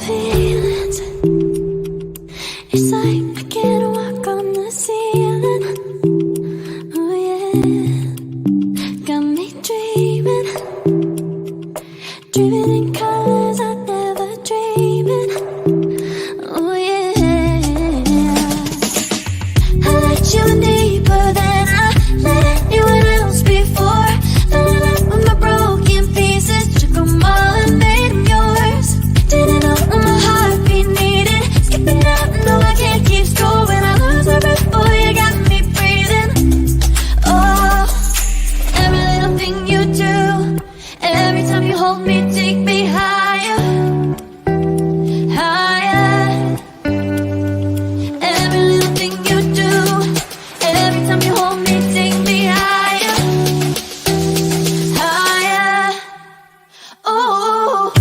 feelings. It's like I can't walk on the ceiling. Oh yeah, got me dreaming, dreaming in colors I never dreamed. Oh yeah, I let you in deeper than I let anyone else before. Fell in love with my broken pieces, took them all and made them yours. Didn't know what my heartbeat needed, skipping out, no I can't keep score. When I lose my breath, boy, you got me breathing. Oh, every little thing you do, every time you hold me, take me higher, higher. Every little thing you do, every time you hold me, take me higher, higher. Oh,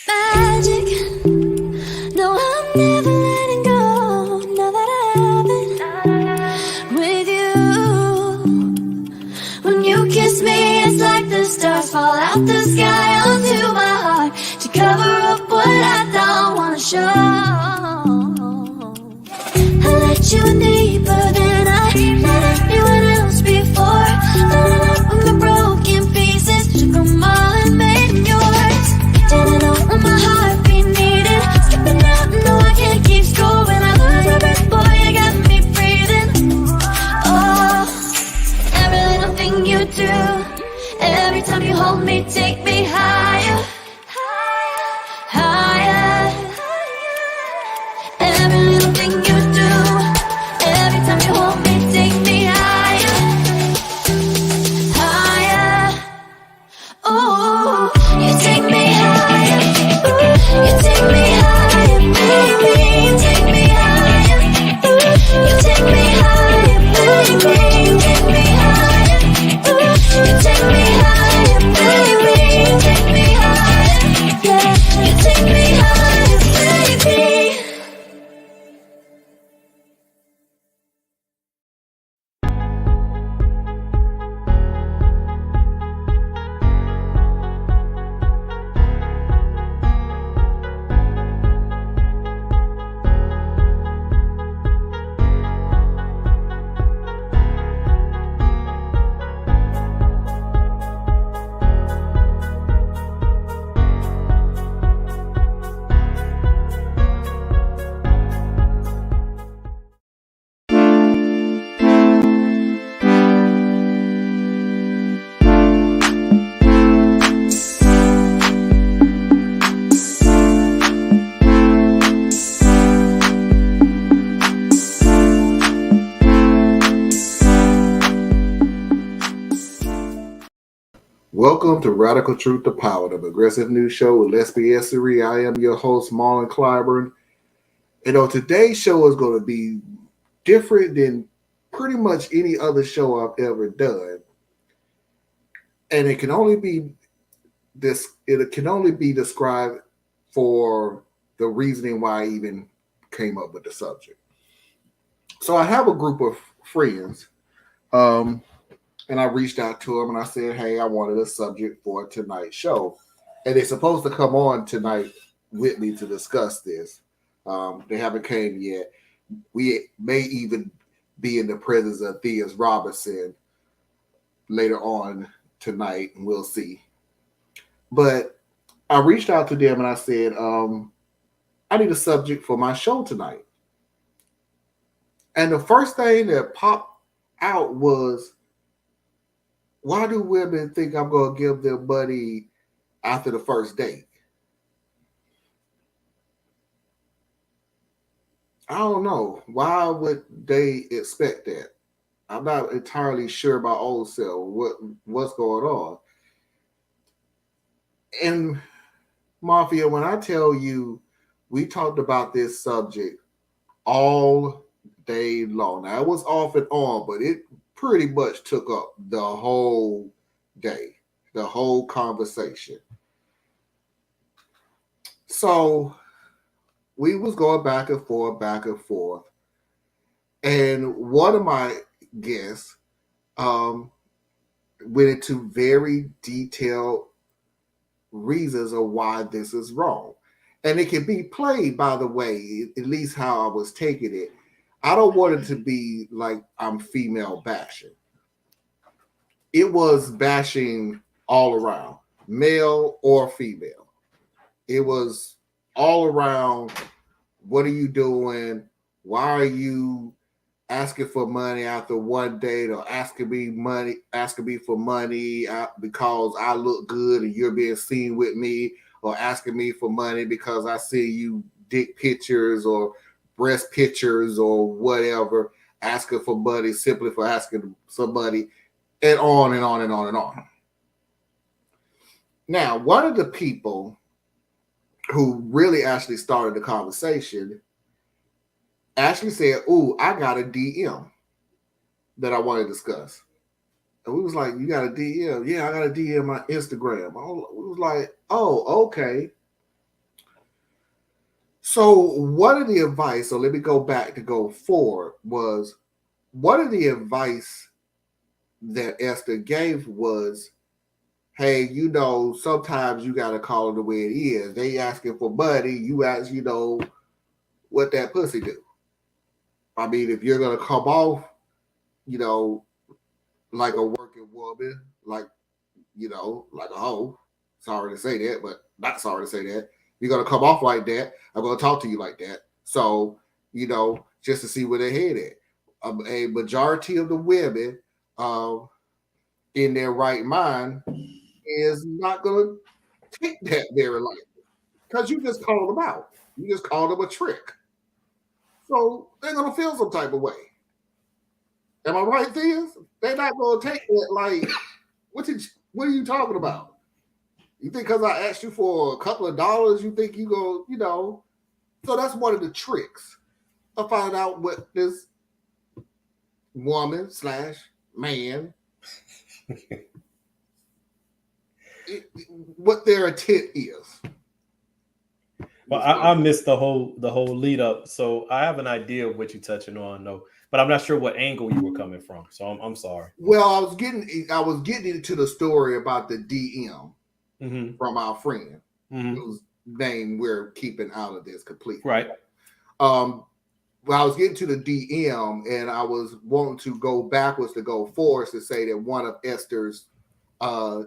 magic. No, I'm never letting go. Now that I have it with you. When you kiss me, it's like the stars fall out the sky onto my heart to cover up what I don't wanna show. I let you in deeper than I let anyone else before. Fell in love with my broken pieces, took them all and made them yours. Didn't know what my heartbeat needed, skipping out, no I can't keep score. When I lose my breath, boy, you got me breathing. Oh, every little thing you do, every time you hold me, take me higher, higher. Every little thing you do, every time you hold me, take me higher, higher. Oh, you take me higher, you take me higher, baby, you take me higher, you take me higher, baby, you take me higher, you take me higher, baby, you take me higher, yeah, you take me higher, baby. Welcome to Radical Truth to Power, the progressive news show with Lesbian Essery. I am your host, Marlon Clyburn. And on today's show is going to be different than pretty much any other show I've ever done. And it can only be described for the reasoning why I even came up with the subject. So I have a group of friends. And I reached out to them and I said, hey, I wanted a subject for tonight's show. And they're supposed to come on tonight with me to discuss this. They haven't came yet. We may even be in the presence of Theus Robinson later on tonight, and we'll see. But I reached out to them and I said, I need a subject for my show tonight. And the first thing that popped out was, why do women think I'm going to give them money after the first date? I don't know. Why would they expect that? I'm not entirely sure my own self what's going on. And Mafia, when I tell you we talked about this subject all day long. Now, it was off and on, but it pretty much took up the whole day, the whole conversation. So we was going back and forth, and one of my guests um, went into very detailed reasons of why this is wrong. And it can be played, by the way, at least how I was taking it. I don't want it to be like I'm female bashing. It was bashing all around, male or female. It was all around. What are you doing? Why are you asking for money after one date, or asking me for money because I look good and you're being seen with me, or asking me for money because I see you dick pictures or breast pictures or whatever, asking for money simply for asking somebody, and on and on and on and on. Now, one of the people who really actually started the conversation actually said, "Ooh, I got a DM that I want to discuss." And we was like, "You got a DM?" "Yeah, I got a DM on Instagram." We was like, "Oh, okay." So one of the advice, so let me go back to go forward, was one of the advice that Esther gave was, hey, sometimes you got to call it the way it is. They asking for money. You ask, what that pussy do. I mean, if you're going to come off, you know, like a working woman, like a hoe. Sorry to say that, but not sorry to say that. You're gonna come off like that. I'm gonna talk to you like that. So, just to see where their head at. A majority of the women, in their right mind, is not gonna take that very lightly because you just called them out. You just called them a trick. So they're gonna feel some type of way. Am I right, Theus? They're not gonna take it like, what are you talking about? You think because I asked you for a couple of dollars, you think you go. So that's one of the tricks of finding out what this woman slash man, what their intent is. Well, I missed the whole lead up, so I have an idea of what you're touching on, though, but I'm not sure what angle you were coming from. So I'm sorry. Well, I was getting into the story about the DM from our friend, whose name we're keeping out of this completely. Right. Well, I was getting to the DM, and I was wanting to go backwards to go forwards to say that one of Esther's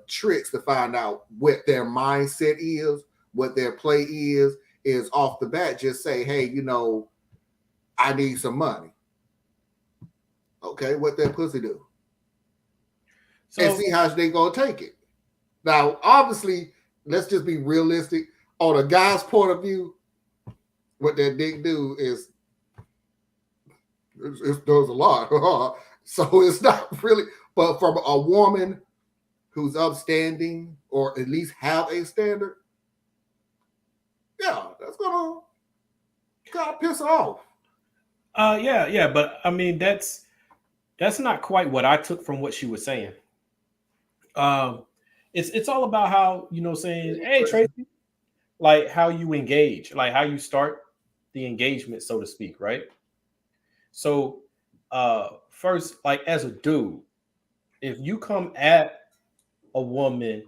tricks to find out what their mindset is, what their play is off the bat. Just say, hey, I need some money. Okay, what that pussy do? So, and see how they gonna take it. Now, obviously, let's just be realistic. On a guy's point of view, what that dick do is it does a lot. So it's not really, but from a woman who's upstanding or at least have a standard, yeah, that's gonna kind of piss her off. Yeah, but I mean that's not quite what I took from what she was saying. It's all about how saying, hey Tracy, like how you engage, like how you start the engagement, so to speak, right? So first, like as a dude, if you come at a woman,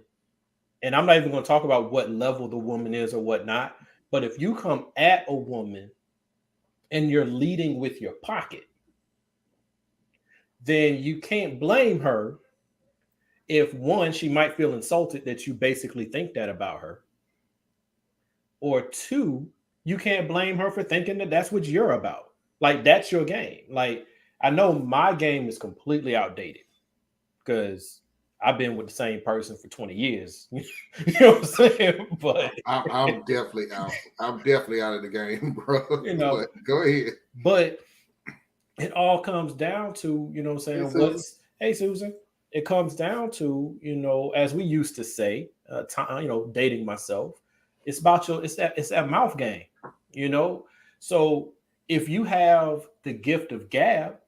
and I'm not even going to talk about what level the woman is or whatnot, but if you come at a woman and you're leading with your pocket, then you can't blame her if, one, she might feel insulted that you basically think that about her, or two, you can't blame her for thinking that that's what you're about. Like, that's your game. Like, I know my game is completely outdated because I've been with the same person for 20 years. You know what I'm saying? But I'm definitely out. I'm definitely out of the game, bro. But go ahead. But it all comes down to, what I'm saying, hey Susan, it comes down to, as we used to say, dating myself, it's about it's that mouth game, So if you have the gift of gab,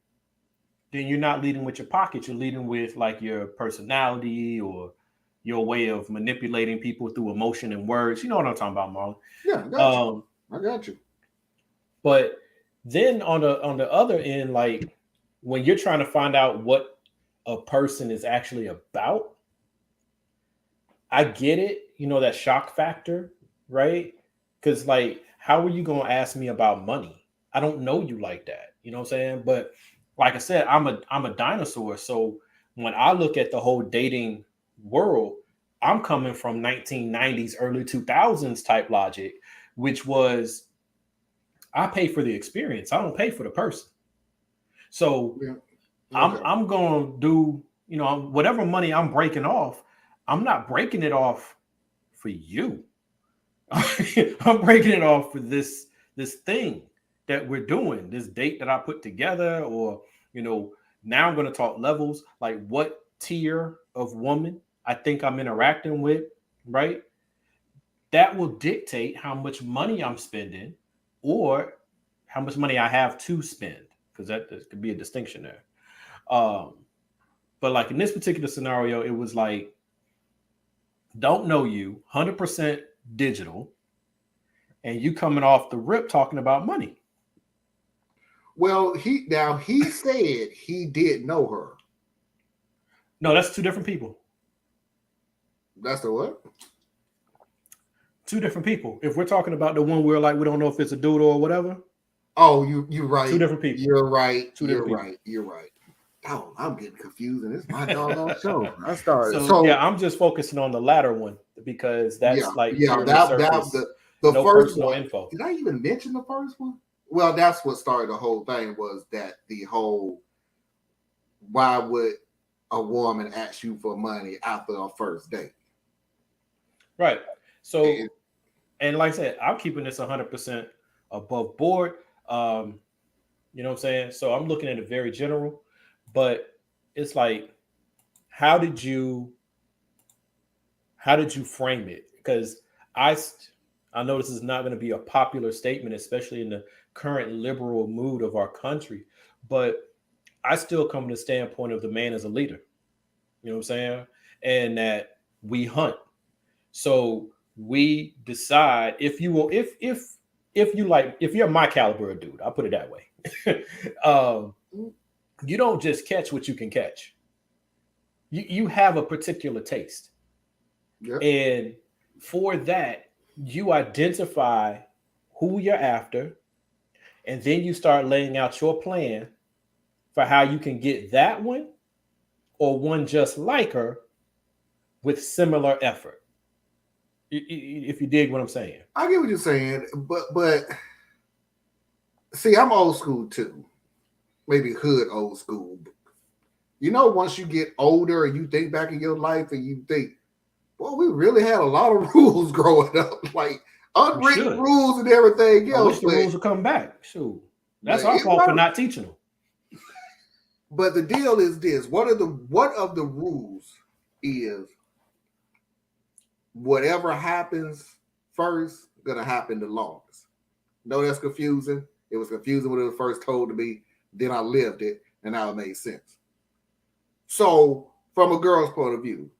then you're not leading with your pocket. You're leading with like your personality or your way of manipulating people through emotion and words. You know what I'm talking about, Marlon. Yeah, I got you. I got you. But then on the other end, like when you're trying to find out what a person is actually about, I get it, you know, that shock factor, right? Because like, how are you gonna ask me about money? I don't know you like that. You know what I'm saying? But like I said, I'm a dinosaur. So when I look at the whole dating world, I'm coming from 1990s, early 2000s type logic, which was I pay for the experience. I don't pay for the person. So Yeah. Okay. I'm going to do, you know, whatever money I'm breaking off, I'm not breaking it off for you. I'm breaking it off for this thing that we're doing, this date that I put together, or you know, now I'm going to talk levels, like what tier of woman I think I'm interacting with, right? That will dictate how much money I'm spending or how much money I have to spend, because that could be a distinction there. Um, but like in this particular scenario, it was like, don't know you, 100% digital, and you coming off the rip talking about money. Well, he said he did know her. No, that's two different people. That's the what? Two different people. If we're talking about the one where like we don't know if it's a dude or whatever. Oh, you're right. Two different people. You're right. You're right. You're right. Oh, I'm getting confused, and it's my doggone show. I started. So yeah, I'm just focusing on the latter one because that's the no first personal one. info. Did I even mention the first one? Well, that's what started the whole thing. Was that the whole? Why would a woman ask you for money after a first date? Right. So, and like I said, I'm keeping this 100% above board. You know what I'm saying? So I'm looking at it very general, but it's like, how did you frame it? Because I know this is not going to be a popular statement, especially in the current liberal mood of our country, but I still come to the standpoint of the man as a leader. You know what I'm saying? And that we hunt. So we decide if you will, if you like, if you're my caliber of dude, I'll put it that way. You don't just catch what you can catch. You have a particular taste. Yep. And for that, you identify who you're after, and then you start laying out your plan for how you can get that one or one just like her with similar effort. If you dig what I'm saying. I get what you're saying, but see, I'm old school too. Maybe hood old school. You know, once you get older and you think back in your life and you think, well, we really had a lot of rules growing up, like unwritten rules and everything else. I wish the rules would come back. Shoot, that's our fault for not teaching them. But the deal is this: one of the rules is whatever happens first gonna happen the longest. No, that's confusing. It was confusing when it was first told to me. Then I lived it, and now it made sense. So, from a girl's point of view,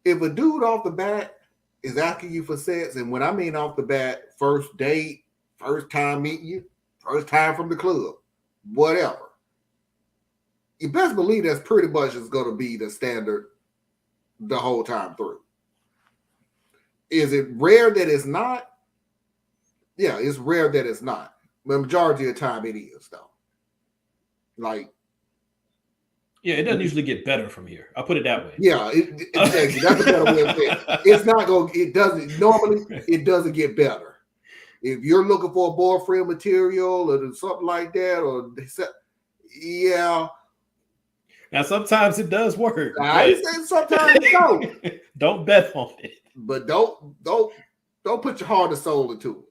if a dude off the bat is asking you for sex, and when I mean off the bat, first date, first time meeting you, first time from the club, whatever, you best believe that's pretty much is going to be the standard the whole time through. Is it rare that it's not? Yeah, it's rare that it's not. The majority of the time it is, though. Like, yeah, it doesn't usually get better from here. I'll put it that way. Yeah, exactly. That's a better way of saying it. It's not going. It doesn't normally. It doesn't get better. If you're looking for a boyfriend material or something like that, or yeah. Now sometimes it does work. I say sometimes it don't. Don't bet on it. But don't put your heart and soul into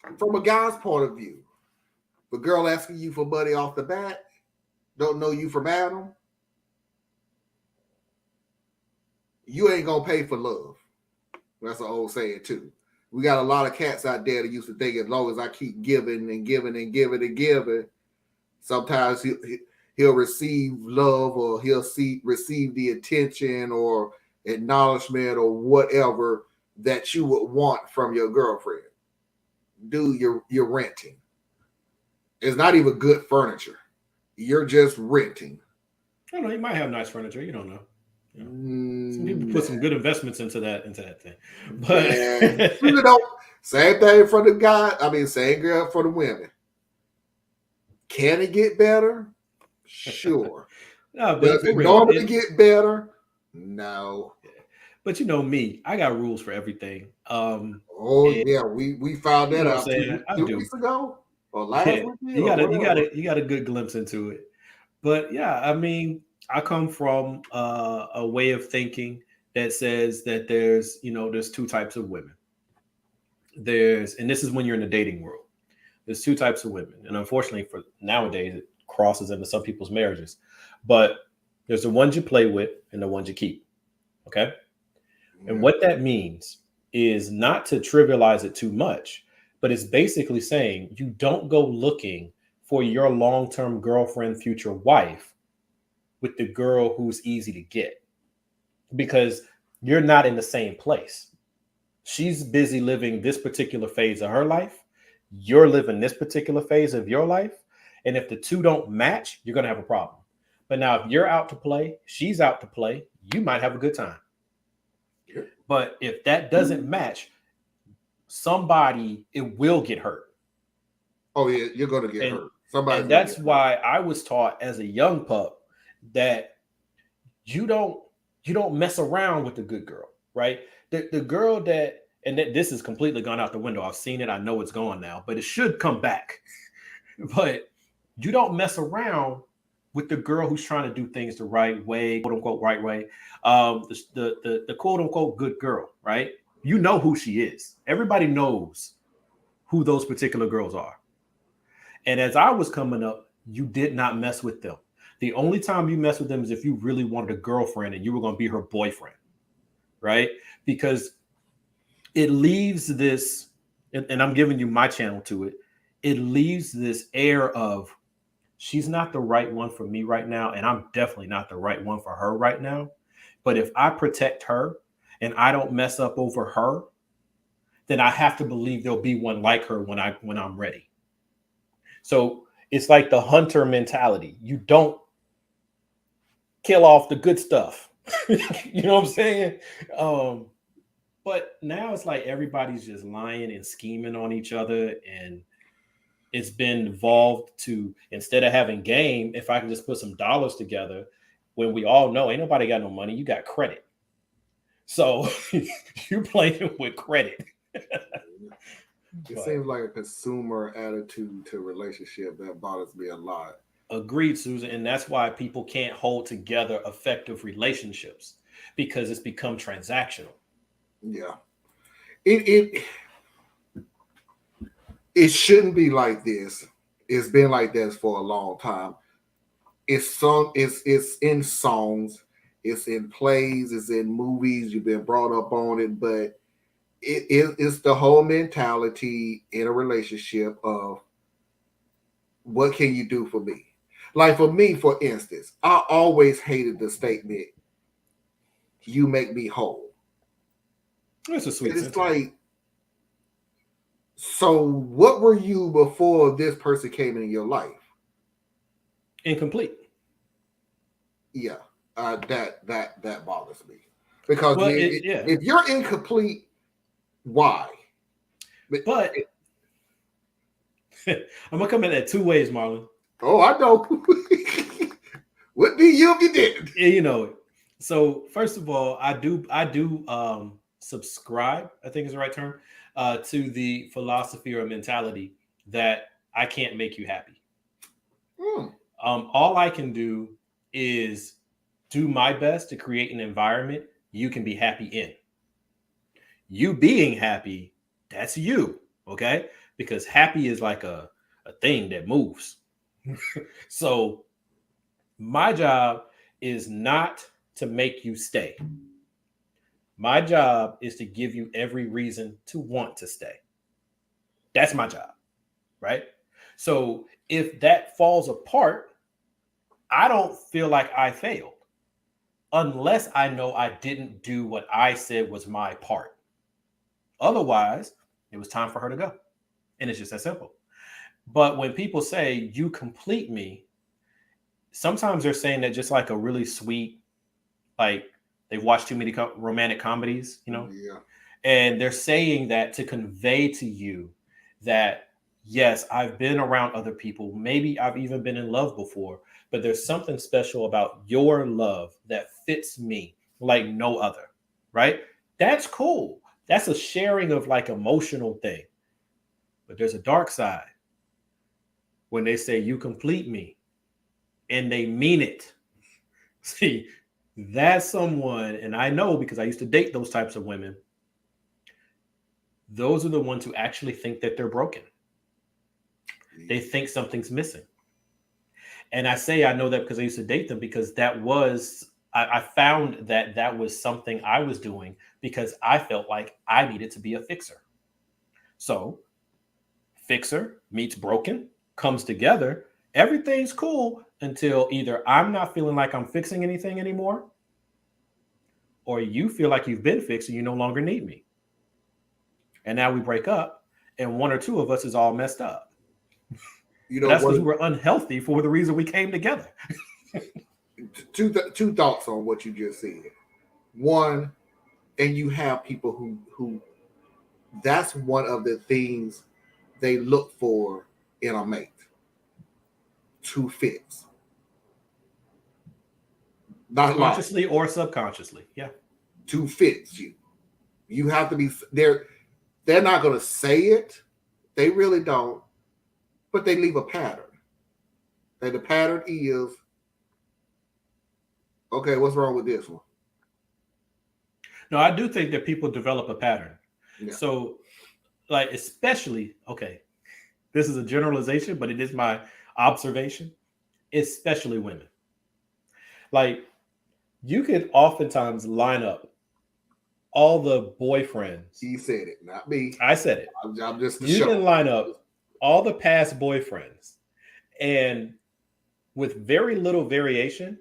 it. From a guy's point of view, the girl asking you for money off the bat, don't know you from Adam, you ain't gonna pay for love. That's an old saying too. We got a lot of cats out there that used to think as long as I keep giving and giving and giving and giving, Sometimes he'll receive love, or receive the attention or acknowledgement or whatever that you would want from your girlfriend. Dude, you're renting. It's not even good furniture. You're just renting. I don't know. You might have nice furniture. You don't know. You know. Some people Mm, put some good investments into that thing. man, But you know, same thing for the guy. I mean, same girl for the women. Can it get better? Sure. no, but Does for it real. normally get better? No. But you know me, I got rules for everything. Oh And yeah, we found you that know what I'm out saying? I two do. weeks ago or last Yeah, weekend or whatever. you got a good glimpse into it. But yeah, I mean, I come from a way of thinking that says that there's two types of women. And this is when you're in the dating world. There's two types of women, and unfortunately for nowadays, it crosses into some people's marriages. But there's the ones you play with and the ones you keep. Okay. And Yeah. what that means is not to trivialize it too much, but it's basically saying you don't go looking for your long term girlfriend, future wife with the girl who's easy to get because you're not in the same place. She's busy living this particular phase of her life. You're living this particular phase of your life. And if the two don't match, you're going to have a problem. But now, if you're out to play, she's out to play, you might have a good time. Yeah. But if that doesn't match, somebody it will get hurt. Oh yeah, you're gonna get And hurt. Somebody's and gonna that's get hurt. why I was taught as a young pup that you don't you don't mess around with the good girl, right? The girl this is completely gone out the window. I've seen it. I know it's gone now, but it should come back. But you don't mess around with the girl who's trying to do things the right way, quote unquote right way. The quote unquote good girl, right? You know who she is. Everybody knows who those particular girls are. And as I was coming up, you did not mess with them. The only time you mess with them is if you really wanted a girlfriend and you were going to be her boyfriend, right? Because it leaves this, and I'm giving you my channel to it, it leaves this air of she's not the right one for me right now, and I'm definitely not the right one for her right now. But if I protect her and I don't mess up over her, then I have to believe there'll be one like her when I'm ready. So it's like the hunter mentality. You don't kill off the good stuff. You know what I'm saying? But now it's like everybody's just lying and scheming on each other, and it's been evolved to instead of having game, if I can just put some dollars together, when we all know ain't nobody got no money, you got credit. So you're playing with credit. It But seems like a consumer attitude to relationship that bothers me a lot. agreed, Susan. And that's why people can't hold together effective relationships because it's become transactional. Yeah. It it shouldn't be like this. It's been like this for a long time. It's in songs, it's in plays, it's in movies. You've been brought up on it, but it's the whole mentality in a relationship of what can you do for me? Like for me, for instance, I always hated the statement, you make me whole. It's a sweet And it's sentiment. like, so what were you before this person came in your life? Incomplete. Yeah, that bothers me because Well, yeah. if you're incomplete, why? But I'm gonna come at that two ways, Marlon. Oh, I know. What be you if you didn't? Yeah, you know it. So first of all, I do subscribe, I think is the right term, to the philosophy or mentality that I can't make you happy. Hmm. All I can do is do my best to create an environment you can be happy in. You being happy, that's you, okay? Because happy is like a thing that moves. So my job is not to make you stay. My job is to give you every reason to want to stay. That's my job, right? So if that falls apart, I don't feel like I failed unless I know I didn't do what I said was my part. Otherwise, it was time for her to go. And it's just that simple. But when people say you complete me, sometimes they're saying that just like a really sweet, like they've watched too many romantic comedies, you know, Yeah. and they're saying that to convey to you that, yes, I've been around other people. Maybe I've even been in love before, but there's something special about your love that fits me like no other, right? That's cool. That's a sharing of like emotional thing. But there's a dark side when they say you complete me and they mean it. See, that's someone, and I know because I used to date those types of women. Those are the ones who actually think that they're broken. They think something's missing. And I say I know that because I used to date them, because that was, I found that that was something I was doing because I felt like I needed to be a fixer. So, fixer meets broken comes together. Everything's cool until either I'm not feeling like I'm fixing anything anymore, or you feel like you've been fixed and you no longer need me. And now we break up, and one or two of us is all messed up. You But know that's because what? we were unhealthy for the reason we came together. Two thoughts on what you just said. One, and you have people who that's one of the things they look for in a mate. Two fits. Not like Consciously or subconsciously. Yeah. two fits you. You have to be they're not gonna say it. They really don't, but they leave a pattern. And the pattern is, okay, what's wrong with this one? No, I do think that people develop a pattern. Yeah. So, like, especially, okay, this is a generalization, but it is my observation, especially women. Like, you could oftentimes line up all the boyfriends. He said it, not me. I said it. I'm just the You show. can line up all the past boyfriends, and with very little variation,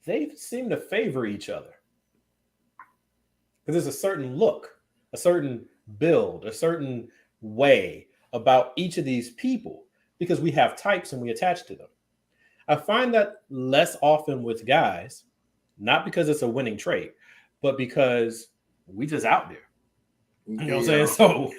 they seem to favor each other. Because there's a certain look, a certain build, a certain way about each of these people, because we have types and we attach to them. I find that less often with guys, not because it's a winning trait, but because we just out there. You know what I'm saying? So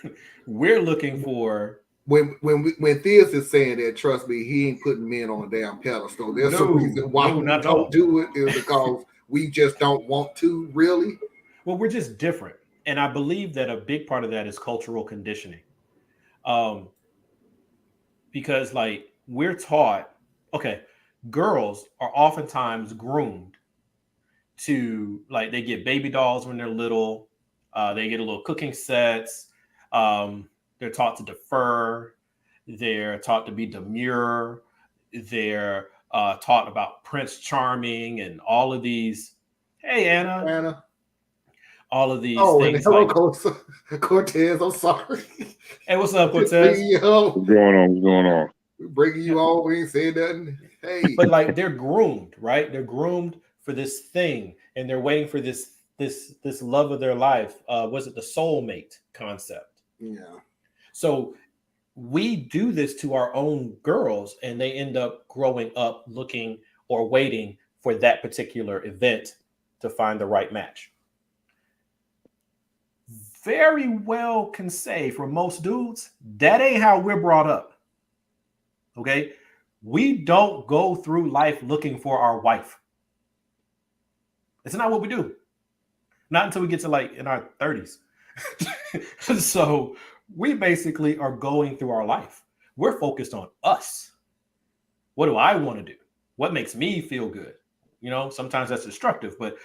we're looking for when Theus is saying that, trust me, he ain't putting men on a damn pedestal. There's a reason why we don't do it, is because we just don't want to, really. Well, we're just different. And I believe that a big part of that is cultural conditioning. Because like we're taught, okay, girls are oftentimes groomed to, like, they get baby dolls when they're little, they get a little cooking sets, they're taught to defer, they're taught to be demure, they're taught about Prince Charming and all of these. Hey, Anna. All of these things. Hello, like, Cortez. I'm sorry. Hey, what's up, Cortez? What's going on? What's going on? We're bringing you on. We ain't saying nothing. Hey, but like they're groomed, right? They're groomed for this thing, and they're waiting for this love of their life. Was it the soulmate concept? Yeah. So we do this to our own girls, and they end up growing up looking or waiting for that particular event to find the right match. Very well can say for most dudes, that ain't how we're brought up. Okay? We don't go through life looking for our wife. It's not what we do. Not until we get to like in our 30s. So we basically are going through our life. We're focused on us. What do I want to do? What makes me feel good? You know, sometimes that's destructive, but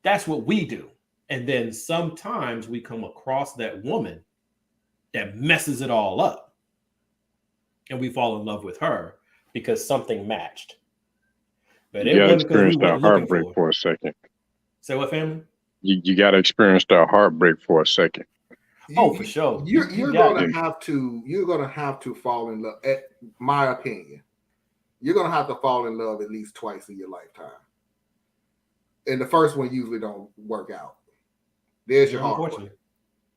that's what we do. And then sometimes we come across that woman that messes it all up. And we fall in love with her because something matched. But you gotta experience that heartbreak for a second. Say what, family? You gotta experience that heartbreak for a second. For sure. You're gonna have to fall in love. At my opinion, you're gonna have to fall in love at least twice in your lifetime. And the first one usually don't work out. There's your heartbreak.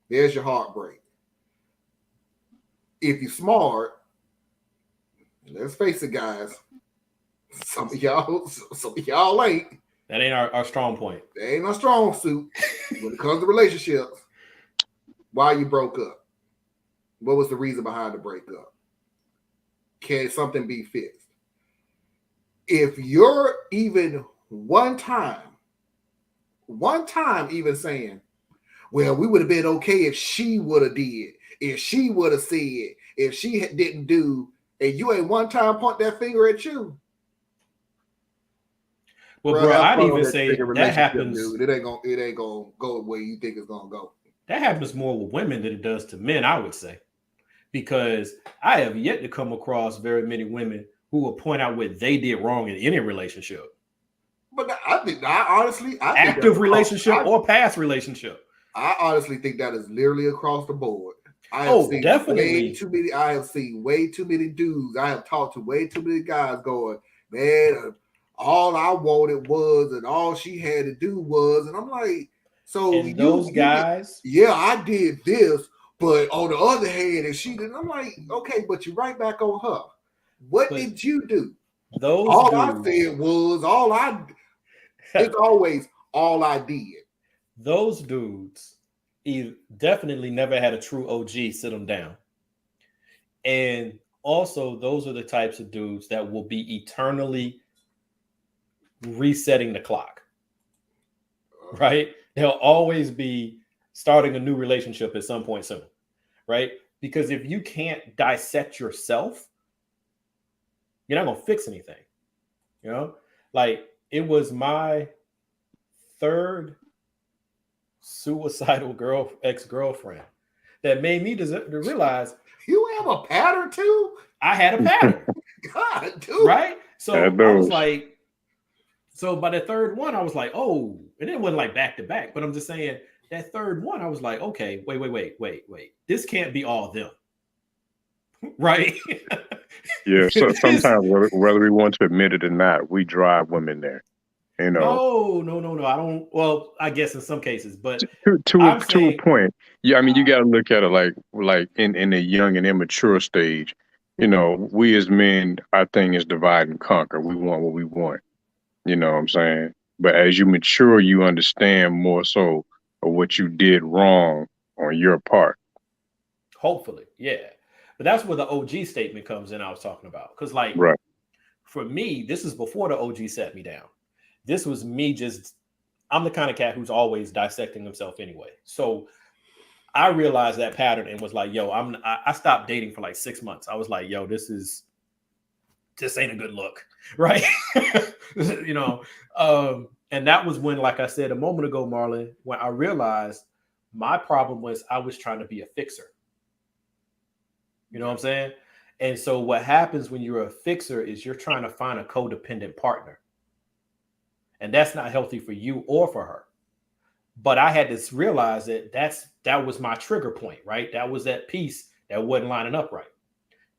There's your heartbreak. If you're smart, let's face it, guys. Some of y'all ain't. That ain't our strong point. That ain't our strong suit when it comes to relationships. Why you broke up? What was the reason behind the breakup? Can something be fixed? If you're even one time even saying, well, we would have been okay if she would have did, if she would have said, if she didn't do, and you ain't one time point that finger at you. Well, bro, I'd even say that happens. Dude. It ain't gonna go where you think it's gonna go. That happens more with women than it does to men, I would say, because I have yet to come across very many women who will point out what they did wrong in any relationship. But I honestly active relationship or past relationship. I honestly think that is literally across the board. Definitely. I have seen way too many dudes. I have talked to way too many guys going, man, all I wanted was, and all she had to do was, and I'm like, so and those guys, yeah, I did this, but on the other hand, if she didn't, I'm like, okay, but you're right back on her. What did you do? I said was it's always all I did. Those dudes definitely never had a true OG sit them down. And also, those are the types of dudes that will be eternally resetting the clock, right? They'll always be starting a new relationship at some point soon, right? Because if you can't dissect yourself, you're not going to fix anything, you know? Like, it was my third suicidal ex-girlfriend that made me to realize you have a pattern too. I had a pattern. God, dude. Right? So I was like, so by the third one, I was like, oh, and it wasn't like back to back, but I'm just saying that third one, I was like, okay, wait. This can't be all them. Right? Yeah, so sometimes whether we want to admit it or not, we drive women there. You know. No. I don't. Well, I guess in some cases, but to a point. Yeah, I mean, you got to look at it like in a young and immature stage. You know, we as men, our thing is divide and conquer. We want what we want. You know what I'm saying? But as you mature, you understand more so of what you did wrong on your part. Hopefully, yeah. But that's where the OG statement comes in. I was talking about because, like, right. For me, this is before the OG sat me down. This was me I'm the kind of cat who's always dissecting himself anyway. So I realized that pattern and was like, yo, I stopped dating for like 6 months. I was like, yo, this ain't a good look. Right. You know, and that was when, like I said a moment ago, Marlon, when I realized my problem was I was trying to be a fixer. You know what I'm saying? And so what happens when you're a fixer is you're trying to find a codependent partner. And that's not healthy for you or for her. But I had to realize that was my trigger point, right? That was that piece that wasn't lining up right.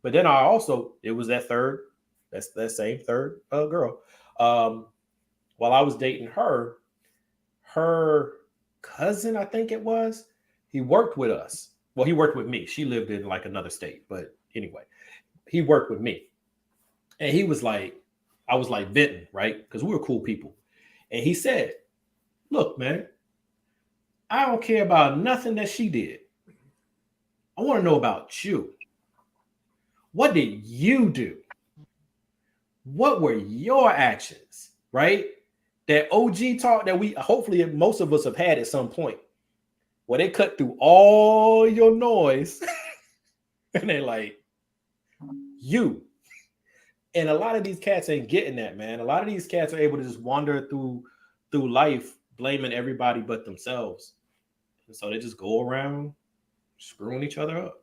But then it was that same third girl. While I was dating her cousin, I think it was, he worked with us. Well, he worked with me. She lived in like another state. But anyway, he worked with me. And he was like, I was like venting, right? Because we were cool people. And he said, look, man, I don't care about nothing that she did. I want to know about you. What did you do? What were your actions, right? That OG talk that hopefully most of us have had at some point, where they cut through all your noise and they're like, you. And a lot of these cats ain't getting that, man. A lot of these cats are able to just wander through life blaming everybody but themselves. And so they just go around screwing each other up.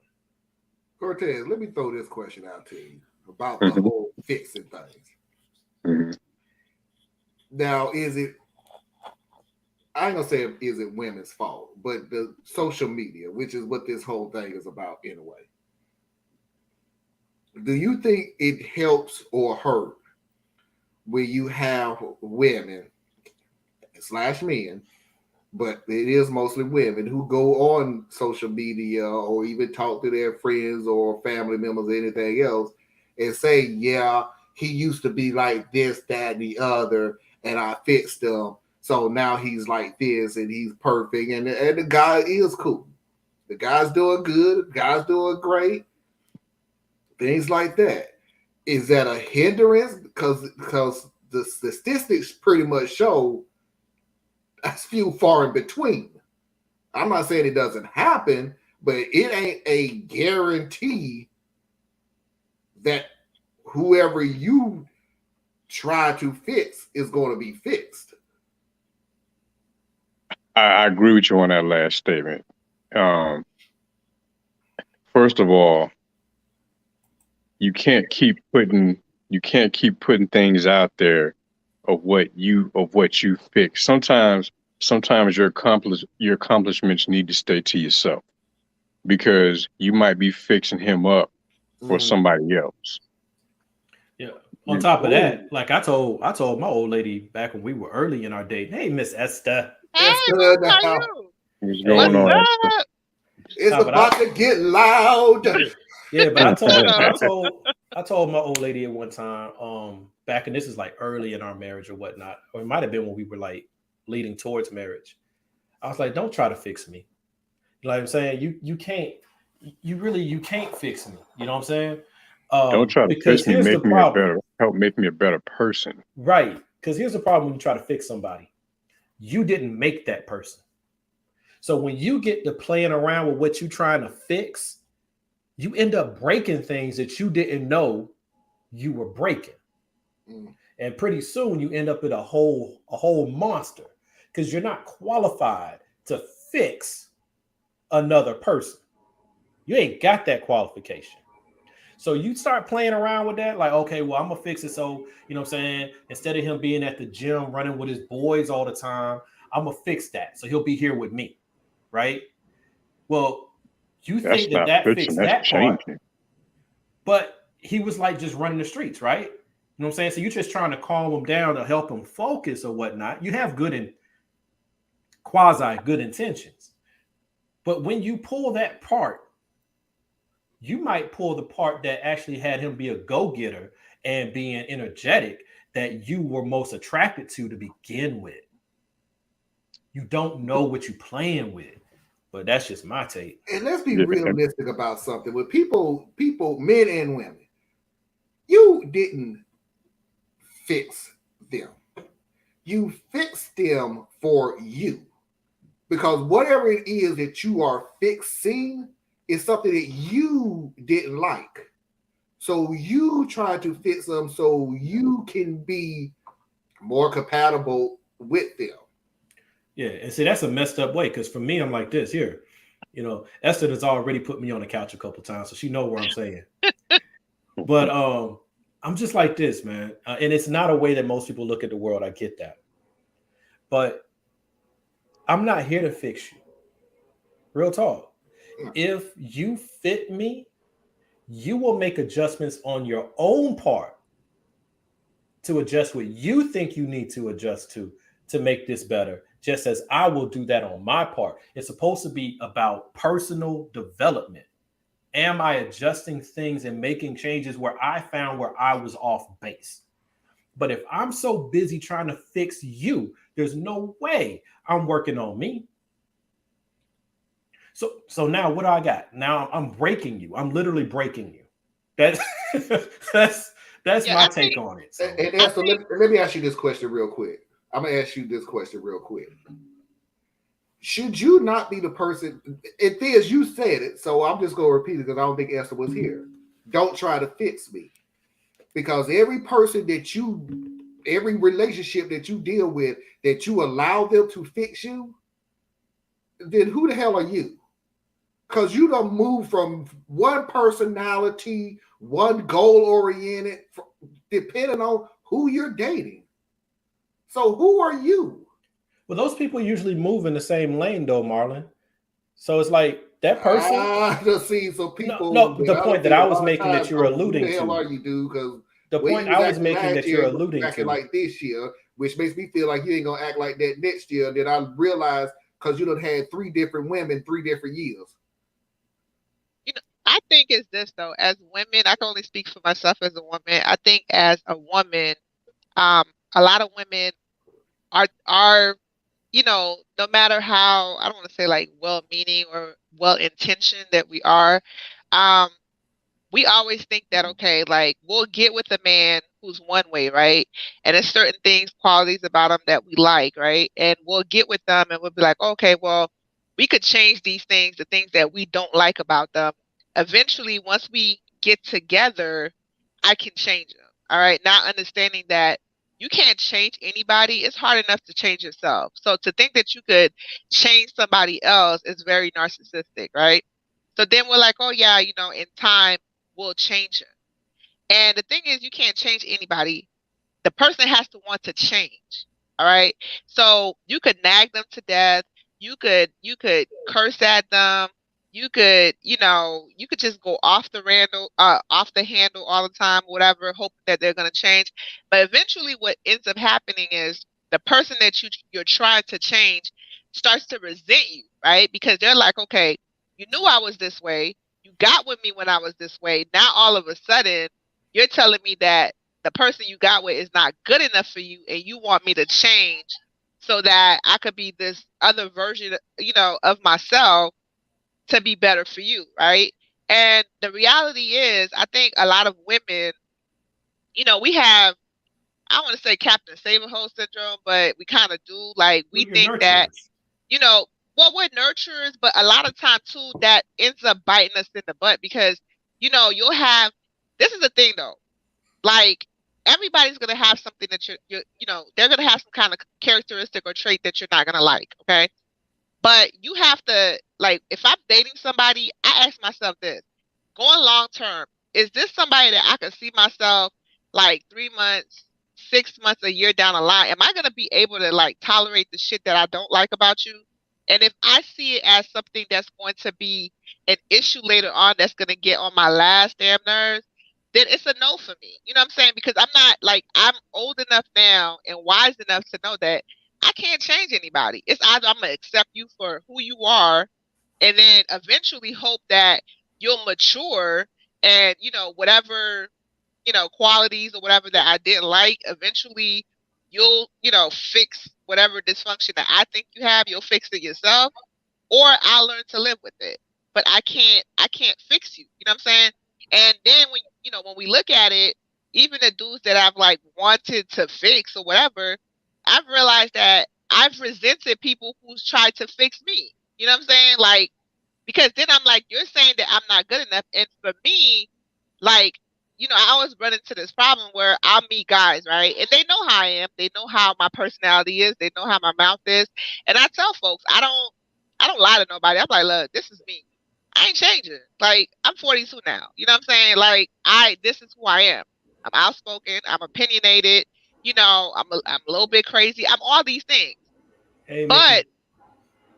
Cortez, let me throw this question out to you about the whole fixing things. Mm-hmm. Now, is it I ain't gonna say is it women's fault, but the social media, which is what this whole thing is about anyway. Do you think it helps or hurt when you have women slash men, but it is mostly women who go on social media or even talk to their friends or family members or anything else and say, yeah, he used to be like this, that, and the other, and I fixed him. So now he's like this and he's perfect. And the guy is cool. The guy's doing good. The guy's doing great. Things like that. Is that a hindrance? Because the statistics pretty much show that's few far in between. I'm not saying it doesn't happen, but it ain't a guarantee that whoever you try to fix is going to be fixed. I agree with you on that last statement. First of all, you can't keep putting things out there of what you fix. Sometimes your accomplishments need to stay to yourself, because you might be fixing him up for somebody else. Yeah. On top of that, like I told my old lady back when we were early in our date, hey, Miss Esther. Hey, Esther, how are you? What's going on? What's it's about to get loud. Yeah, but I told my old lady at one time, back, and this is like early in our marriage or whatnot, or it might have been when we were like leading towards marriage. I was like, don't try to fix me. You know what I'm saying? You can't fix me. You know what I'm saying? Don't try to fix me, help make me a better person. Right. Because here's the problem when you try to fix somebody. You didn't make that person. So when you get to playing around with what you're trying to fix, you end up breaking things that you didn't know you were breaking. And pretty soon you end up with a whole monster, because you're not qualified to fix another person. You ain't got that qualification. So you start playing around with that, like, okay, well, I'm gonna fix it. So, you know what I'm saying? Instead of him being at the gym running with his boys all the time, I'm gonna fix that. So he'll be here with me, right? Well, you think that fixed that part, but he was like just running the streets, right? You know what I'm saying? So you're just trying to calm him down to help him focus or whatnot. You have good and quasi good intentions. But when you pull that part, you might pull the part that actually had him be a go-getter and being energetic that you were most attracted to begin with. You don't know what you're playing with, but that's just my take. And let's be realistic about something. With people, men and women, you didn't fix them. You fixed them for you. Because whatever it is that you are fixing is something that you didn't like. So you try to fix them so you can be more compatible with them. Yeah, and see, that's a messed up way, because for me, I'm like this here. You know, Esther has already put me on the couch a couple times, so she knows what I'm saying. But I'm just like this, man. And it's not a way that most people look at the world. I get that. But I'm not here to fix you. Real talk. If you fit me, you will make adjustments on your own part to adjust what you think you need to adjust to make this better, just as I will do that on my part. It's supposed to be about personal development. Am I adjusting things and making changes where I found where I was off base? But if I'm so busy trying to fix you, there's no way I'm working on me. So now what do I got? Now I'm breaking you. I'm literally breaking you. That's my take on it. So. And so let me ask you this question real quick. I'm gonna ask you this question real quick. Should you not be the person? It is, you said it, so I'm just gonna repeat it because I don't think Esther was here. Don't try to fix me, because every relationship that you deal with, that you allow them to fix you, then who the hell are you? Because you don't move from one personality, one goal-oriented, depending on who you're dating. So who are you? Well, those people usually move in the same lane, though, Marlon. So it's like that person. I just seen some No, people no. that The I done point that seen I a was lot of making that times you're go, who alluding the hell are to. you, dude? Because The way you point I was was acting making last that you're year, you alluding acting to. like this year, which makes me feel like you ain't gonna act like that next year. Then I realized because you done had 3 different women, 3 different years. I think it's this though. As women, I can only speak for myself as a woman. I think as a woman, um, a lot of women are no matter how, I don't want to say like well-meaning or well-intentioned that we are, um, we always think that okay, like we'll get with a man who's one way, right? And there's certain things, qualities about him that we like, right? And we'll get with them and we'll be like, okay, well, we could change these things, the things that we don't like about them. Eventually, once we get together, I can change them. All right. Not understanding that you can't change anybody. It's hard enough to change yourself. So to think that you could change somebody else is very narcissistic, right? So then we're like, oh yeah, in time will change him. And the thing is, you can't change anybody. The person has to want to change. All right. So you could nag them to death. You could curse at them. You could just go off the handle all the time, whatever, hoping that they're gonna change. But eventually what ends up happening is the person that you're trying to change starts to resent you, right? Because they're like, okay, you knew I was this way. You got with me when I was this way. Now all of a sudden, you're telling me that the person you got with is not good enough for you and you want me to change so that I could be this other version, of myself to be better for you, right? And the reality is, I think a lot of women, we have, I want to say Captain Save-A-Hole syndrome, but we kind of do. Like, we Well, you're think that, nurturers. well, we're nurturers, but a lot of time too, that ends up biting us in the butt because, you'll have, this is the thing though, like everybody's gonna have something that they're gonna have some kind of characteristic or trait that you're not gonna like, okay? But you have to, like, if I'm dating somebody, I ask myself this: going long term, is this somebody that I can see myself like 3 months, 6 months, a year down the line? Am I gonna be able to like tolerate the shit that I don't like about you? And if I see it as something that's going to be an issue later on, that's gonna get on my last damn nerves, then it's a no for me. You know what I'm saying? Because I'm not like, I'm old enough now and wise enough to know that I can't change anybody. It's either I'm gonna accept you for who you are, and then eventually hope that you'll mature and whatever qualities or whatever that I didn't like, eventually you'll fix whatever dysfunction that I think you have. You'll fix it yourself, or I'll learn to live with it. But I can't fix you. You know what I'm saying? And then when we look at it, even the dudes that I've like wanted to fix or whatever, I've realized that I've resented people who's tried to fix me. You know what I'm saying? Like, because then I'm like, you're saying that I'm not good enough. And for me, like, I always run into this problem where I'll meet guys, right? And they know how I am. They know how my personality is. They know how my mouth is. And I tell folks, I don't lie to nobody. I'm like, look, this is me. I ain't changing. Like, I'm 42 now. You know what I'm saying? Like, this is who I am. I'm outspoken. I'm opinionated. I'm a little bit crazy. I'm all these things. Hey, Mickey. But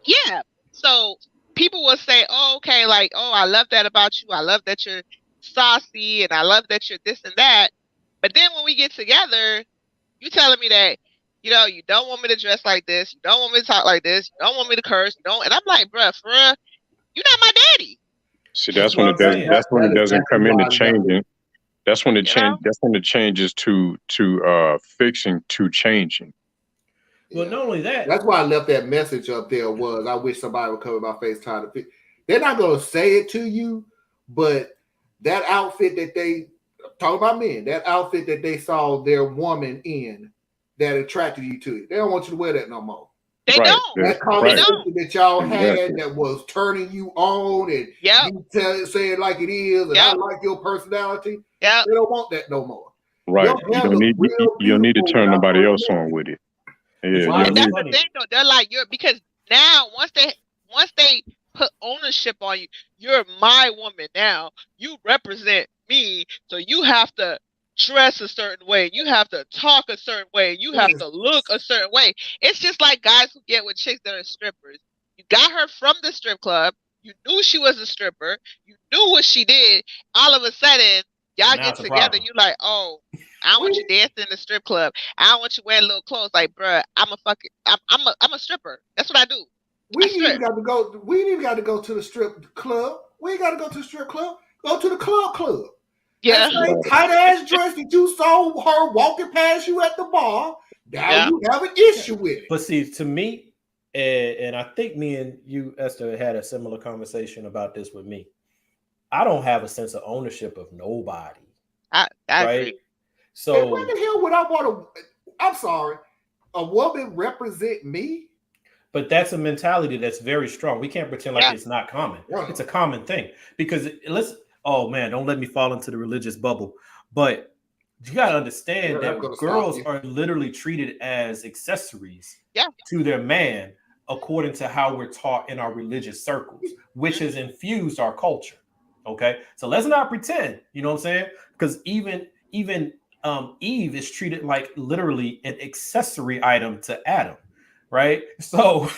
yeah. So people will say, oh, okay, like, oh, I love that about you. I love that you're saucy and I love that you're this and that. But then when we get together, you telling me that, you don't want me to dress like this. You don't want me to talk like this. You don't want me to curse. You don't. And I'm like, bruh, for real, you're not my daddy. See, That's what I'm saying. that's when That it is doesn't exactly come why into I left changing. it. That's when it You know? That's when it changes to fixing to changing. Well, Yeah. not only that, That's why I left that message up there. Was I wish somebody would cover my FaceTime to fix. They're not gonna say it to you, but that outfit that they talk about men, that outfit that they saw their woman in that attracted you to it. They don't want you to wear that no more. They Right. don't. That They Right. don't. conversation that y'all had Exactly. that was turning you on and Yep. you say it like it is, and I Yep. like your personality. Yep. They don't want that no more. Right. Your hair look real You don't need to beautiful turn without nobody no else on makeup. with it. but Yeah. you You know, don't And it's that's need the funny. thing though. They're like, because now once they put ownership on you, you're my woman now. You represent me, so you have to dress a certain way. You have to talk a certain way. You have to look a certain way. It's just like guys who get with chicks that are strippers. You got her from the strip club. You knew she was a stripper. You knew what she did. All of a sudden, y'all Now get it's a together. problem. You like, oh, I don't want you dancing in the strip club. I don't want you wearing little clothes. Like, bruh, I'm a stripper. That's what I do. We ain't even got to go. We ain't even got to go to the strip club. We ain't got to go to the strip club. Go to the club. Yeah. That same tight ass dress that you saw her walking past you at the bar. Now Yeah. you have an issue with it. But see, to me, and I think me and you, Esther, had a similar conversation about this with me. I don't have a sense of ownership of nobody. I right? agree. So And why the hell would I want to? I'm sorry, a woman represent me? but that's a mentality that's very strong. We can't pretend like Yeah. it's not common. Right. It's a common thing because oh man, don't let me fall into the religious bubble. But you got to understand Yeah, that I'm gonna girls stop you. are literally treated as accessories Yeah. to their man according to how we're taught in our religious circles, which has infused our culture. Okay. So let's not pretend, you know what I'm saying? Because even Eve is treated like literally an accessory item to Adam, right? So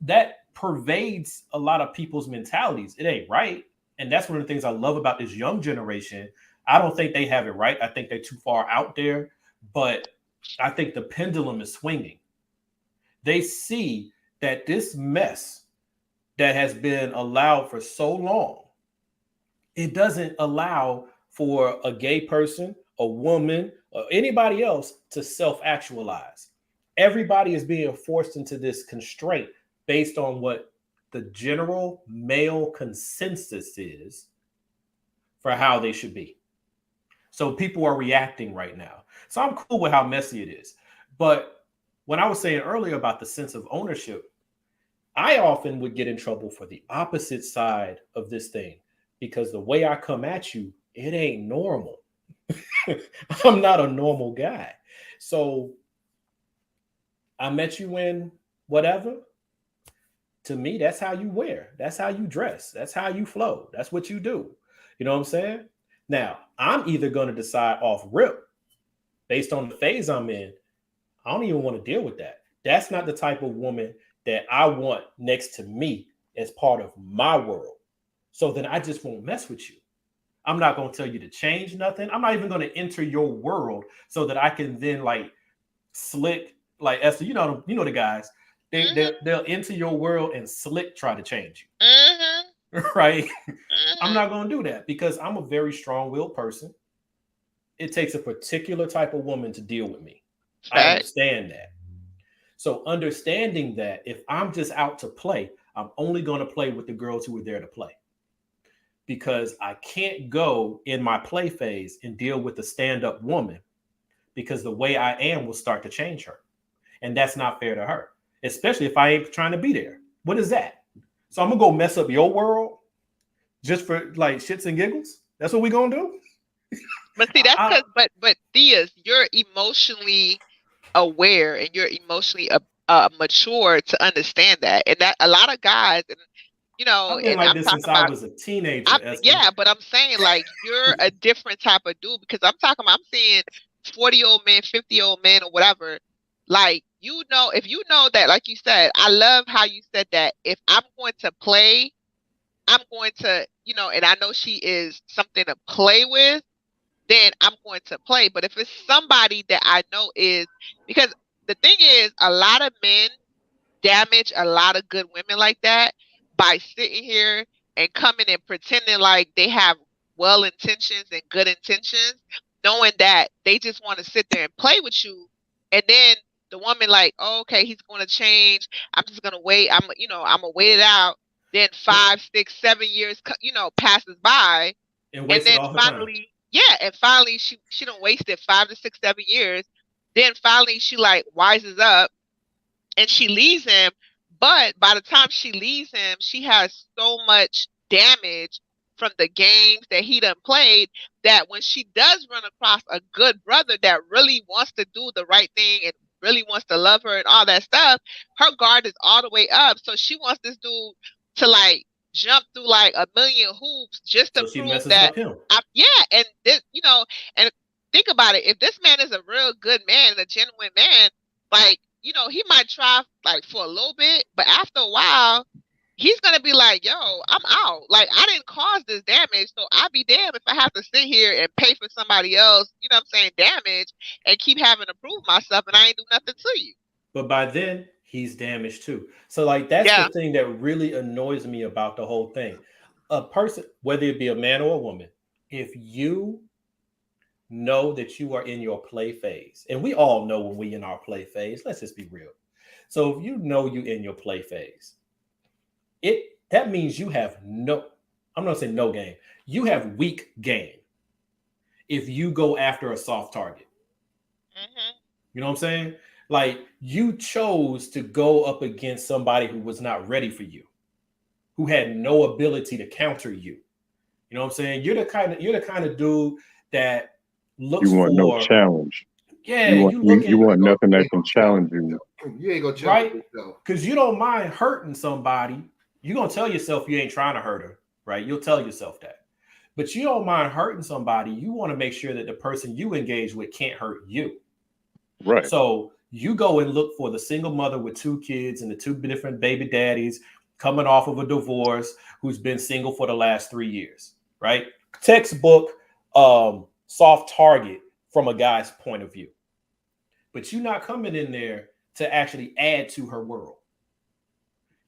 that pervades a lot of people's mentalities. It ain't right. And that's one of the things I love about this young generation. I don't think they have it right. I think they're too far out there, but I think the pendulum is swinging. They see that this mess that has been allowed for so long, it doesn't allow for a gay person, a woman, or anybody else to self-actualize. Everybody is being forced into this constraint based on what the general male consensus is for how they should be. So people are reacting right now. So I'm cool with how messy it is. But when I was saying earlier about the sense of ownership, I often would get in trouble for the opposite side of this thing because the way I come at you, it ain't normal. I'm not a normal guy. So I met you in whatever. To me, that's how you wear. That's how you dress. That's how you flow. That's what you do. You know what I'm saying? Now, I'm either going to decide off rip based on the phase I'm in. I don't even want to deal with that. That's not the type of woman that I want next to me as part of my world. So then I just won't mess with you. I'm not going to tell you to change nothing. I'm not even going to enter your world so that I can then like slick, like Esther, you know the guys. They'll enter your world and slick try to change you. Mm-hmm. Right? Mm-hmm. I'm not going to do that because I'm a very strong-willed person. It takes a particular type of woman to deal with me. I understand that. So understanding that if I'm just out to play, I'm only going to play with the girls who are there to play. Because I can't go in my play phase and deal with a stand-up woman because the way I am will start to change her. And that's not fair to her, especially if I ain't trying to be there. What is that? So I'm going to go mess up your world just for like shits and giggles? That's what we going to do? But see, that's because, but Theas, you're emotionally aware and you're emotionally mature to understand that. And that a lot of guys, and you know, I've been and like I'm this talking since about, I was a teenager. yeah, but I'm saying like you're a different type of dude because I'm seeing 40-year-old men, 50-year-old men, or whatever. Like, you know, if you know that, like you said, I love how you said that. If I'm going to play, I'm going to, you know, and I know she is something to play with, then I'm going to play. But if it's somebody that I know is, because the thing is, a lot of men damage a lot of good women like that by sitting here and coming and pretending like they have well intentions and good intentions, knowing that they just want to sit there and play with you. And then the woman like, oh, okay, he's going to change. I'm just going to wait. I'm going to wait it out. Then 5, 6, 7 years, passes by. And Then all her finally, and finally she don't wasted 5 to 6, 7 years. Then finally she like wises up and she leaves him. But by the time she leaves him, she has so much damage from the games that he done played that when she does run across a good brother that really wants to do the right thing and really wants to love her and all that stuff, her guard is all the way up. So she wants this dude to like jump through like a million hoops just to So she prove messes that up him. and this, and think about it. If this man is a real good man, a genuine man, like, he might try like for a little bit, but after a while, he's gonna be like, yo, I'm out. Like, I didn't cause this damage, so I'll be damned if I have to sit here and pay for somebody else, damage and keep having to prove myself and I ain't do nothing to you. But by then, he's damaged too. So, like, that's Yeah. the thing that really annoys me about the whole thing. A person, whether it be a man or a woman, if you know that you are in your play phase, and we all know when we in our play phase, let's just be real. So if you know you in your play phase, that means you have I'm not saying no game. You have weak game if you go after a soft target. Mm-hmm. You know what I'm saying? Like, you chose to go up against somebody who was not ready for you, who had no ability to counter you. You know what I'm saying? You're the kind of dude that looks You want for no challenge. Yeah, You want nothing that can challenge you. You ain't gonna challenge right? yourself. Because you don't mind hurting somebody. You're gonna tell yourself you ain't trying to hurt her, right? You'll tell yourself that. But you don't mind hurting somebody. You want to make sure that the person you engage with can't hurt you. Right. So you go and look for the single mother with 2 kids and the 2 different baby daddies coming off of a divorce who's been single for the last 3 years, right? Textbook soft target from a guy's point of view. But you're not coming in there to actually add to her world.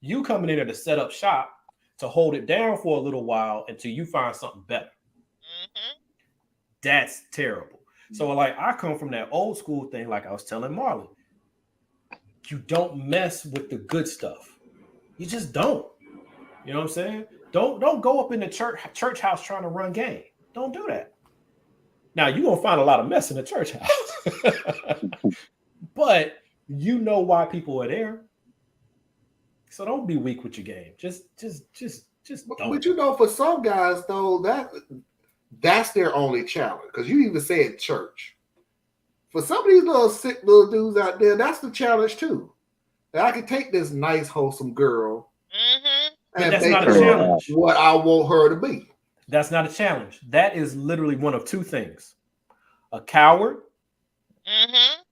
You coming in there to set up shop, to hold it down for a little while until you find something better. Mm-hmm. That's terrible. So, like, I come from that old school thing, like I was telling Marlon. You don't mess with the good stuff. You just don't. You know what I'm saying? Don't go up in the church house trying to run game. Don't do that. Now, you're gonna find a lot of mess in the church house. But you know why people are there. So don't be weak with your game. Just don't. But for some guys though, that's their only challenge. Because you even said church. For some of these little sick little dudes out there, that's the challenge too. That I can take this nice, wholesome girl Mm-hmm. and that's not a challenge. What I want her to be. That's not a challenge. That is literally one of 2 things: a coward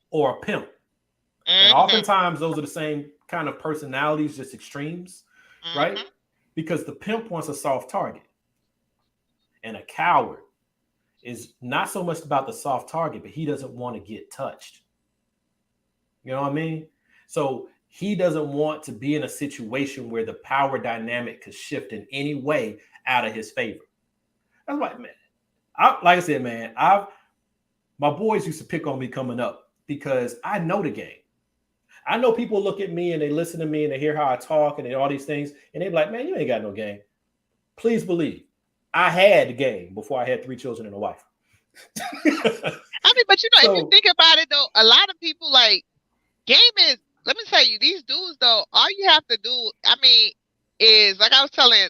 or a pimp. And oftentimes those are the same kind of personalities, just extremes, right? Because the pimp wants a soft target. And a coward is not so much about the soft target, but he doesn't want to get touched. You know what I mean? So he doesn't want to be in a situation where the power dynamic could shift in any way out of his favor. That's why, man, like I said, man, my boys used to pick on me coming up because I know the game. I know people look at me and they listen to me and they hear how I talk and all these things, and they're like, man, you ain't got no game. Please believe, I had the game before I had 3 children and a wife. I mean, but if you think about it though, a lot of people like game is, let me tell you, these dudes though, all you have to do, I mean, is like I was telling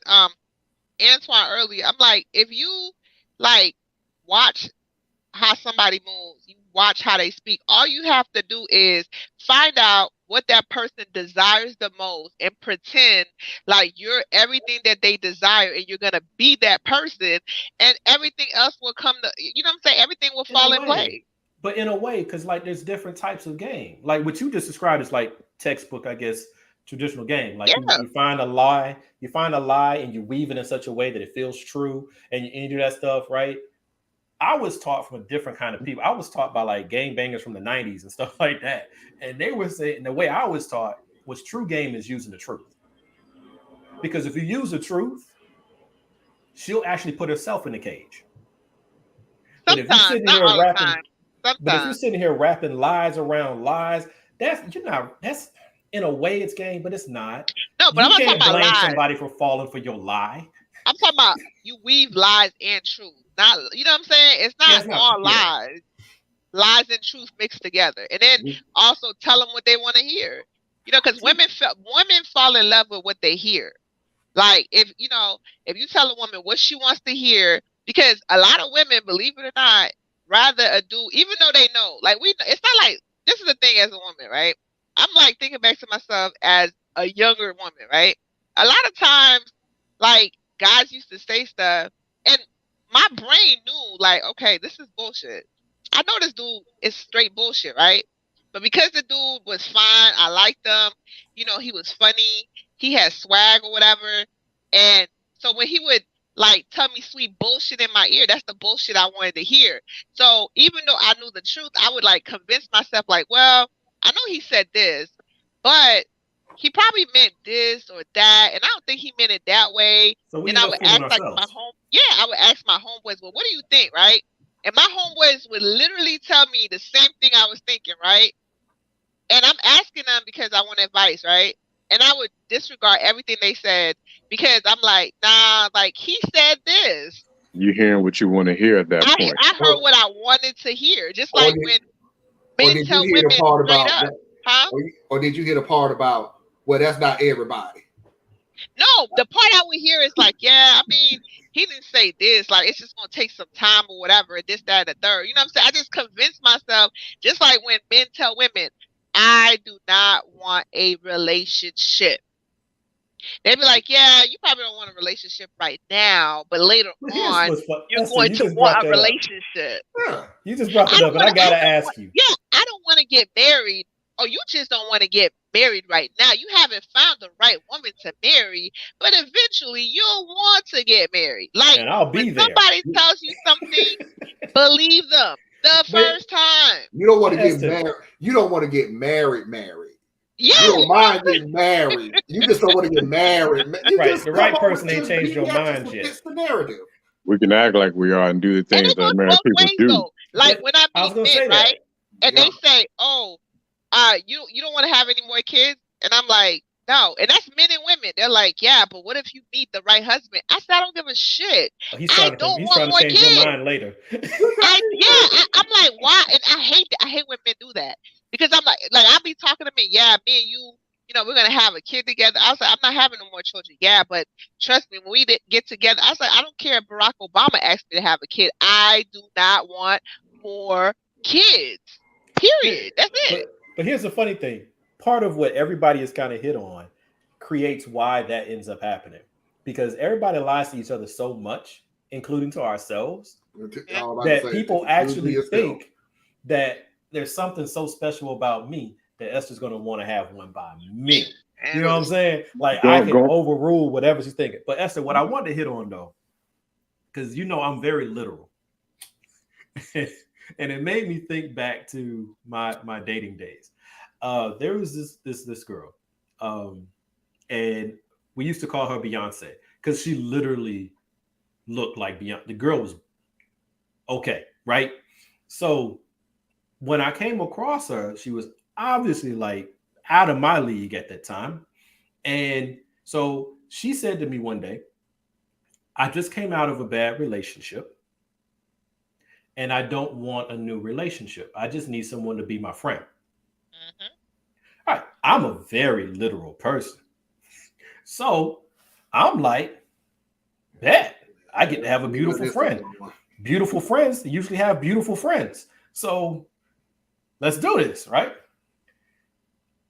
Antoine earlier, I'm like, if you like watch how somebody moves, you watch how they speak, all you have to do is find out what that person desires the most and pretend like you're everything that they desire and you're going to be that person, and everything else will come to, you know what I'm saying, everything will fall in place. But in a way, because like there's different types of game. Like what you just described is like textbook, I guess, traditional game. Like you find a lie, and you weave it in such a way that it feels true, and you do that stuff, right? I was taught from a different kind of people. I was taught by like game bangers from the 90s and stuff like that. And they were saying the way I was taught was true game is using the truth. Because if you use the truth, she'll actually put herself in the cage. But if you're sitting here rapping, lies around lies, that's in a way it's game, but it's not. No, but you can't blame somebody for falling for your lie. I'm talking about you weave lies and truth. Not, you know what I'm saying? It's not all lies. Lies and truth mixed together. And then also tell them what they want to hear. You know, because women fall in love with what they hear. Like if you tell a woman what she wants to hear, because a lot of women, believe it or not, rather a dude, even though they know, like it's not like, this is the thing as a woman, right? I'm like thinking back to myself as a younger woman, right? A lot of times, like guys used to say stuff, and my brain knew, like, okay, this is bullshit. I know this dude is straight bullshit, right? But because the dude was fine, I liked him. You know, he was funny. He had swag or whatever. And so when he would like tell me sweet bullshit in my ear, that's the bullshit I wanted to hear. So even though I knew the truth, I would like convince myself, like, well, I know he said this, but he probably meant this or that, and I don't think he meant it that way. So we And end I up would fooling ask like my ourselves. I would ask my homeboys, well, what do you think, right? And my homeboys would literally tell me the same thing I was thinking, right? And I'm asking them because I want advice, right? And I would disregard everything they said because I'm like, nah, like he said this. You hearing what you want to hear at that point. I heard what I wanted to hear, just Or like did, when or men did tell you hear the women part straight about up, that? huh? Or did you hear the part about, well, that's not everybody? No, the part I would hear is like, yeah, I mean, he didn't say this, like it's just gonna take some time or whatever, and this, that, and the third. You know what I'm saying? I just convinced myself, just like when men tell women, I do not want a relationship. They'd be like, yeah, you probably don't want a relationship right now, but later But here's on, what's fun. you're Esther, going you to just want brought a that up. relationship. Yeah. You just brought I that up, don't and I want gotta to. ask you. Yeah, I don't want to get married. Oh, you just don't want to get married right now. You haven't found the right woman to marry, but eventually you'll want to get married. Like And I'll when be there. somebody tells you something, believe them the But- first time. You don't want to get Esther. married. You don't want to get married. Yeah, You don't mind getting married. You just don't want to get married. You Right, just the right come on person with ain't this changed your BS mind just yet. fits the narrative. We can act like we are and do the and things it that goes married both people ways do. though. Like But when I I was meet gonna men, say that. right? And Yeah. they say, "Oh, you don't want to have any more kids," and I'm like, "No." And that's men and women. They're like, "Yeah, but what if you meet the right husband?" I said, "I don't give a shit. He's I trying to don't he's want trying to more change kids." your mind later. I'm like, why? And I hate that. I hate when men do that because I'm like I'll be talking to me. Yeah, me and you know, we're gonna have a kid together. I was like, I'm not having no more children. Yeah, but trust me, when we get together, I was like, I don't care if Barack Obama asked me to have a kid. I do not want more kids. Period. That's it. But here's the funny thing. Part of what everybody is kind of hit on creates why that ends up happening. Because everybody lies to each other so much, including to ourselves, All I'm that saying, people just actually yourself. think that there's something so special about me that Esther's going to want to have one by me. You know what I'm saying? Like I can overrule whatever she's thinking. But Esther, what I wanted to hit on though, because you know I'm very literal, and it made me think back to my dating days. There was this girl, and we used to call her Beyonce because she literally looked like Beyonce. The girl was okay, right? So when I came across her, she was obviously like out of my league at that time. And so she said to me one day, I just came out of a bad relationship and I don't want a new relationship. I just need someone to be my friend. Mm-hmm. All right. I'm a very literal person. So I'm like, bet I get to have a beautiful friend. Beautiful friends usually have beautiful friends. So let's do this, right?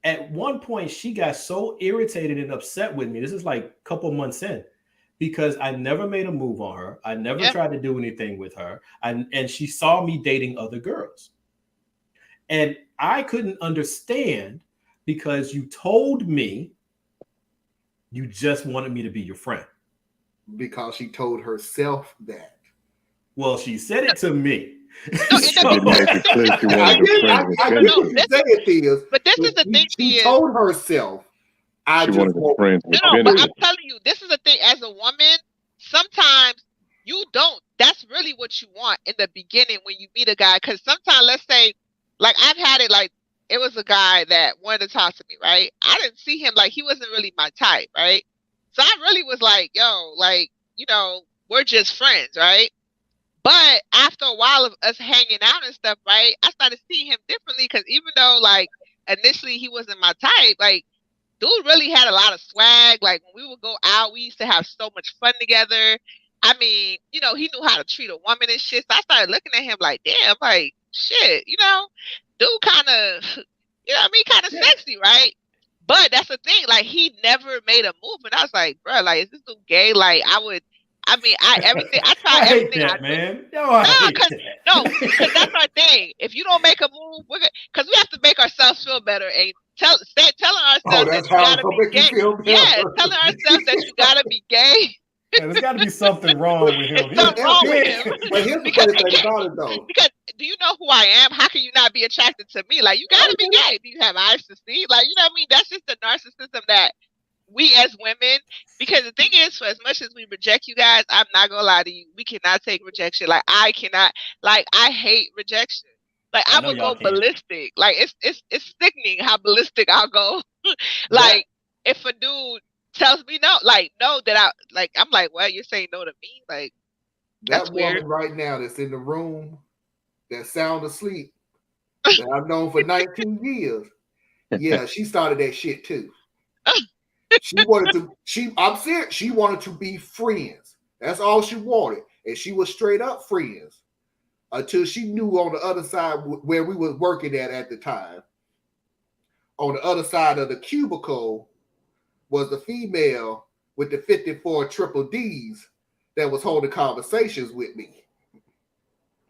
At one point, she got so irritated and upset with me. This is like a couple months in, because I never made a move on her. I never tried to do anything with her. And she saw me dating other girls. And I couldn't understand because you told me you just wanted me to be your friend. Because she told herself that. Well, she said it to me. No, I get what you're saying, Theus. But this is the thing. She told herself, I she just want friends. No, but I'm telling you, this is the thing. As a woman, sometimes you don't. That's really what you want in the beginning when you meet a guy. Because sometimes, let's say, like I've had it, like it was a guy that wanted to talk to me, right? I didn't see him, like he wasn't really my type, right? So I really was like, yo, like, you know, we're just friends, right? But after a while of us hanging out and stuff, right, I started seeing him differently because even though, like, initially he wasn't my type, like, dude really had a lot of swag. Like, when we would go out, we used to have so much fun together. I mean, you know, he knew how to treat a woman and shit. So I started looking at him like, damn, like, shit, you know, dude kind of, you know what I mean, kind of sexy, right? But that's the thing, like he never made a move, and I was like, bro, like is this dude gay? Like I mean, I try I hate everything that, I do. man. Yo, I hate Cause that. no, because that's our thing. If you don't make a move, because we have to make ourselves feel better and telling Oh, ourselves that that's you how gotta it'll be make you gay. feel better. Yeah, telling ourselves that you gotta be gay. Yeah, there's got to be something wrong with him. It's something wrong with him. But here's the Because funny thing about it, though. because do you know who I am? How can you not be attracted to me? Like you gotta be gay. Do you have eyes to see? Like you know what I mean? That's just the narcissism that we as women, because the thing is, for as much as we reject you guys, I'm not gonna lie to you, we cannot take rejection. Like I cannot, like I hate rejection. Like I I know would y'all go can't. ballistic. Like it's sickening how ballistic I'll go. Like if a dude tells me no, like no, that I like, I'm like, well, you're saying no to me, like that's That weird. woman right now that's in the room, that sound asleep, that I've known for 19 years. Yeah, she started that shit too. I'm serious, she wanted to be friends. That's all she wanted. And she was straight up friends until she knew on the other side where we was working at the time, on the other side of the cubicle was the female with the 54 triple D's that was holding conversations with me.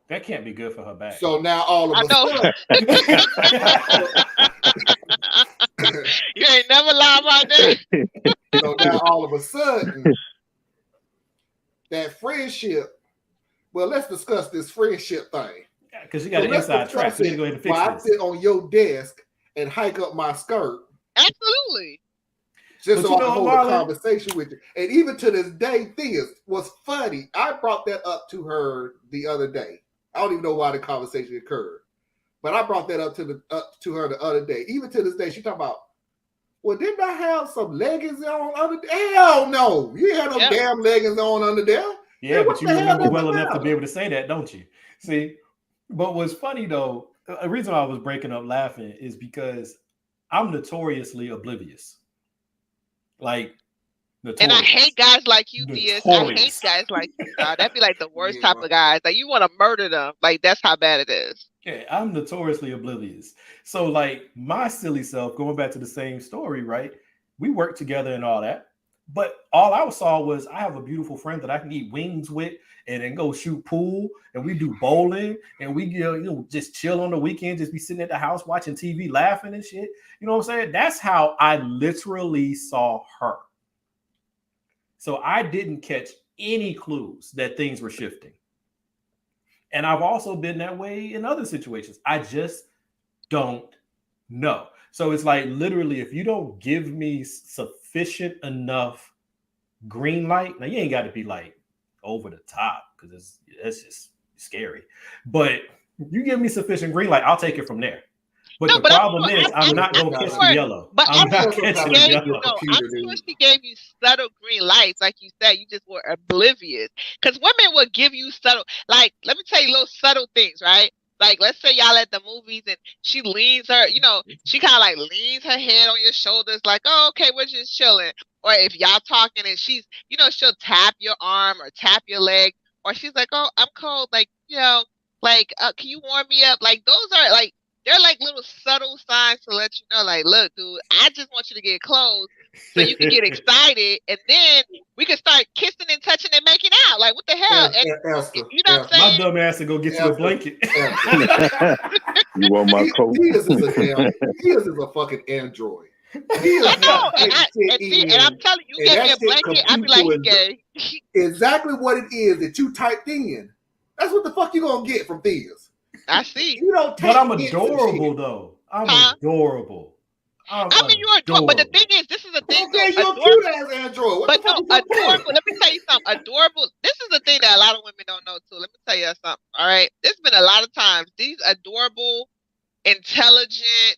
That can't be good for her back. So now all of I a know. sudden, You ain't never lie about that. so now all of a sudden, that friendship. Well, let's discuss this friendship thing. Because you got an inside track. We need to go ahead and fix while this. I sit on your desk and hike up my skirt. Absolutely. Just But so you I know can hold what, a Marlon? conversation with you. And even to this day, thing was funny. I brought that up to her the other day. I don't even know why the conversation occurred. But I brought that up to her the other day. Even to this day, she talking about, well, didn't I have some leggings on under there? Hell no. You had no damn leggings on under there. Yeah, but you remember well enough to be able to say that, don't you? See, but what's funny though, the reason I was breaking up laughing is because I'm notoriously oblivious. Like, notorious. And I hate guys like you, Diaz. I hate guys like you. That'd be like the worst type of guys. Like you want to murder them. Like that's how bad it is. Yeah, I'm notoriously oblivious. So, like, my silly self, going back to the same story, right? We worked together and all that. But all I saw was I have a beautiful friend that I can eat wings with and then go shoot pool and we do bowling and we just chill on the weekend, just be sitting at the house watching TV, laughing and shit. You know what I'm saying? That's how I literally saw her. So I didn't catch any clues that things were shifting. And I've also been that way in other situations. I just don't know. So it's like literally, if you don't give me sufficient enough green light, now you ain't got to be like over the top because that's just scary. But you give me sufficient green light, I'll take it from there. But the problem is, I'm not going to catch the yellow. But I'm not catching the yellow. I'm sure she gave you subtle green lights, like you said. You just were oblivious. Because women will give you subtle, like, let me tell you little subtle things, right? Like, let's say y'all at the movies and she leans her, she kind of like leans her head on your shoulders, like, oh, okay, we're just chilling. Or if y'all talking and she's, she'll tap your arm or tap your leg, or she's like, oh, I'm cold, like, can you warm me up? Like, those are like, they're like little subtle signs to let you know, like, look, dude, I just want you to get close so you can get excited, and then we can start kissing and touching and making out. Like, what the hell? Esther, you know what I'm saying? My dumb ass to go get you a blanket. You want my coat? He is a fucking android. And I'm telling you, get me a blanket, I'd be like, he gay. Exactly what it is that you typed in. That's what the fuck you gonna get from Theas. I see. But I'm adorable though. I'm adorable. I mean, you're adorable. But the thing is, this is the thing. Okay, you're a cute ass android. But no, adorable. Let me tell you something. Adorable. This is the thing that a lot of women don't know too. Let me tell you something. All right. There's been a lot of times these adorable, intelligent,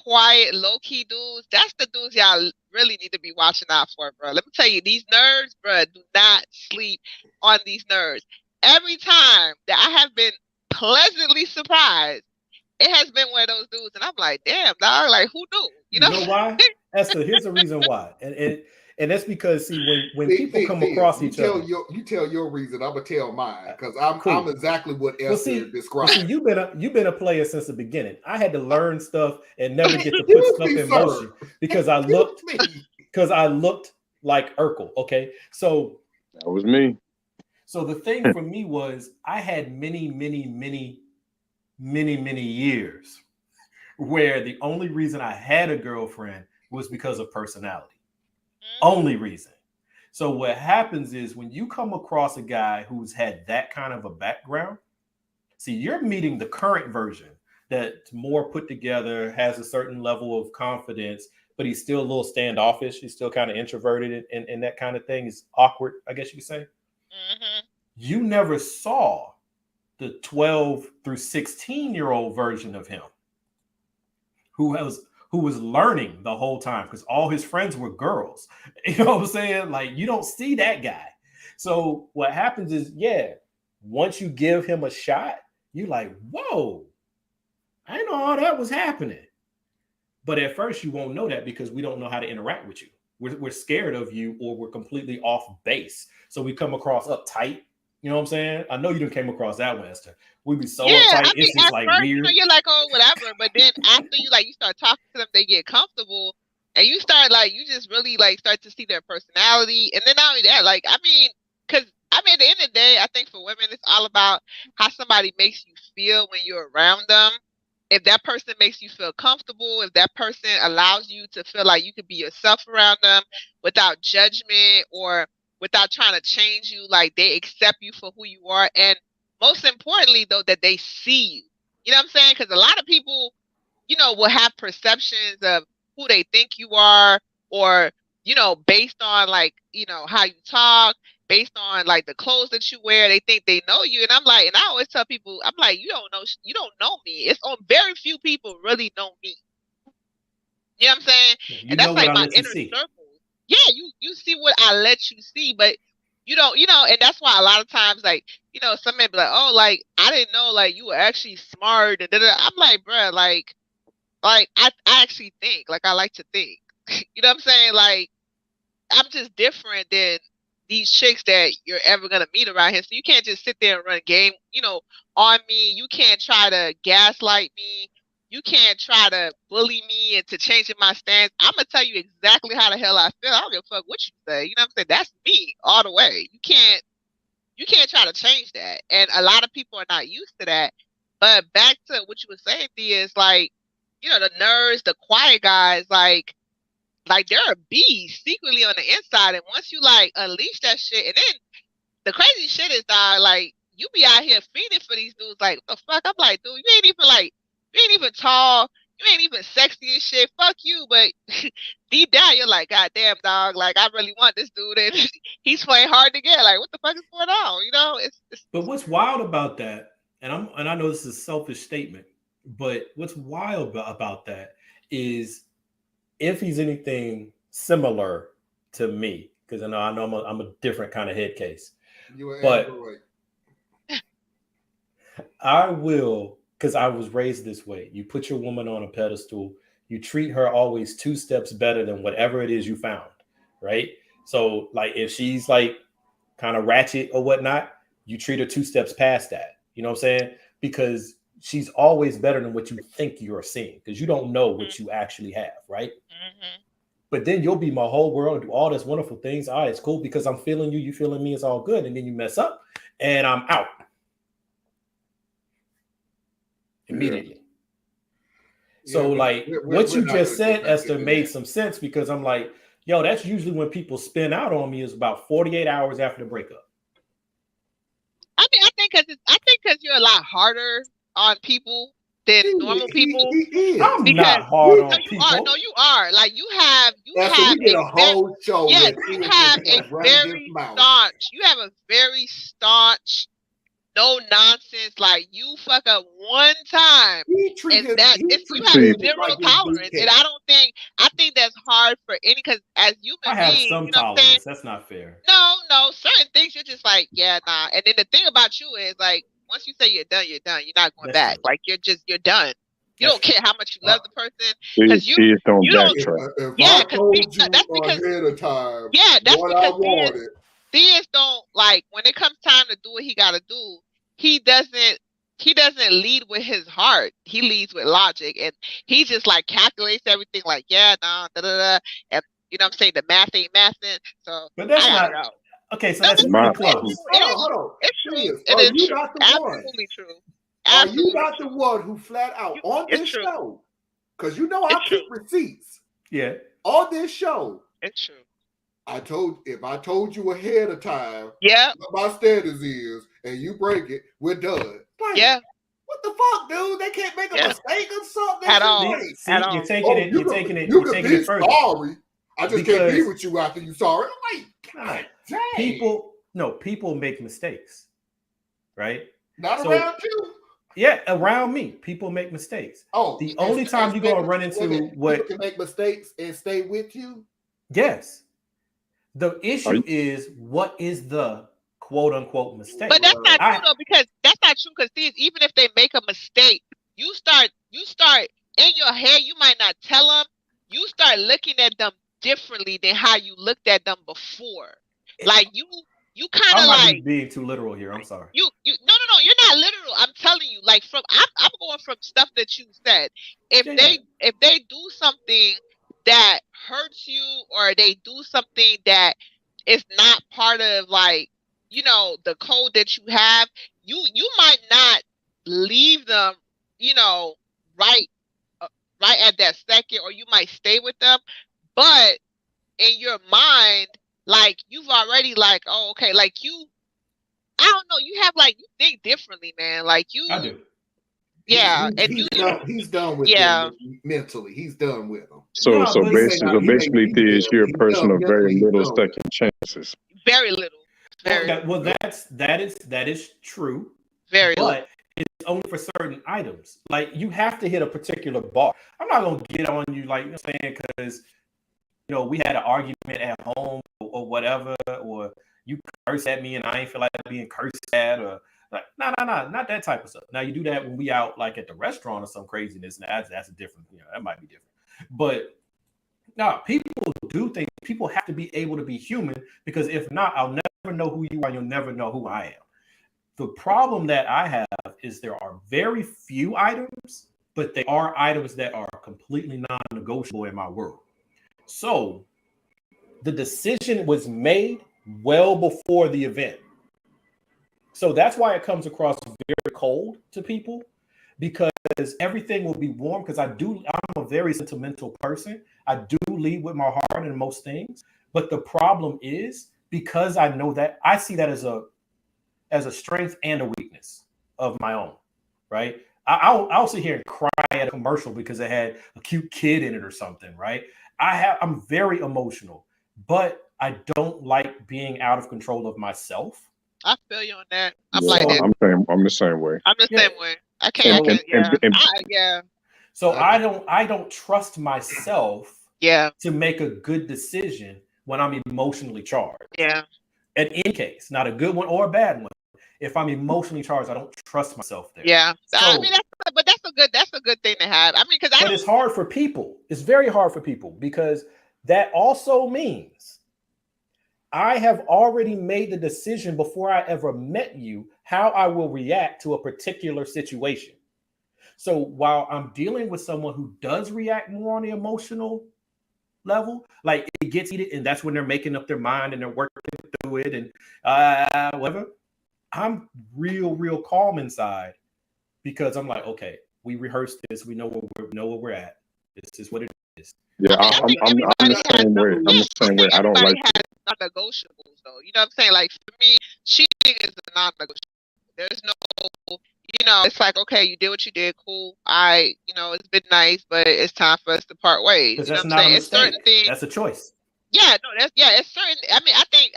quiet, low-key dudes. That's the dudes y'all really need to be watching out for, bro. Let me tell you, these nerds, bro, do not sleep on these nerds. Every time that I have been pleasantly surprised, it has been one of those dudes, and I'm like, damn, dog, like, who knew? You know why? Esther, here's the reason why. And And that's because when people come across each other, you tell your reason. I'm gonna tell mine because I'm exactly what Esther described. See, you've been a player since the beginning. I had to learn stuff and never get to put stuff in motion because I looked like Urkel. Okay, so that was me. So the thing for me was I had many years where the only reason I had a girlfriend was because of personality. Only reason. So what happens is when you come across a guy who's had that kind of a background, see, you're meeting the current version that's more put together, has a certain level of confidence, but he's still a little standoffish. He's still kind of introverted and that kind of thing. He's awkward, I guess you could say. Mm-hmm. You never saw the 12 through 16-year-old version of him who was learning the whole time because all his friends were girls. You know what I'm saying? Like, you don't see that guy. So what happens is, once you give him a shot, you're like, whoa, I didn't know all that was happening. But at first you won't know that because we don't know how to interact with you. We're scared of you or we're completely off base. So we come across uptight. You know what I'm saying? I know you didn't came across that one, Esther. We be so uptight. It's just like first, weird. You're like, oh, whatever. But then after you start talking to them, they get comfortable, and you start you just really start to see their personality. And then not only that, because at the end of the day, I think for women, it's all about how somebody makes you feel when you're around them. If that person makes you feel comfortable, if that person allows you to feel like you can be yourself around them without judgment or without trying to change you, they accept you for who you are. And most importantly, though, that they see you. You know what I'm saying? Because a lot of people, will have perceptions of who they think you are or, based on how you talk, based on the clothes that you wear, they think they know you. And I'm like, and I always tell people, I'm like, you don't know me. It's on very few people really know me. You know what I'm saying? And that's my inner circle. Yeah, you see what I let you see, but you don't, and that's why a lot of times, some men be like, oh, I didn't know, you were actually smart, and I'm like, bruh, I actually think, I like to think, you know what I'm saying? I'm just different than these chicks that you're ever gonna meet around here. So you can't just sit there and run game, on me. You can't try to gaslight me. You can't try to bully me into changing my stance. I'm gonna tell you exactly how the hell I feel. I don't give a fuck what you say. You know what I'm saying? That's me all the way. You can't try to change that. And a lot of people are not used to that. But back to what you were saying, Thea, is the nerds, the quiet guys, there are bees secretly on the inside. And once you unleash that shit, and then the crazy shit is you be out here feeding for these dudes. What the fuck? I'm like, dude, you ain't even tall. You ain't even sexy and shit. Fuck you. But deep down, you're like, God damn, dog. I really want this dude. And he's playing hard to get. What the fuck is going on? But what's wild about that, and I know this is a selfish statement, but what's wild about that is if he's anything similar to me, because I know I'm a different kind of head case. But I will, because I was raised this way. You put your woman on a pedestal. You treat her always 2 steps better than whatever it is you found, right? So, if she's kind of ratchet or whatnot, you treat her 2 steps past that. You know what I'm saying? Because she's always better than what you think you're seeing, because you don't know what you actually have, right? Mm-hmm. But then you'll be my whole world, do all this wonderful things. All right, it's cool because I'm feeling you, you feeling me, it's all good. And then you mess up and I'm out immediately. Yeah. So what you just said, Esther, made some sense, because I'm like, yo, that's usually when people spin out on me is about 48 hours after the breakup. I think because you're a lot harder on people than normal people. I'm not hard on people. No, you are. You have a whole show. Yes, you have a very staunch. You have a very staunch, no nonsense. You fuck up one time, and you have zero tolerance. And I think that's hard for any, because as human beings, I have some tolerance. That's not fair. No, certain things you're just yeah, nah. And then the thing about you is once you say you're done, you're done. You're not going back. True. You're done. You don't care how much you love the person Thieves because don't you don't. backtrack. If Yeah, I told you that's because ahead of time that's what I because wanted, Theists don't like when it comes time to do what he got to do. He doesn't lead with his heart. He leads with logic, and he just like calculates everything. Like, yeah, no, da da da, and you know what I'm saying, the math ain't mathing. So But that's I gotta not go. okay. So No, that's My- pretty close. hold on. It's true. Theists, It are is you true. not the one? Absolutely true. Are you Absolutely not the one who flat out on It's this true. show? Because you know I It's keep true. receipts Yeah. on this show. It's true. If I told you ahead of time Yeah. what my standards is, and you break it, we're done. Like, Yeah. what the fuck, dude? They can't make a Yeah. mistake or something. At all. Right. See, At all. you're taking it. you You're taking it. You You're could taking be it further. sorry. I just can't be Because- with you after you sorry. I'm like, No, dang. people make mistakes, right? Not So- around you. Yeah, around me, people make mistakes. Oh, The only time you're gonna run into what people can make mistakes and stay with you. yes. The issue is what is the quote unquote mistake? But that's not true though, because that's not true. Because even if they make a mistake, you start in your head. You might not tell them. You start looking at them differently than how you looked at them before. Like you kind I of might like be being too literal here. I'm sorry. no, you're not literal. I'm telling you, like I'm going from stuff that you said. If they do something that hurts you, or they do something that is not part of like, you know, the code that you have, you might not leave them, you know, right at that second, or you might stay with them, but in your mind, like you've already like, oh, okay, like I don't know, you have like, you think differently, man. Like I do. Yeah. He's done with them mentally. He's done with them. So basically, Thieves, you're a person of very little second chances. Very little. Well, that is true. Very but little. It's only for certain items. Like you have to hit a particular bar. I'm not gonna get on you, like, you know what I'm saying, because you know we had an argument at home or whatever, or you curse at me and I ain't feel like being cursed at, or like not that type of stuff. Now you do that when we out like at the restaurant or some craziness, and that's a different, you know, that might be different. But no, people do things. People have to be able to be human, because if not, I'll never know who you are. You'll never know who I am. The problem that I have is there are very few items, but they are items that are completely non-negotiable in my world. So the decision was made well before the event. So that's why it comes across very cold to people, because everything will be warm. Because I'm a very sentimental person. I do lead with my heart in most things. But the problem is, because I know that, I see that as a strength and a weakness of my own, right? I'll sit here and cry at a commercial because it had a cute kid in it or something, right? I'm very emotional, but I don't like being out of control of myself. I feel you on that. I'm So- like that. I'm the same way. I'm the same way. I can't. Yeah. So I don't trust myself Yeah. to make a good decision when I'm emotionally charged. Yeah. In any case, not a good one or a bad one. If I'm emotionally charged, I don't trust myself there. Yeah. So- I mean, that's a good thing to have. I mean, because But it's hard for people. It's very hard for people, because that also means I have already made the decision before I ever met you how I will react to a particular situation. So while I'm dealing with someone who does react more on the emotional level, like it gets heated, and that's when they're making up their mind and they're working through it and whatever, I'm real calm inside, because I'm like, okay, we rehearsed this, we know where we're at. This is what it is. Yeah, I'm the same way. I'm the same way. I don't like has non-negotiables though. You know what I'm saying? Like for me, cheating is a non-negotiable. There's no, you know, it's like, okay, you did what you did, cool. It's been nice, but it's time for us to part ways. Because You know that's what I'm not a saying? It's mistake. certain things. That's a choice. Yeah, no, it's certain. I mean, I think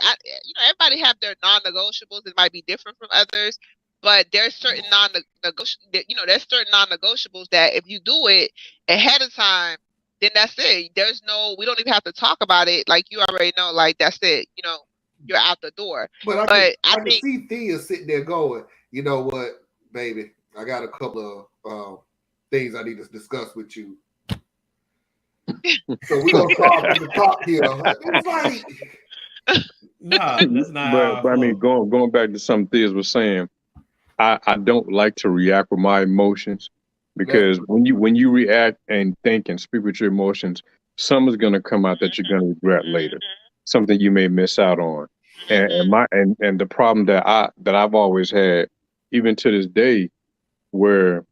everybody have their non-negotiables. It might be different from others, but there's certain there's certain non-negotiables that if you do it ahead of time, then that's it. We don't even have to talk about it. Like you already know, like that's it. You know, you're out the door. But I I can think see Thea sitting there going, you know what, baby, I got a couple of things I need to discuss with you. So we're gonna start from the top here. It's like, Nah, that's not how I but I mean, flow. going back to something Theas was saying, I don't like to react with my emotions because when you react and think and speak with your emotions, something's gonna come out that you're gonna regret later. Something you may miss out on. And the problem that I've always had, even to this day, where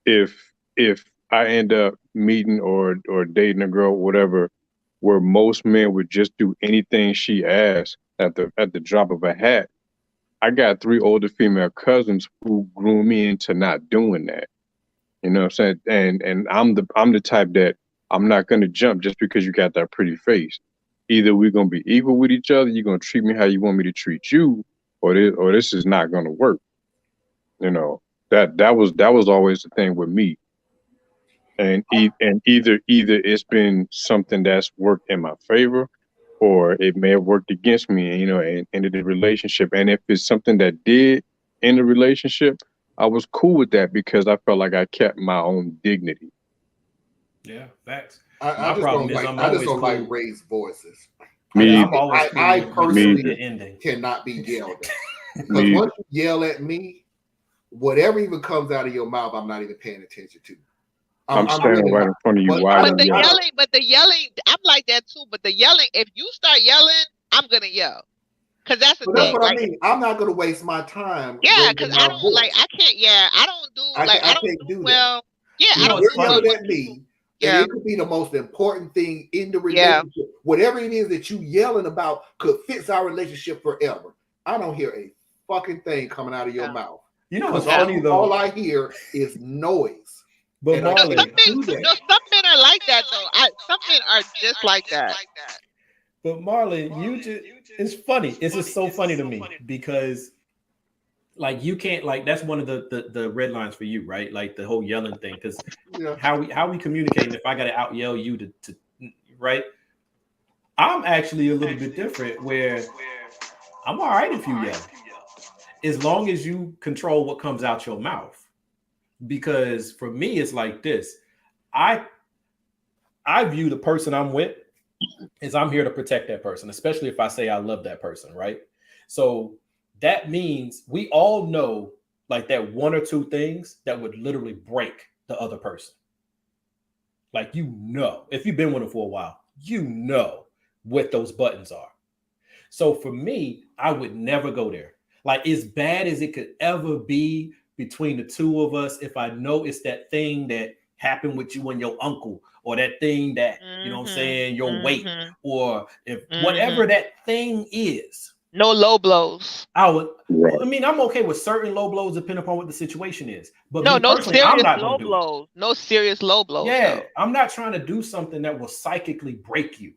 if I end up meeting or dating a girl, whatever, where most men would just do anything she asks at the drop of a hat. I got 3 older female cousins who grew me into not doing that. You know what I'm saying? And I'm the type that I'm not gonna jump just because you got that pretty face. Either we're gonna be equal with each other, you're gonna treat me how you want me to treat you, or this is not gonna work. You know, that was always the thing with me. And either it's been something that's worked in my favor, or it may have worked against me, you know, and ended the relationship. And if it's something that did end the relationship, I was cool with that because I felt like I kept my own dignity. Yeah, facts. I My just problem don't is like. I'm I just always don't like cool. raised voices. Me I'm always cool I with personally the ending. cannot be yelled at. Because Me once you yell at me, whatever even comes out of your mouth, I'm not even paying attention to. I'm I'm standing really right not. in front of you. But Why I are But you the don't. yelling? yelling, I'm like that too. But the yelling, if you start yelling, I'm gonna yell. Cause that's the But that's thing. what I Like, mean. I'm not going to waste my time yeah, cause raising I my don't like, voice. I can't, yeah, I don't do I like, I don't can't do do that. well. Yeah, You I know, don't it's You're do well funny. yelling when at people, me, and yeah, it could be the most important thing in the yeah. relationship. Whatever it is that you yelling about could fix our relationship forever. I don't hear a fucking thing coming out of your Yeah. mouth. You know what's Because funny though? all I hear is noise. But And I No, some can't Marlon, do men, that. no, some men are like that though. Some men are just like that. it's funny. It's just so funny to me because like you can't like that's one of the red lines for you, right? Like the whole yelling thing. Because Yeah. how we communicating if I gotta out yell you to right? I'm actually a little bit different where I'm all right if you yell, as long as you control what comes out your mouth. Because for me, it's like this. I I view the person I'm with is I'm here to protect that person, especially if I say I love that person, right? So that means we all know like that one or two things that would literally break the other person. Like, you know, if you've been with them for a while, you know what those buttons are. So for me, I would never go there. Like, as bad as it could ever be between the two of us, if I know it's that thing that happened with you and your uncle, or that thing that, you know what I'm saying, your weight, or if whatever that thing is, No low blows. I would. Right. I mean, I'm okay with certain low blows depending upon what the situation is. But No, me no personally, I'm serious not low gonna do it. blows. No serious low blows Yeah, though. I'm not trying to do something that will psychically break you.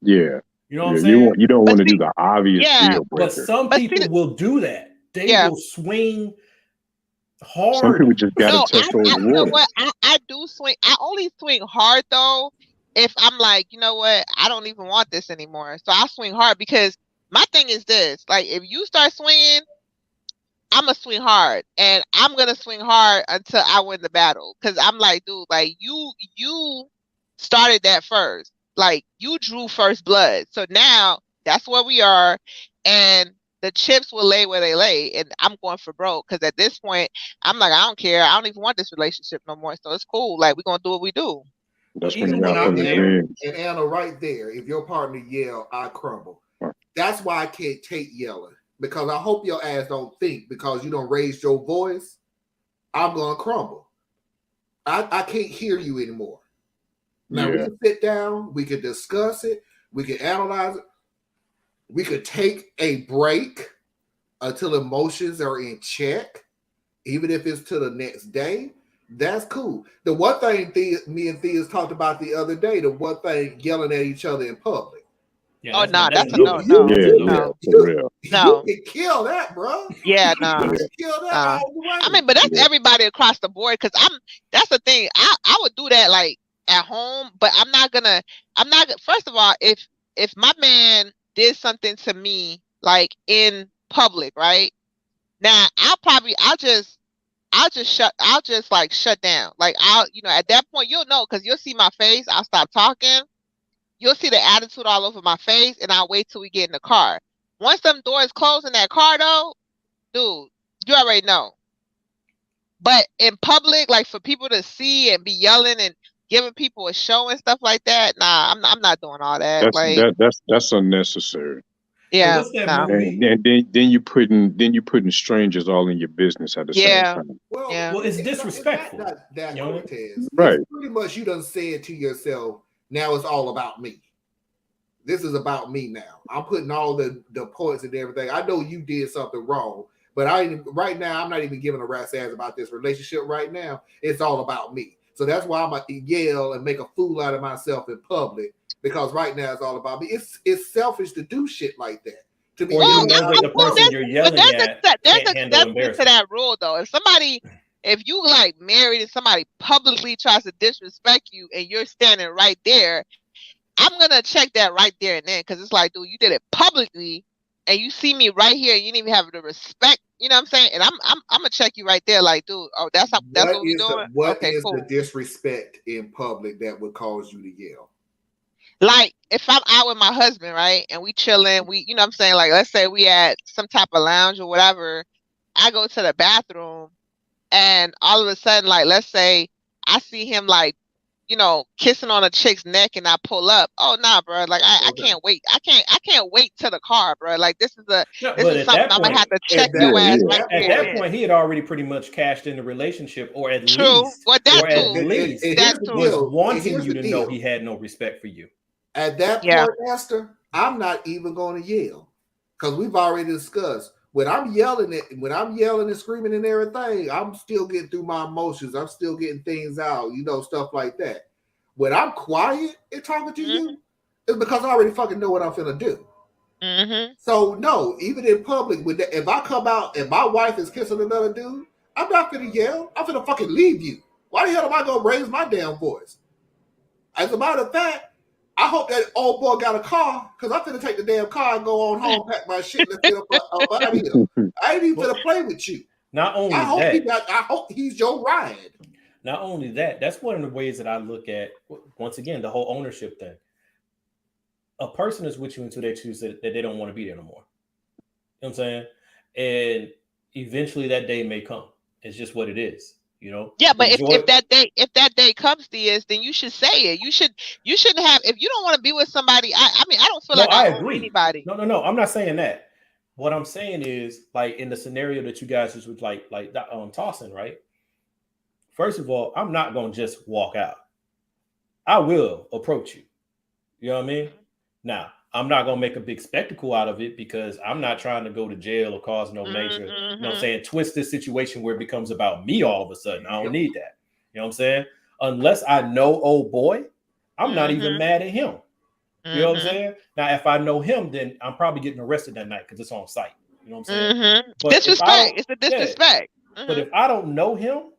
Yeah. You know what I'm Yeah. saying? You don't But want to do see, the obvious yeah, deal But breaker. some but see, people will do that. They yeah. will swing Some people hard. just got to No, touch those you know waters. what? I do swing. I only swing hard though if I'm like, you know what? I don't even want this anymore. So I swing hard because my thing is this: like, if you start swinging, I'm gonna swing hard, and I'm gonna swing hard until I win the battle. Cause I'm like, dude, like you started that first. Like, you drew first blood. So now that's where we are, and the chips will lay where they lay, and I'm going for broke. Cause at this point, I'm like, I don't care. I don't even want this relationship no more. So it's cool. Like, we're gonna do what we do. But That's when even you when got to I'm put there, revenge. And Anna, right there, if your partner yell, I crumble. That's why I can't take yelling. Because I hope your ass don't think because you don't raise your voice, I'm gonna crumble. I can't hear you anymore. Now we Yeah. can sit down, we can discuss it, we can analyze it, we could take a break until emotions are in check, even if it's to the next day. That's cool. The one thing me and Thea's talked about the other day, the one thing yelling at each other in public. yeah, Oh, nah, that's a that's a no. no, Yeah. no, Yeah. no, For real. You no. can kill that, bro. Yeah, You nah. can Yeah. kill that all the way. I mean, but that's Yeah. everybody across the board. Cause that's the thing. I would do that like at home, but I'm not first of all, if my man did something to me like in public, right? Now I'll just I'll just like shut down. Like at that point you'll know because you'll see my face. I'll stop talking. You'll see the attitude all over my face, and I'll wait till we get in the car. Once them doors close in that car, though, dude, you already know. But in public, like for people to see and be yelling and giving people a show and stuff like that, nah, I'm not doing all that. That's unnecessary. Yeah, what's that nah. movie? And then you putting strangers all in your business at the same time. Well, Yeah. Well, it's disrespectful. That You know? Cortez. Right. It's pretty much you done said to yourself, now it's all about me. This is about me now. I'm putting all the points and everything. I know you did something wrong, but right now I'm not even giving a rat's ass about this relationship right now. It's all about me. So that's why I'm gonna yell and make a fool out of myself in public, because right now it's all about me. It's selfish to do shit like that. To be Or you know that the person you're yelling there's at there's can't an handle exception to embarrassment. that rule though. If you like married and somebody publicly tries to disrespect you and you're standing right there, I'm gonna check that right there and then, because it's like, dude, you did it publicly and you see me right here and you didn't even have the respect, you know what I'm saying? And I'm gonna check you right there, like, dude, oh, that's what we're doing. What okay, is cool. the disrespect in public that would cause you to yell? Like if I'm out with my husband, right, and we chilling, you know what I'm saying, like let's say we at some type of lounge or whatever, I go to the bathroom and all of a sudden, like let's say I see him like, kissing on a chick's neck and I pull up. Oh nah, bro. Like I can't wait. I can't wait to the car, bro. Like this is something I'm gonna have to check your ass right At there. that point, he had already pretty much cashed in the relationship, or at True. least, Well, was wanting you to know he had no respect for you. At that point, Esther, I'm not even going to yell, because we've already discussed. When I'm yelling and screaming and everything, I'm still getting through my emotions. I'm still getting things out, stuff like that. When I'm quiet and talking to you, it's because I already fucking know what I'm finna do. Mm-hmm. So no, even in public, if I come out and my wife is kissing another dude, I'm not finna yell. I'm finna fucking leave you. Why the hell am I gonna raise my damn voice? As a matter of fact, I hope that old boy got a car, because I'm finna take the damn car and go on home, pack my shit, let's get up out of here. I ain't even finna play with you. Not only I hope he's your ride. Not only that, that's one of the ways that I look at, once again, the whole ownership thing. A person is with you until they choose that they don't want to be there no more. You know what I'm saying? And eventually that day may come. It's just what it is. Yeah, but if that day comes, Diaz, then you should say it. You shouldn't have, if you don't want to be with somebody. I mean, I don't feel like I owe anybody. No. I'm not saying that. What I'm saying is, like in the scenario that you guys just was like tossing, right? First of all, I'm not gonna just walk out. I will approach you. You know what I mean? Now, I'm not gonna make a big spectacle out of it, because I'm not trying to go to jail or cause no major, you know what I'm saying, twist this situation where it becomes about me all of a sudden. I don't need that. You know what I'm saying? Unless I know old boy, I'm not even mad at him. You know what I'm saying? Now, if I know him, then I'm probably getting arrested that night because it's on site. You know what I'm saying? But disrespect. It's a disrespect. Yeah. But if I don't know him,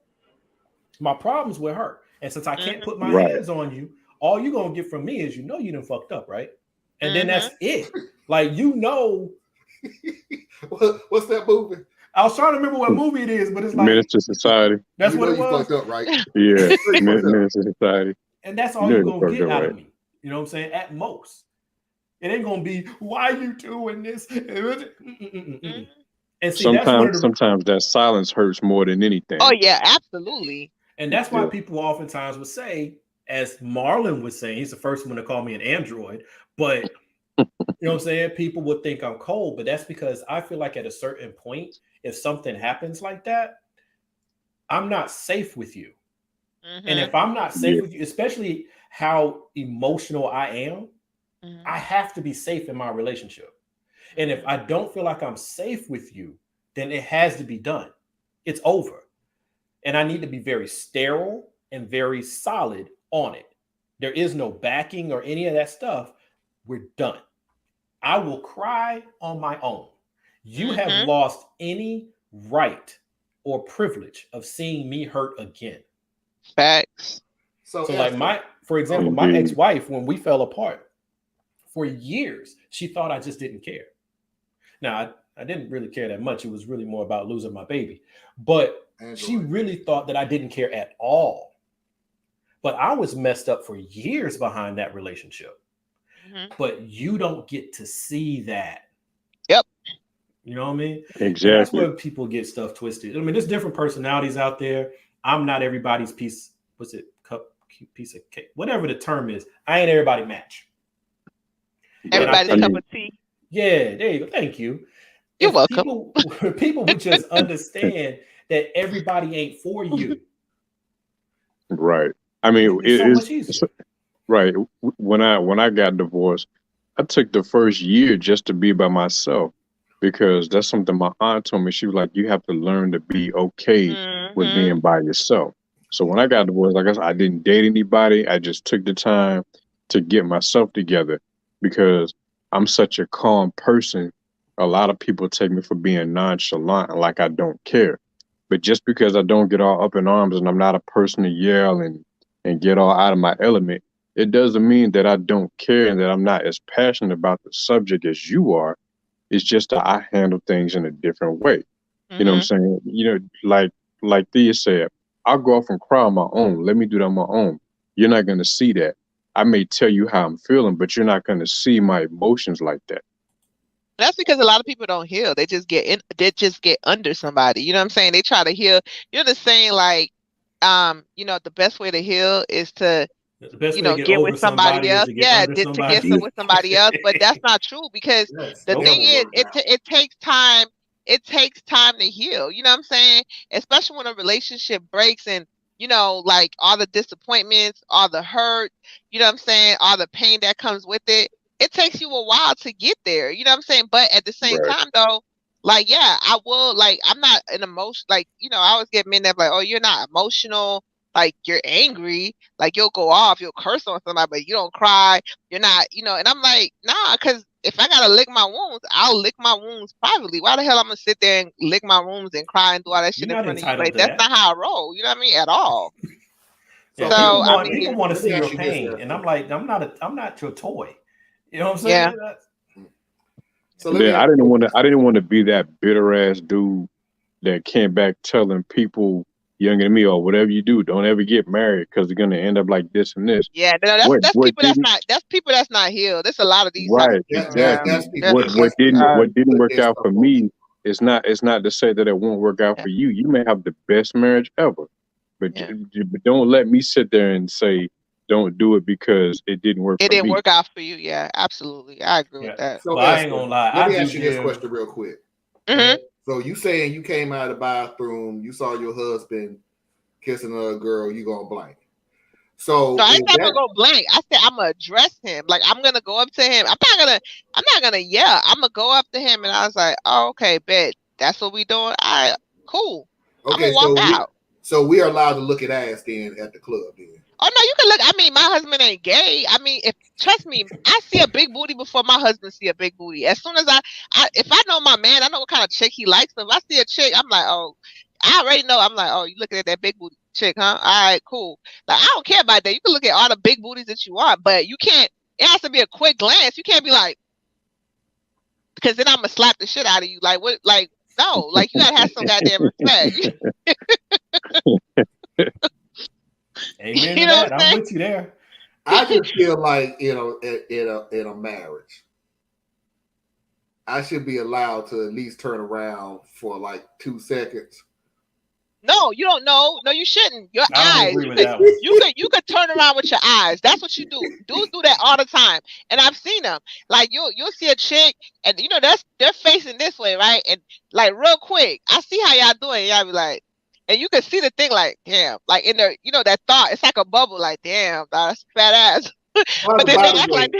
my problem's with her. And since I can't put my hands on you, all you're going to get from me is, you done fucked up, right? And then that's it. Like, What's that movie? I was trying to remember what movie it is, but it's like Menace to Society. That's what it was. Fucked up, right? Yeah, Menace to Society. And that's all you're going to get out of me. You know what I'm saying? At most. It ain't going to be, why you doing this? And see, sometimes that silence hurts more than anything. Oh, yeah, absolutely. And that's why people oftentimes would say, as Marlon was saying, he's the first one to call me an android, but you know what I'm saying? People would think I'm cold, but that's because I feel like at a certain point, if something happens like that, I'm not safe with you. And if I'm not safe with you, especially how emotional I am, I have to be safe in my relationship. And if I don't feel like I'm safe with you, then it has to be done. It's over. And I need to be very sterile and very solid on it. There is no backing or any of that stuff. We're done. I will cry on my own. You have lost any right or privilege of seeing me hurt again. Facts. So like for example, my ex-wife, when we fell apart, for years, she thought I just didn't care. Now, I didn't really care that much. It was really more about losing my baby. But She really thought that I didn't care at all. But I was messed up for years behind that relationship. Mhm. But you don't get to see that. Yep. You know what I mean? Exactly. And that's where people get stuff twisted. I mean, there's different personalities out there. I'm not everybody's piece. What's it? Piece of cake. Whatever the term is. I ain't everybody match. Everybody's cup of tea. Yeah, there you go. Thank you. You're welcome. People would just understand that everybody ain't for you. Right. I mean, it's so much easier. Right. When I got divorced, I took the first year just to be by myself because that's something my aunt told me. She was like, you have to learn to be okay with being by yourself. So when I got divorced, like I said, I didn't date anybody. I just took the time to get myself together because I'm such a calm person. A lot of people take me for being nonchalant and like I don't care. But just because I don't get all up in arms and I'm not a person to yell and get all out of my element, it doesn't mean that I don't care and that I'm not as passionate about the subject as you are. It's just that I handle things in a different way. You know what I'm saying? You know, like Thea said, I'll go off and cry on my own. Let me do that on my own. You're not going to see that. I may tell you how I'm feeling, but you're not going to see my emotions like that. That's because a lot of people don't heal. They just get under somebody. You know what I'm saying? They try to heal. You're just saying like, you know, the best way to heal is to, get with somebody else. Yeah, to get with somebody else. But that's not true because the thing is, it takes time. It takes time to heal. You know what I'm saying? Especially when a relationship breaks and, like all the disappointments, all the hurt, you know what I'm saying? All the pain that comes with it. It takes you a while to get there. You know what I'm saying? But at the same time, though, like, yeah, I will, like, I'm not an emotion, like, I always get men that like, oh, you're not emotional. Like, you're angry. Like, you'll go off, you'll curse on somebody, but you don't cry. You're not, and I'm like, nah, because if I got to lick my wounds, I'll lick my wounds privately. Why the hell I'm going to sit there and lick my wounds and cry and do all that shit in front of you? Like, that's not how I roll. You know what I mean? At all. So, people want to see your pain. And I'm like, I'm not your toy. You know what I'm saying? Yeah. So I didn't want to be that bitter ass dude that came back telling people younger than me or whatever you do, don't ever get married because you're gonna end up like this and this. Yeah, that's people that's not healed. There's a lot of these. Right, exactly. What didn't work out for me is not to say that it won't work out for you. You may have the best marriage ever, but don't let me sit there and say don't do it because it didn't work. It didn't work out for you. Yeah, absolutely. I agree with that. So I ain't gonna lie. Let me ask you this question real quick. Mm-hmm. So you saying you came out of the bathroom, you saw your husband kissing another girl, you gonna blank. So I ain't gonna go blank. I said I'm gonna address him. Like I'm gonna go up to him. I'm not gonna yell. I'm gonna go up to him and I was like, oh, okay, bet. That's what we doing. All right, cool. Okay, I'm gonna walk out. So we are allowed to look at ass then at the club then. Oh no, you can look. I mean, my husband ain't gay. I mean, trust me, I see a big booty before my husband see a big booty. As soon as if I know my man, I know what kind of chick he likes. So if I see a chick, I'm like, oh, I already know. I'm like, oh, you looking at that big booty chick, huh? All right, cool. Like I don't care about that. You can look at all the big booties that you want, but you can't. It has to be a quick glance. You can't be like, because then I'm gonna slap the shit out of you. Like what? Like no. Like you gotta have some goddamn respect. Amen to that. I'm with you there. I just feel like in a marriage, I should be allowed to at least turn around for like 2 seconds. No, you don't know. No, you shouldn't. Your eyes. You could turn around with your eyes. That's what you do. Dudes do that all the time, and I've seen them. Like you'll see a chick, and they're facing this way, right? And like real quick, I see how y'all doing. Y'all be like. And you can see the thing like, damn, like in there, that thought, it's like a bubble, like, damn, that's fat ass. But then they act like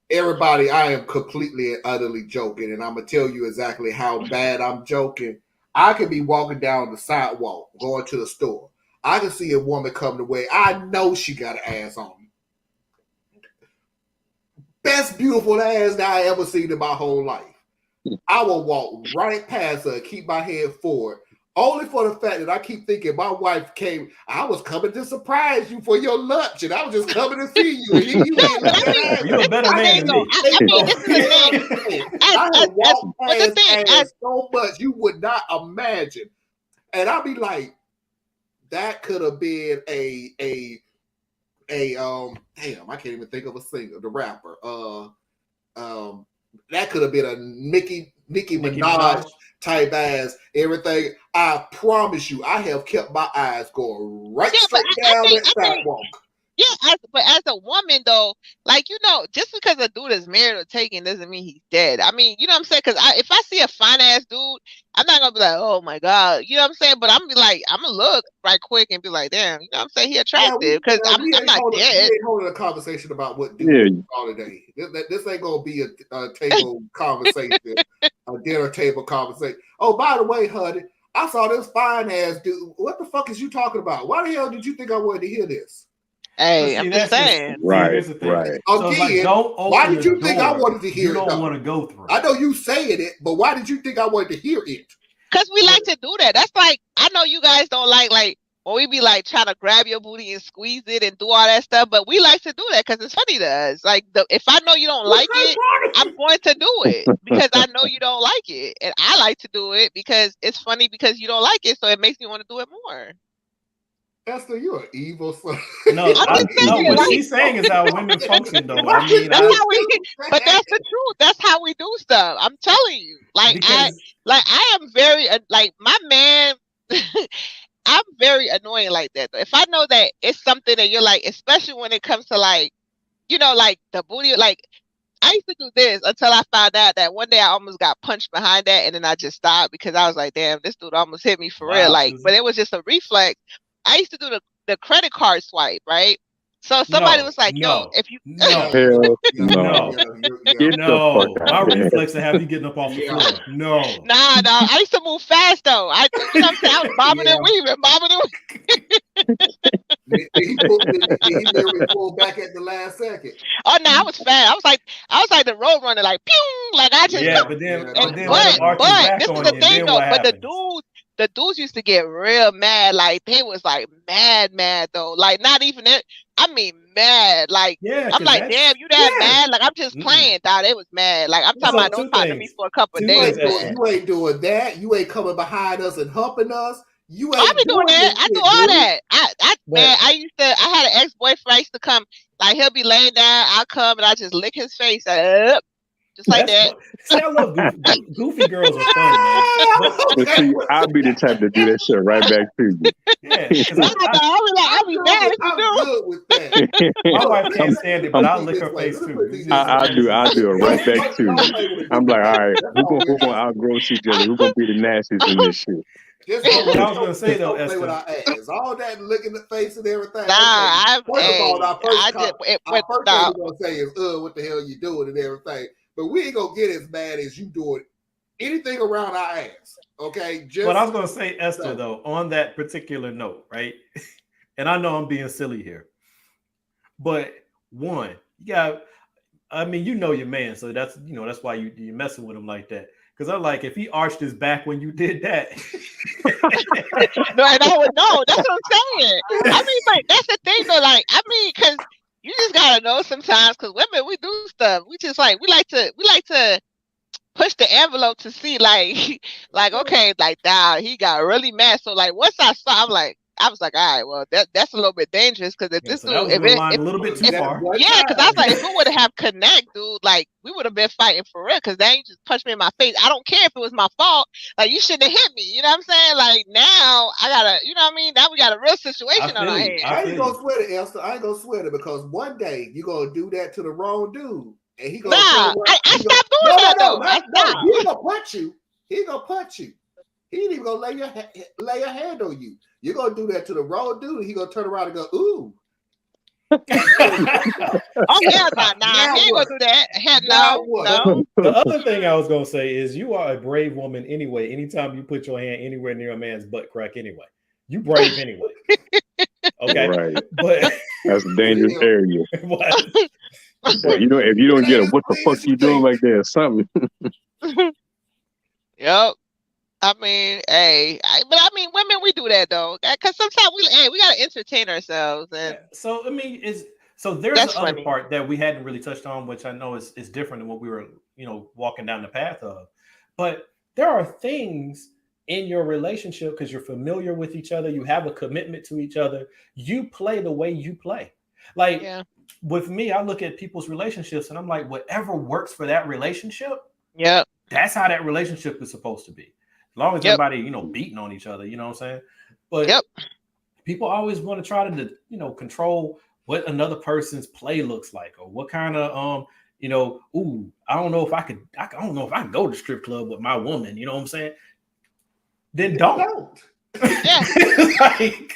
everybody, I am completely and utterly joking, and I'm gonna tell you exactly how bad I'm joking. I could be walking down the sidewalk, going to the store. I can see a woman come the way. I know she got an ass on me. Best beautiful ass that I ever seen in my whole life. I will walk right past her, keep my head forward. Only for the fact that I keep thinking my wife came, I was coming to surprise you for your lunch, and I was just coming to see you. And you ain't You're a better man than me. I have walked past ass so much you would not imagine. And I'll be like, that could have been a damn, I can't even think of a singer, the rapper. That could have been a Nicki Minaj type ass everything. I promise you, I have kept my eyes going right straight down that sidewalk. Yeah, but as a woman though, like just because a dude is married or taken doesn't mean he's dead. I mean, you know what I'm saying? Because if I see a fine ass dude, I'm not gonna be like, oh my god, you know what I'm saying? But I'm gonna be like, I'm gonna look right quick and be like, damn, you know what I'm saying? He attractive because I'm not dead. We ain't holding a conversation about what dudes all today. This ain't gonna be a table conversation, a dinner table conversation. Oh, by the way, honey, I saw this fine ass dude. What the fuck is you talking about? Why the hell did you think I wanted to hear this? Hey, I'm just saying. Right. So again, like, why did you think I wanted to hear it? You don't want to go through. I know you saying it, but why did you think I wanted to hear it? Because we like to do that. That's like, I know you guys don't like when we be like trying to grab your booty and squeeze it and do all that stuff, but we like to do that because it's funny to us. Like, if I know you don't like it, I'm going to do it because I know you don't like it, and I like to do it because it's funny because you don't like it, so it makes me want to do it more. Esther, you're an evil son. No, what she's saying is how women function, though. I mean, but that's the truth. That's how we do stuff. I'm telling you. I am very like my man. I'm very annoying like that. If I know that it's something that you're like, especially when it comes to like, like the booty, like I used to do this until I found out that one day I almost got punched behind that, and then I just stopped because I was like, damn, this dude almost hit me for real. Like, but it was just a reflex. I used to do the credit card swipe, right? So somebody was like, "Yo, if you no, my reflex to have you getting up off the floor. No, I used to move fast though. I was bobbing and weaving. He literally pulled back at the last second. Oh no, I was fast. I was like the road runner, like pew, like I just but this is the thing though. But the dudes used to get real mad. Like they was like mad though. Like not even it. I mean mad. Like I'm like, damn, you that mad? Like I'm just playing, dog. They was mad. Like I'm talking about don't talk to me for a couple of days. You ain't doing that. You ain't coming behind us and humping us. You ain't I be doing that. I do all that. I had an ex-boyfriend. I used to come, like he'll be laying down, I'll come and I just lick his face just like that. See, I love goofy girls are fun, man. But see, I'll be the type to do that shit right back to you. Yeah, I'll be mad if you do. Good with that. My wife can't stand it, but I'll lick her face too. I'll do it right back to you. I'm like, all right, who gonna outgrow each other? Who gonna be the nastiest in this shit? What I was gonna say though, Esther, with our ass. All that licking the face and everything. Our first thing we're gonna say is, what the hell you doing and everything. But we ain't gonna get as mad as you doing anything around our ass. Okay. But I was gonna say, Esther, though, on that particular note, right? And I know I'm being silly here, but one, I mean, you know your man, so that's that's why you're messing with him like that. Because I'm like, if he arched his back when you did that, no, I would know. That's what I'm saying. I mean, but that's the thing, though. Like, I mean, because you just gotta know sometimes. Because women, we do stuff. We just like we like to push the envelope to see, like okay, like nah, he got really mad. So like once I saw, I was like, all right, well, that's a little bit dangerous because if this dude, a little bit too far. Yeah, because I was like, if we would have connect, dude, like we would have been fighting for real. Because then you just punched me in my face. I don't care if it was my fault. Like you shouldn't have hit me. You know what I'm saying? Like now I gotta, you know what I mean? Now we got a real situation on our hands. I ain't gonna sweat it, Esther. I ain't gonna sweat it because one day you gonna do that to the wrong dude, and he gonna. Nah, I stopped doing that though. No, he gonna punch you. He gonna punch you. He ain't even gonna lay a hand on you. You're gonna do that to the wrong dude, and he gonna turn around and go, ooh. Oh hell nah. He ain't gonna do that. Hell no. The other thing I was gonna say is you are a brave woman anyway. Anytime you put your hand anywhere near a man's butt crack anyway. You brave anyway. Okay. Right. But that's a dangerous area. But, if you don't get it, what the fuck you doing like that or something? Yep. I mean, women, we do that though, because sometimes we gotta entertain ourselves. And so I mean, there's the other part that we hadn't really touched on, which I know is different than what we were, walking down the path of. But there are things in your relationship, because you're familiar with each other, you have a commitment to each other, you play the way you play. Like with me, I look at people's relationships and I'm like, whatever works for that relationship, that's how that relationship is supposed to be. As long as everybody, beating on each other, you know what I'm saying? But people always want to try to, control what another person's play looks like, or what kind of I don't know if I don't know if I can go to the strip club with my woman, you know what I'm saying? Then don't. Yeah. Like,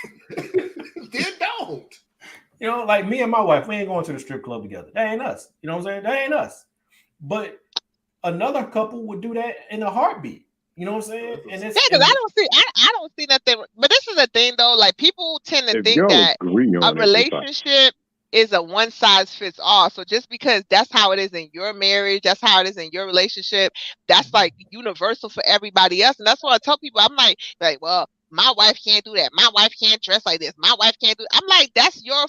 then don't. Like me and my wife, we ain't going to the strip club together. That ain't us. You know what I'm saying? That ain't us. But another couple would do that in a heartbeat. You know what I'm saying? And it's because I don't see nothing. But this is the thing though, like people tend to think that a relationship is a one size fits all. So just because that's how it is in your marriage, that's how it is in your relationship, that's like universal for everybody else. And that's what I tell people. I'm like, well, my wife can't do that. My wife can't dress like this. My wife can't do. I'm like, that's your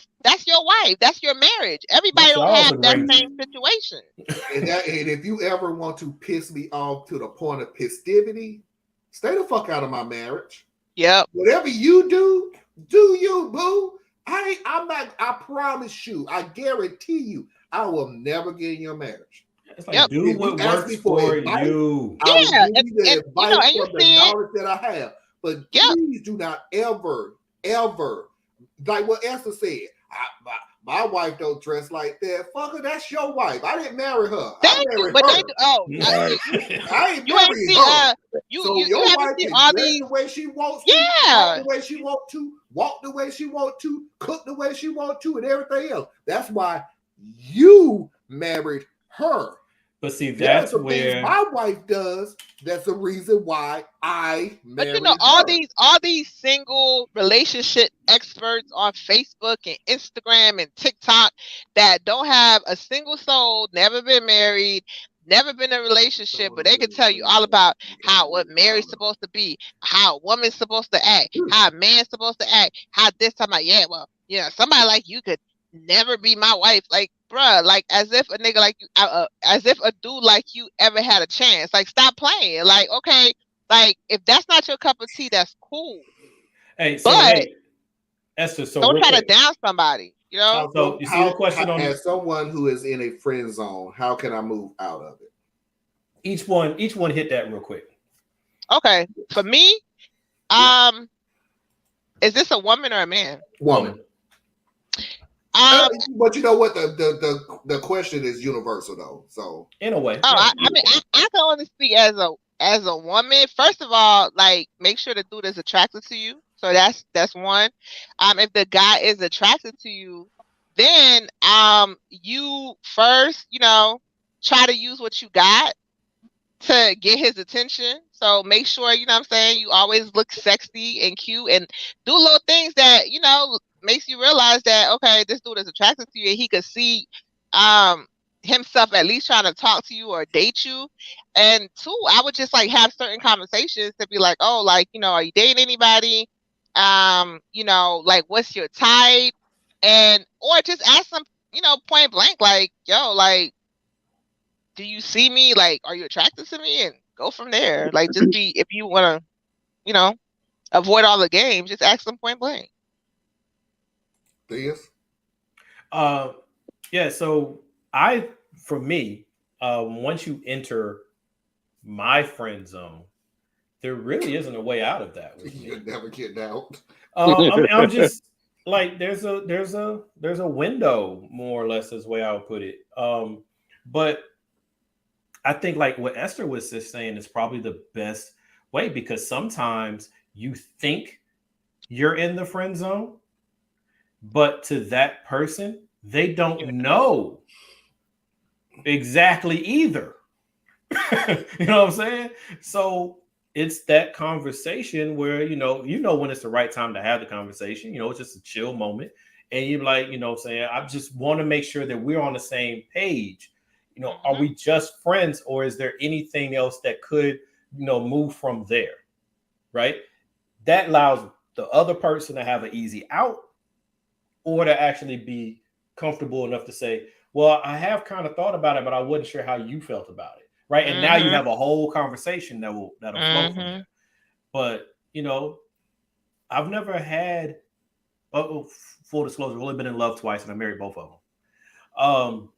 wife. That's your marriage. Everybody don't have that same situation. And if you ever want to piss me off to the point of festivity, stay the fuck out of my marriage. Yep. Whatever you do you, boo. I promise you, I guarantee you, I will never get in your marriage. It's like, do what works for you. I'll give you the advice from the knowledge that I have. But please do not ever, like what Esther said, my wife don't dress like that. Fuck her, that's your wife. I didn't marry her. I married her. I ain't married her. So your wife can dress the way she wants to, talk the way she wants to, walk the way she wants to, cook the way she wants to, and everything else. That's why you married her. But see, that's where my wife does. That's the reason why I married her. all these single relationship experts on Facebook and Instagram and TikTok that don't have a single soul, never been married, never been in a relationship, but they can tell you all about what marriage supposed to be, how a woman's supposed to act, how a man's supposed to act, how this time somebody like you could never be my wife. Like, bruh, like as if a nigga like you, as if a dude like you ever had a chance. Like, stop playing. Like, okay, like if that's not your cup of tea, that's cool. Hey, but Esther, so don't try to down somebody. You know. So you see the question on as someone who is in a friend zone, how can I move out of it? Each one hit that real quick. Okay, for me, is this a woman or a man? Woman. But you know what? The question is universal though. So in a way, I mean, I can only speak as a woman. First of all, like make sure the dude is attracted to you. So that's one. If the guy is attracted to you, then you first, try to use what you got to get his attention. So make sure, you know what I'm saying, you always look sexy and cute and do little things that, makes you realize that, okay, this dude is attracted to you and he could see himself at least trying to talk to you or date you. And two, I would just like have certain conversations to be like, oh, like, are you dating anybody? Like what's your type? Or just ask them, point blank, like, yo, like, do you see me? Like, are you attracted to me? And go from there. Like, just be, if you want to, avoid all the games, just ask them point blank. Yes. Yeah. So for me, once you enter my friend zone, there really isn't a way out of that. You'll never get out. I'm just like there's a window, more or less, is the way I would put it. But I think like what Esther was just saying is probably the best way, because sometimes you think you're in the friend zone, but to that person, they don't know exactly either. You know what I'm saying? So it's that conversation where, when it's the right time to have the conversation, it's just a chill moment. And you're like, saying, I just want to make sure that we're on the same page. Are we just friends, or is there anything else that could, move from there? Right. That allows the other person to have an easy out, or to actually be comfortable enough to say, well, I have kind of thought about it, but I wasn't sure how you felt about it. Right. And now you have a whole conversation that'll flow from there. But I've never had. Full disclosure, I've only been in love twice, and I married both of them.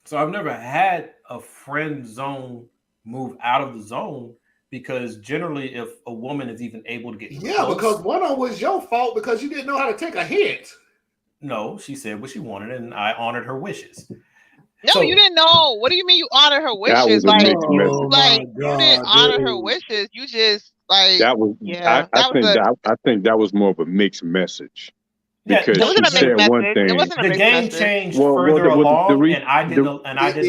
So I've never had a friend zone move out of the zone because generally, if a woman is even able to get close, because one of them was your fault because you didn't know how to take a hint. No, she said what she wanted, and I honored her wishes. No, So- you didn't know. What do you mean you honored her That wishes? was a Like mixed you message. like my you didn't God, honor her dude. wishes. You just like That was yeah. I That was think a that I think that was more of a mixed message Yeah, because it no, she wasn't a mixed said one message. It thing. wasn't a the mixed game message. changed Well, further the along, and I didn't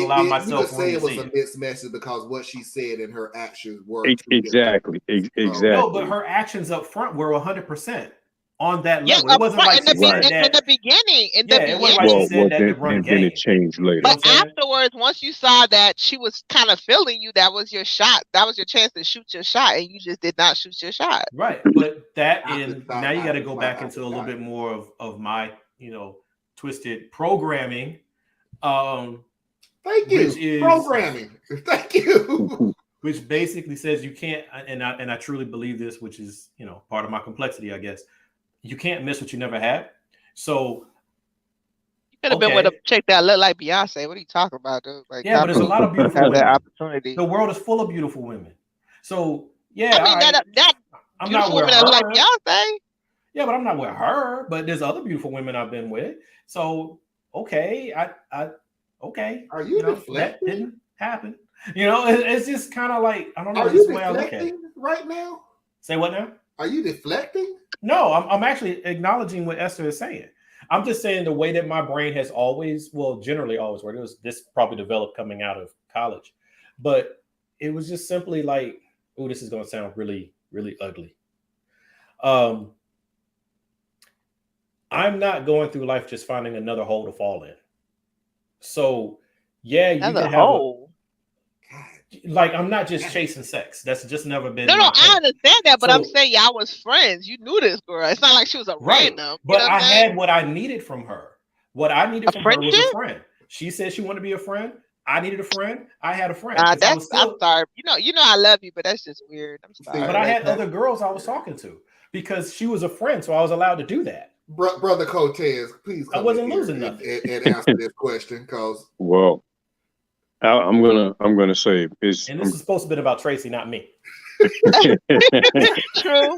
allow You myself could say room it to was see a it. mixed message because what she said and her actions were two different. Exactly, So, exactly. No, but her actions up front were 100% on that Yeah, level. It up wasn't front like she said in that. the beginning. In the Yeah, it wasn't like she beginning. said that to Well, run then it game. changed later. You know what But I'm saying? afterwards, once you saw that she was kind of feeling you, that was your shot. That was your chance to shoot your shot, and you just did not shoot your shot. Right. But that After in shot now you got to after go shot back after into a little shot. bit more of my, twisted programming. Thank you. Which is Programming. Thank you. which basically says you can't, and I truly believe this, which is part of my complexity, I guess. You can't miss what you never had. So You could have been with a chick that looked like Beyonce. What are you talking about, dude? Like, yeah, but there's a lot of beautiful have that women. opportunity. The world is full of beautiful women. So yeah, I mean that I'm beautiful not with woman that look like her. Beyonce. Yeah, but I'm not with her. But there's other beautiful women I've been with. So okay, okay. Are you deflecting? That didn't happen. It's just kind of like I don't know. Are It's you the way I look at it. deflecting right now? Say what now? Are you deflecting? No, I'm actually acknowledging what Esther is saying. I'm just saying the way that my brain has always, generally always worked. This probably developed coming out of college, but it was just simply like, oh, this is going to sound really, really ugly. I'm not going through life just finding another hole to fall in. So, yeah, you can have like I'm not just chasing sex. That's just never been. No, I understand that, but I'm saying y'all was friends. You knew this girl. It's not like she was a random. But I had what I needed from her. What I needed from her was a friend. She said she wanted to be a friend. I needed a friend. I had a friend. I'm sorry. You know I love you, but that's just weird. I'm sorry. But I had other girls I was talking to because she was a friend, so I was allowed to do that. Brother Cortez, please come I wasn't losing nothing. And answer this question because I'm gonna say this is supposed to be about Tracy, not me. True.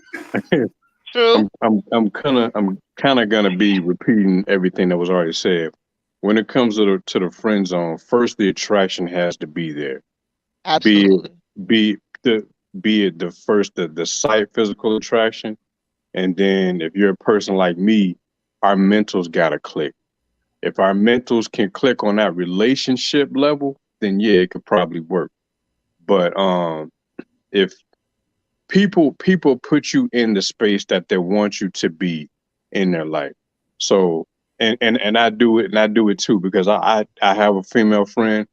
I'm kind of gonna be repeating everything that was already said. When it comes to the friend zone, first the attraction has to be there. Absolutely. Be it the first the sight physical attraction, and then if you're a person like me, our mentals gotta click. If our mentals can click on that relationship level, then yeah, it could probably work. But if people put you in the space that they want you to be in their life, so and I do it too because I have a female friend.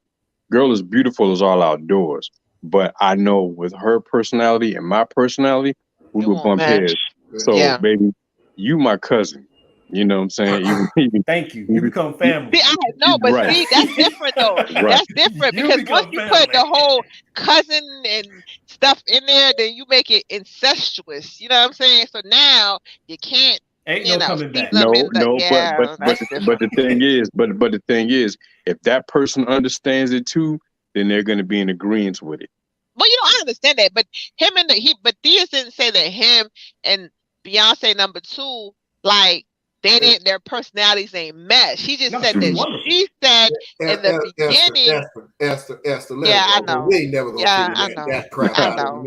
Girl is beautiful as all outdoors, but I know with her personality and my personality, we would bump heads. So baby, you my cousin. You know what I'm saying? Thank you. You become family. See, see, that's different though. That's different because once you put the whole cousin and stuff in there, then you make it incestuous. You know what I'm saying? So now you can't. Ain't no coming back. But the thing is, if that person understands it too, then they're going to be in agreement with it. Well, I understand that, but but Diaz didn't say that him and Beyonce number 2, like. Their personalities ain't matched. He just said that she said in the beginning. Esther, yeah, I know. We ain't never gonna figure that crap out.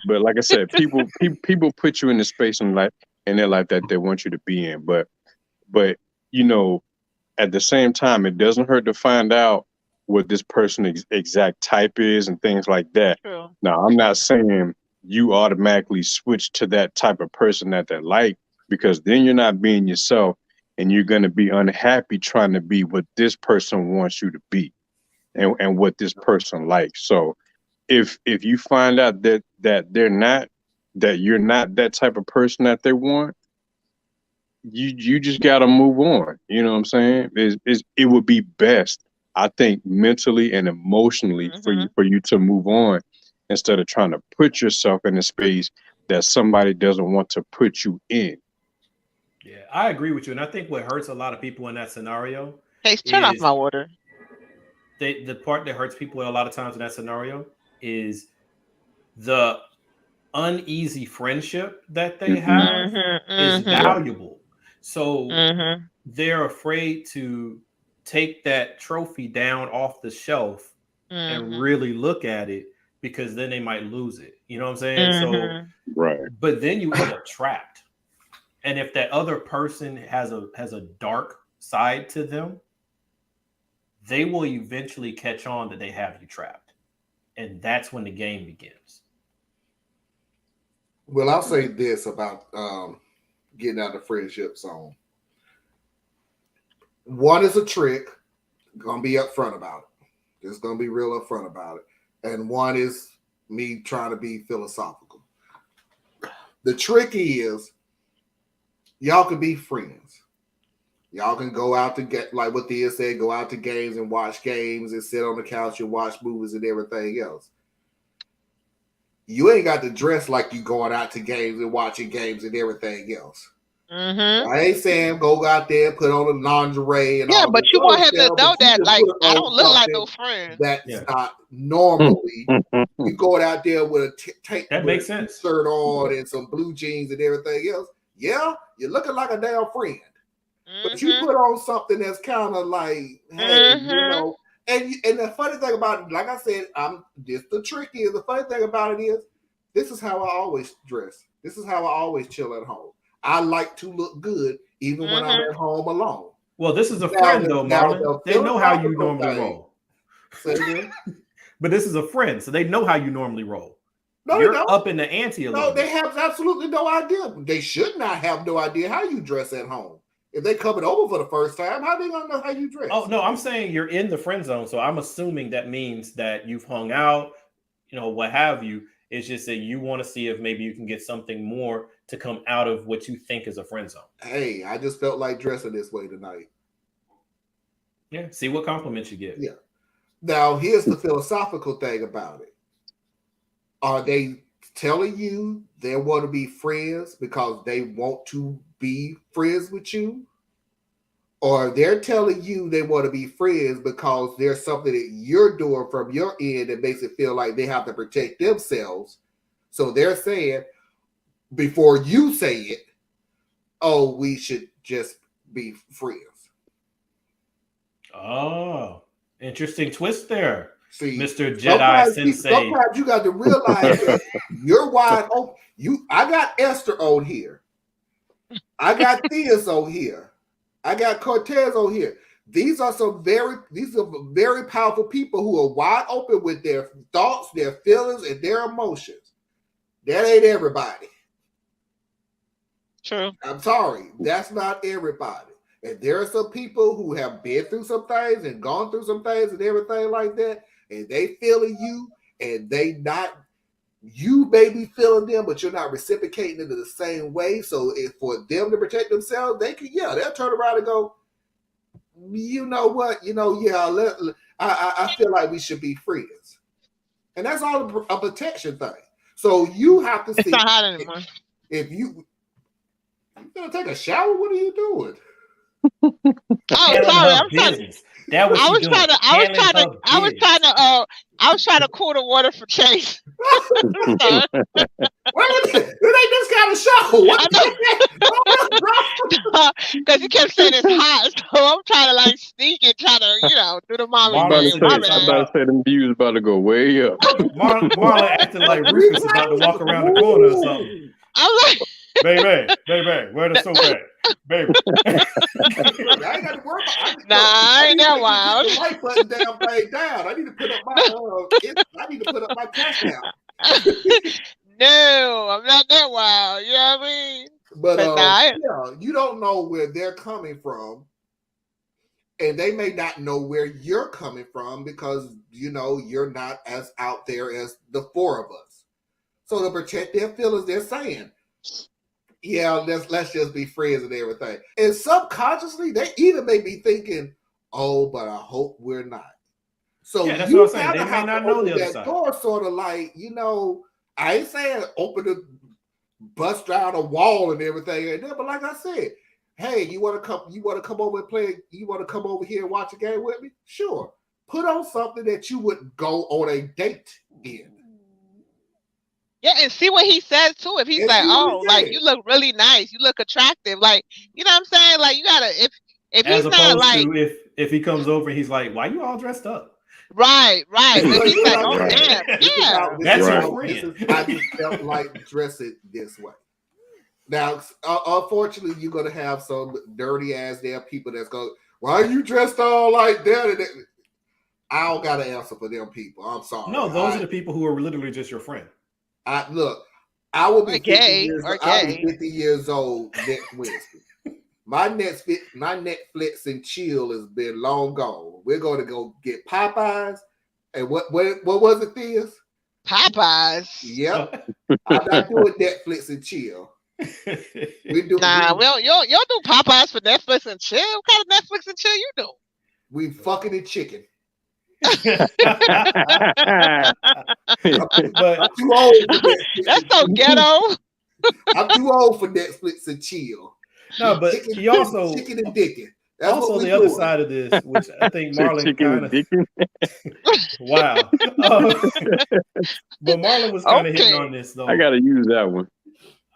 But like I said, people put you in the space in life and their life that they want you to be in. But at the same time, it doesn't hurt to find out what this person's exact type is and things like that. True. Now, I'm not saying you automatically switch to that type of person that they like. Because then you're not being yourself and you're going to be unhappy trying to be what this person wants you to be and what this person likes. So if you find out that you're not that type of person that they want, you just got to move on. You know what I'm saying? It would be best, I think, mentally and emotionally for you to move on instead of trying to put yourself in a space that somebody doesn't want to put you in. Yeah, I agree with you, and I think what hurts a lot of people in that scenario Hey, turn off is my water. the part that hurts people a lot of times in that scenario is the uneasy friendship that they have is Right. valuable. So they're afraid to take that trophy down off the shelf and really look at it because then they might lose it. You know what I'm saying? So, Right. but then you end up trapped. And if that other person has a dark side to them, they will eventually catch on that they have you trapped. And that's when the game begins. Well, I'll say this about getting out of the friendship zone. One is a trick. Gonna be upfront about it. Just gonna be real upfront about it. And one is me trying to be philosophical. The trick is y'all can be friends. Y'all can go out to get, like what Thea said, go out to games and watch games and sit on the couch and watch movies and everything else. You ain't got to dress like you going out to games and watching games and everything else. I ain't saying go out there, put on a lingerie and all. But you want him to know that, can like, put I on don't look like something no friend. That's not normally. You going out there with a tank That makes sense. shirt on and some blue jeans and everything else. Yeah, you're looking like a damn friend. But you put on something that's kind of like, hey, you know. And the funny thing about it, like I said, the trick is, the funny thing about it is, this is how I always dress. This is how I always chill at home. I like to look good even when I'm at home alone. Well, this is a friend though, Marlon. They know how you normally roll. But this is a friend, so they know how you normally roll. No, you're up in the ante a little bit. No, they have absolutely no idea. They should not have no idea how you dress at home. If they coming over for the first time, how they gonna know how you dress? Oh no, I'm saying you're in the friend zone, so I'm assuming that means that you've hung out, you know, what have you. It's just that you want to see if maybe you can get something more to come out of what you think is a friend zone. Hey, I just felt like dressing this way tonight. Yeah, see what compliments you get. Yeah. Now, here's the philosophical thing about it. Are they telling you they want to be friends because they want to be friends with you? Or they're telling you they want to be friends because there's something that you're doing from your end that makes it feel like they have to protect themselves. So they're saying, before you say it, oh, we should just be friends. Oh, interesting twist there. See, Mr. Jedi Sensei. Sometimes you got to realize that you're wide open. I got Esther on here. I got Theus on here. I got Cortez on here. These are very powerful people who are wide open with their thoughts, their feelings, and their emotions. That ain't everybody. True. I'm sorry. That's not everybody. And there are some people who have been through some things and gone through some things and everything like that, and they feeling you, and you may be feeling them, but you're not reciprocating it in the same way. So if for them to protect themselves, they'll turn around and go, you know what? I feel like we should be friends. And that's all a protection thing. So you have to see. It's not hot anymore. If you gonna take a shower, what are you doing? Oh, sorry. I'm trying. That was I was trying to cool the water for Chase. Well, it ain't this kind of show. Because he kept saying it's hot, so I'm trying to like sneak and try to, do the mommy. I'm about to say the view's about to go way up. Marlon acting like Rufus is about to walk around the corner or something. I'm like, baby, where the soap at? Baby. I ain't got to worry about it. I ain't that wild. The white button down. I need to put up my cash down. No, I'm not that wild. You know what I mean? But you don't know where they're coming from. And they may not know where you're coming from because, you're not as out there as the four of us. So to protect their feelings, they're saying, yeah, let's just be friends and everything. And subconsciously, they even may be thinking, oh, but I hope we're not. So Yeah, that's you what I'm saying. kind They of may have not to know open the other that side. door, sort of like, I ain't saying open the bust down a wall and everything and there, but like I said, hey, you want to come over and play, you want to come over here and watch a game with me? Sure. Put on something that you would go on a date in. Yeah, and see what he says too. If he's And like, see what he oh, like says. you look really nice, you look attractive, like you know what I'm saying? Like you gotta if As he's not opposed like to if he comes over and he's like, "Why you all dressed up?" right. But But if he's you like, know oh what I'm saying? damn, This is yeah. how That's your this friend. is I just felt like dress it this way. Now, unfortunately, you're gonna have some dirty ass there people that's going, why are you dressed all like that? I don't got an answer for them people. I'm sorry. No, those are the people who are literally just your friend. Look, I will be Or 50 gay, years. or I'll be gay. 50 years old next Wednesday. My Netflix and chill has been long gone. We're going to go get Popeyes, and what was it, Theus? Popeyes. Yep, I'm not doing Netflix and chill. We do. Nah, we don't, you don't do Popeyes for Netflix and chill. What kind of Netflix and chill you do? We fucking and chicken. But I'm too old for Netflix. That's so ghetto. I'm too old for Netflix and chill. no, but Chicken, he also chicken and dicking. That's also what we the other doing. side of this, which I think Marlon Chicken kind and of Dickens. wow. But Marlon was kind of hitting Okay. on this though. I gotta use that one.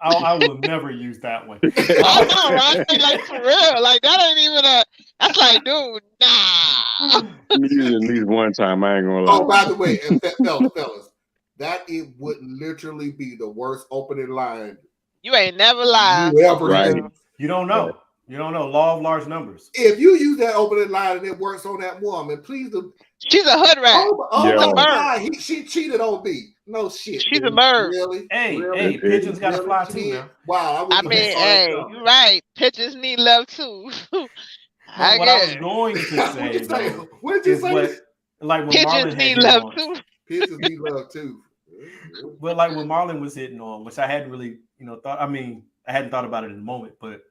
I will never use that one. I know, right? Like for real. Like that ain't even a. That's like, dude, nah. I'm gonna use it at least one time. I ain't gonna lie. Oh, by the way, and fellas, that it would literally be the worst opening line You ain't never lied. you ever Right. used. You don't know. You don't know. Law of large numbers. If you use that opening line and it works on that woman, please do. She's a hood rat. Oh Yeah. my Bird. God, she cheated on me. No shit. She's a dude. bird. Really? Hey, Really? hey, pigeons gotta Really? fly She too did? now. Wow, I wouldn't mean, have saw that hey, coming. you're right. Pigeons need love too. But what I was get it. going to What'd say you say? though What did you is say? what like when Pigeons Marlon had need hit love on, too. Pigeons need love too. but like when Marlon was hitting on, which I hadn't really, thought. I mean, I hadn't thought about it in the moment, but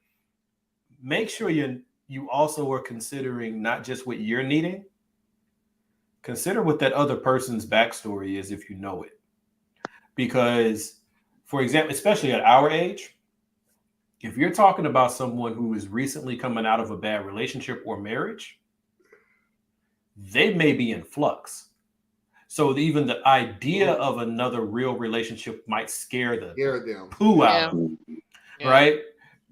make sure you also are considering not just what you're needing. Consider what that other person's backstory is if you know it. Because, for example, especially at our age, if you're talking about someone who is recently coming out of a bad relationship or marriage, they may be in flux. So even the idea of another real relationship might scare the them. poo out Yeah. of them, Yeah. right?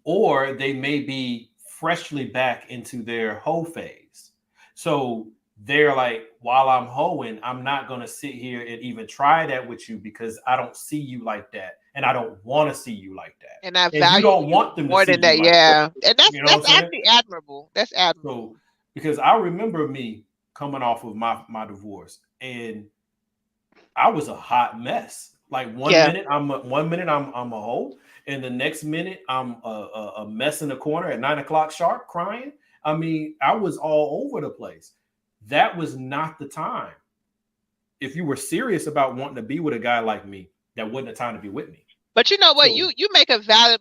Or they may be freshly back into their hoe phase. So they're like, while I'm hoeing, I'm not going to sit here and even try that with you because I don't see you like that. And I don't want to see you like that. And I And value you don't want them to more see than that. you like Yeah. And You know what I'm that's saying? actually admirable. That's admirable. So, because I remember me coming off of my divorce, and I was a hot mess. Like one Yeah. minute I'm a hoe, and the next minute I'm a mess in the corner at 9:00 sharp crying. I mean, I was all over the place. That was not the time. If you were serious about wanting to be with a guy like me, that wasn't the time to be with me. But you know what? So- You make a valid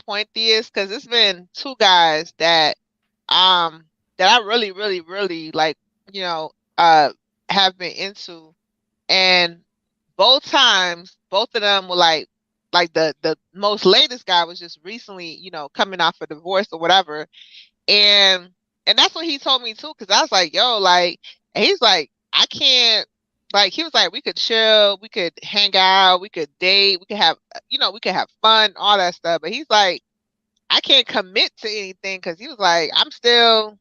point, Theus, because it's been two guys that I really, really, really like, have been into. And both times, both of them were like the most latest guy was just recently, coming off a divorce or whatever. And that's what he told me too, because I was like, yo, like, and he's like, I can't, like, he was like, we could chill, we could hang out, we could date, we could have, we could have fun, all that stuff. But he's like, I can't commit to anything because he was like, I'm still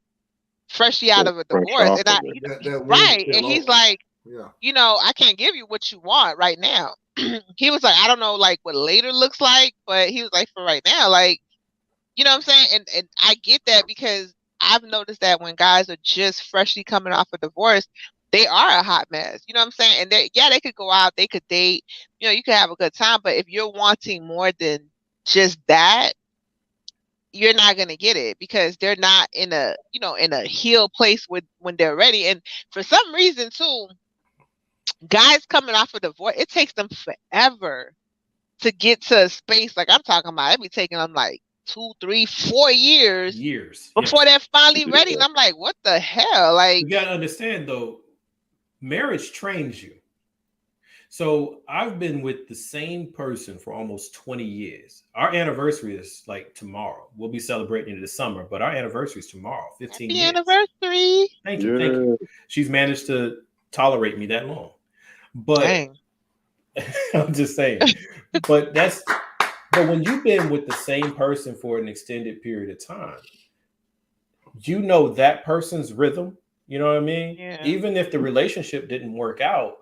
freshly out of a Fresh divorce. off And of it. That right. wound And he's still like, yeah. I can't give you what you want right now. He was like, I don't know like what later looks like, but he was like, for right now, like, you know what I'm saying? And I get that because I've noticed that when guys are just freshly coming off a divorce, they are a hot mess. You know what I'm saying? And they could go out, they could date, you could have a good time, but if you're wanting more than just that, you're not going to get it because they're not in a healed place when they're ready. And for some reason too, guys coming off a divorce, it takes them forever to get to a space. Like I'm talking about, it be taking them like 2, 3, 4 years Years before yes. they're finally ready. And I'm like, what the hell? Like, You gotta understand though, marriage trains you. So I've been with the same person for almost 20 years. Our anniversary is like tomorrow. We'll be celebrating it this summer, but our anniversary is tomorrow, 15 Happy years. anniversary. Thank you. Thank you. She's managed to tolerate me that long. But Dang. I'm just saying. But when you've been with the same person for an extended period of time, you know that person's rhythm. You know what I mean? Yeah. Even if the relationship didn't work out,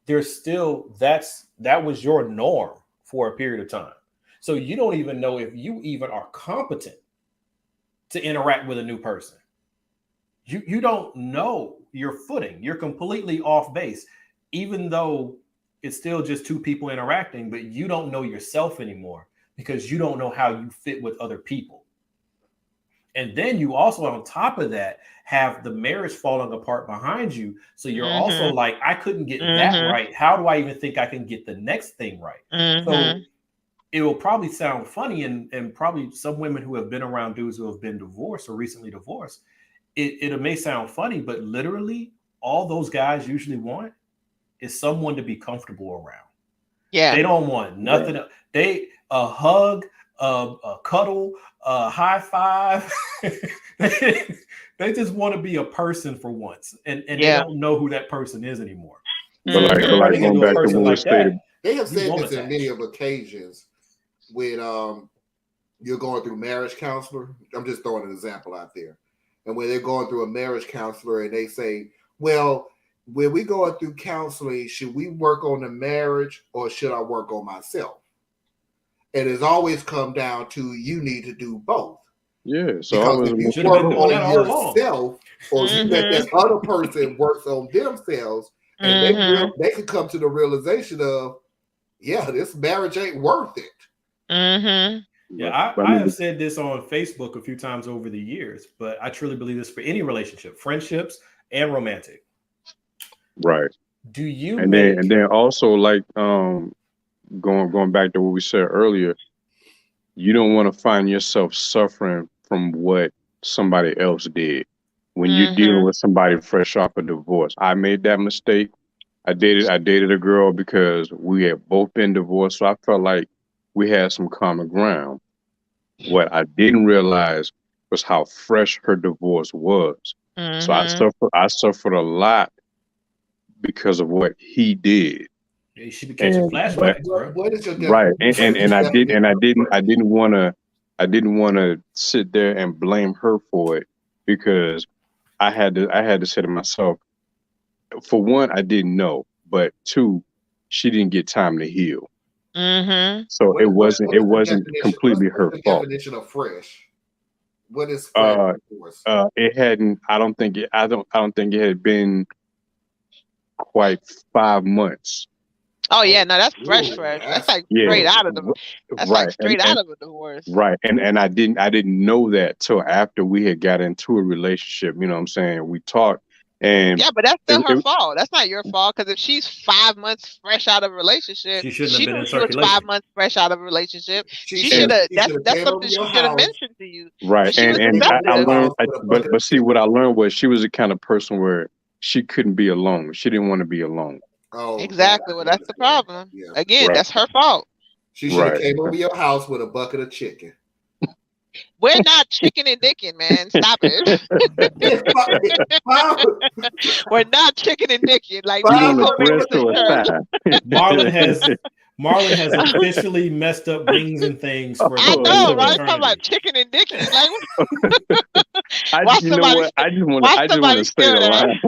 there's still that was your norm for a period of time. So you don't even know if you even are competent to interact with a new person. You don't know your footing. You're completely off base, even though it's still just two people interacting, but you don't know yourself anymore because you don't know how you fit with other people. And then you also, on top of that, have the marriage falling apart behind you. So you're also like, I couldn't get that right. How do I even think I can get the next thing right? So it will probably sound funny, and probably some women who have been around dudes who have been divorced or recently divorced, it may sound funny, but literally all those guys usually want is someone to be comfortable around. Yeah. They don't want nothing. Right. They a hug, a cuddle, a high five. They just want to be a person for once, and they don't know who that person is anymore. But like going back to what was stated, they have said this in many of occasions when you're going through marriage counselor. I'm just throwing an example out there, and when they're going through a marriage counselor, and they say, "Well, when we going through counseling, should we work on the marriage or should I work on myself?" And it's always come down to you need to do both. Yeah, so because if you work on yourself, or you let this other person work on themselves, and they could come to the realization of, yeah, this marriage ain't worth it. Yeah, I have said this on Facebook a few times over the years, but I truly believe this for any relationship, friendships and romantic. Right. Do you and then also like going back to what we said earlier, you don't want to find yourself suffering from what somebody else did when you're dealing with somebody fresh off a divorce. I made that mistake. I dated a girl because we had both been divorced, so I felt like we had some common ground. What I didn't realize was how fresh her divorce was. So I suffered a lot because of what he did. You should be catching flashbacks, bro. Right, and I didn't want to sit there and blame her for it, because I had to say to myself, for one, I didn't know, but two, she didn't get time to heal. So it wasn't completely her fault. Definition of fresh. What is fresh? It hadn't. I don't think it had been quite 5 months. Oh yeah, no, that's fresh. That's like straight out of the. That's like straight out of a divorce. Right, and I didn't know that till after we had got into a relationship. You know what I'm saying? We talked, and yeah, but that's still her fault. That's not your fault, because if she's 5 months fresh out of a relationship, she shouldn't have been in she was 5 months fresh out of a relationship. She should have. That's something she should have mentioned to you. Right, and I learned, but see, what I learned was she was the kind of person where she couldn't be alone. She didn't want to be alone. Oh, exactly. Well, that's the problem. Yeah. Again, that's her fault. She should have came over your house with a bucket of chicken. We're not chicken and dicking, man. Stop it. We're not chicken and dicking. Like Marlon has officially messed up rings and things for I know, right? Talking about chicken and dicking. Like, I just want to say the line.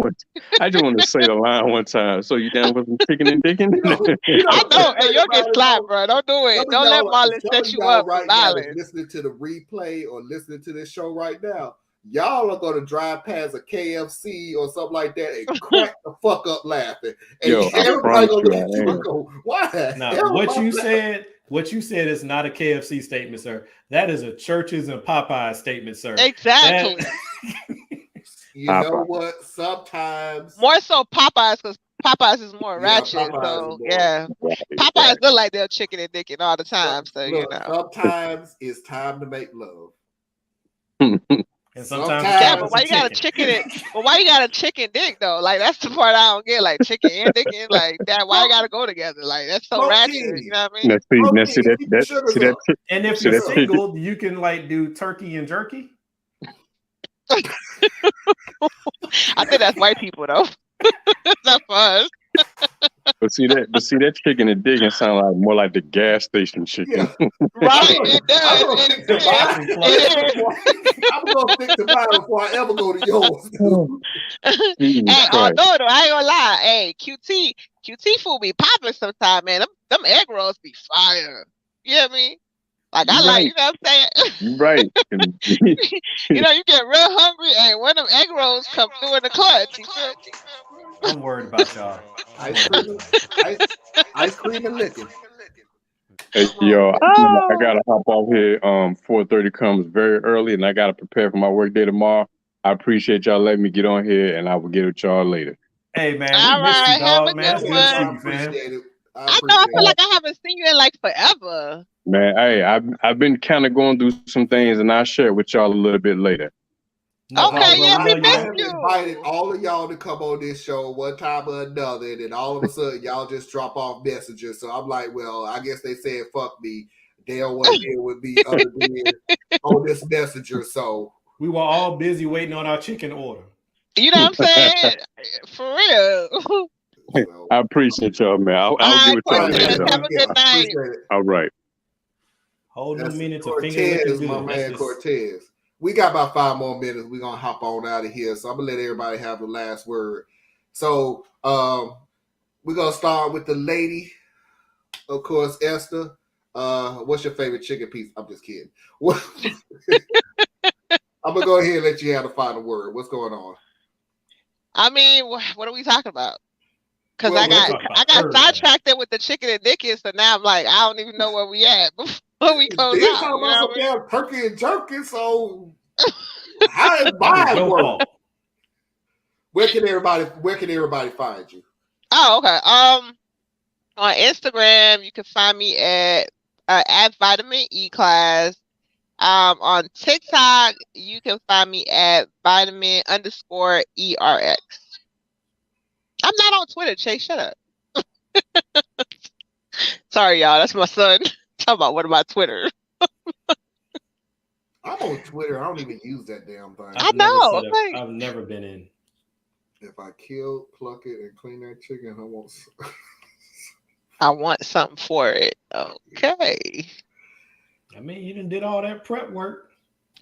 I just want to say the line one time. So you down with some chicken and dicking? I know, and you'll get slapped, bro. Don't do it. Don't let Marlon set you up for violence. Listening to the replay or listening to this show right now, y'all are going to drive past a KFC or something like that and crack the fuck up laughing. And everybody going to look at you and go, why? Now, what you said is not a KFC statement, sir. That is a Churches and Popeyes statement, sir. Exactly. You know what? Sometimes. More so Popeyes, because Popeyes is more ratchet. Popeyes look like they're chicken and dicking all the time. So, Sometimes it's time to make love. And sometimes Yeah, Sometimes. but why you got a chicken? But why you got a chicken dick though? Like that's the part I don't get. Like chicken and dick, and like that. Why I gotta go together? Like that's so ratchet. You know what I mean? Now see that and if see you're that chicken. single, you can like do turkey and jerky. I think that's white people though. Not for us. But see that chicken and digging sound like more like the gas station chicken. Yeah. Right, I'm it gonna does. think to mine. I'm gonna think to mine before I ever go to yours. Hey, although though, I ain't gonna lie. Hey, QT food be popping sometime, man. Them egg rolls be fire. You know what I mean? Like I like, you know what I'm saying? Right. You know, you get real hungry, and one of them egg rolls come through in the clutch. You feel me? I'm worried about y'all. Ice cream and liquor. Hey, yo, I gotta hop off here. 4:30 comes very early, and I gotta prepare for my work day tomorrow. I appreciate y'all letting me get on here, and I will get with y'all later. Hey man, All we missed you, right, have a dog. Man, good it's good to see one. you, fam. Appreciate it. I know. I feel like I haven't seen you in like forever. Man, hey, I've been kind of going through some things, and I'll share it with y'all a little bit later. No Okay, problem, yeah, bro. we We I love have you. invited all of y'all to come on this show one time or another, and then all of a sudden y'all just drop off messages. So I'm like, well, I guess they said fuck me. They don't want to deal with me other than on this messenger. So We were all busy waiting on our chicken order. You know what I'm saying? For real. I appreciate y'all, man. I'll All get with y'all right, later. Cortez, have a good night. appreciate it. All right. Whole new That's meaning to finger Cortez, looking my good. man That's just, Cortez. We got about 5 more minutes. We're gonna hop on out of here. So I'm gonna let everybody have the last word. So we're gonna start with the lady, of course, Esther. What's your favorite chicken piece? I'm just kidding. I'm gonna go ahead and let you have the final word. What's going on? I mean, what are we talking about? Because Well, I got everything. sidetracked with the chicken and Dickies, so now I'm like, I don't even know where we at before we close They're out. talking You know about what some I mean? damn turkey and jerky. So how is that was mine your work? fault. Where can everybody find you? Oh, okay. On Instagram, you can find me at Vitamin E Class. On TikTok, you can find me at Vitamin_ERX. I'm not on Twitter, Chase. Shut up. Sorry, y'all. That's my son. Talking about what about Twitter? I'm on Twitter. I don't even use that damn thing. I know. I've never been in. If I kill, pluck it, and clean that chicken, I want something for it. Okay. I mean, you done did all that prep work.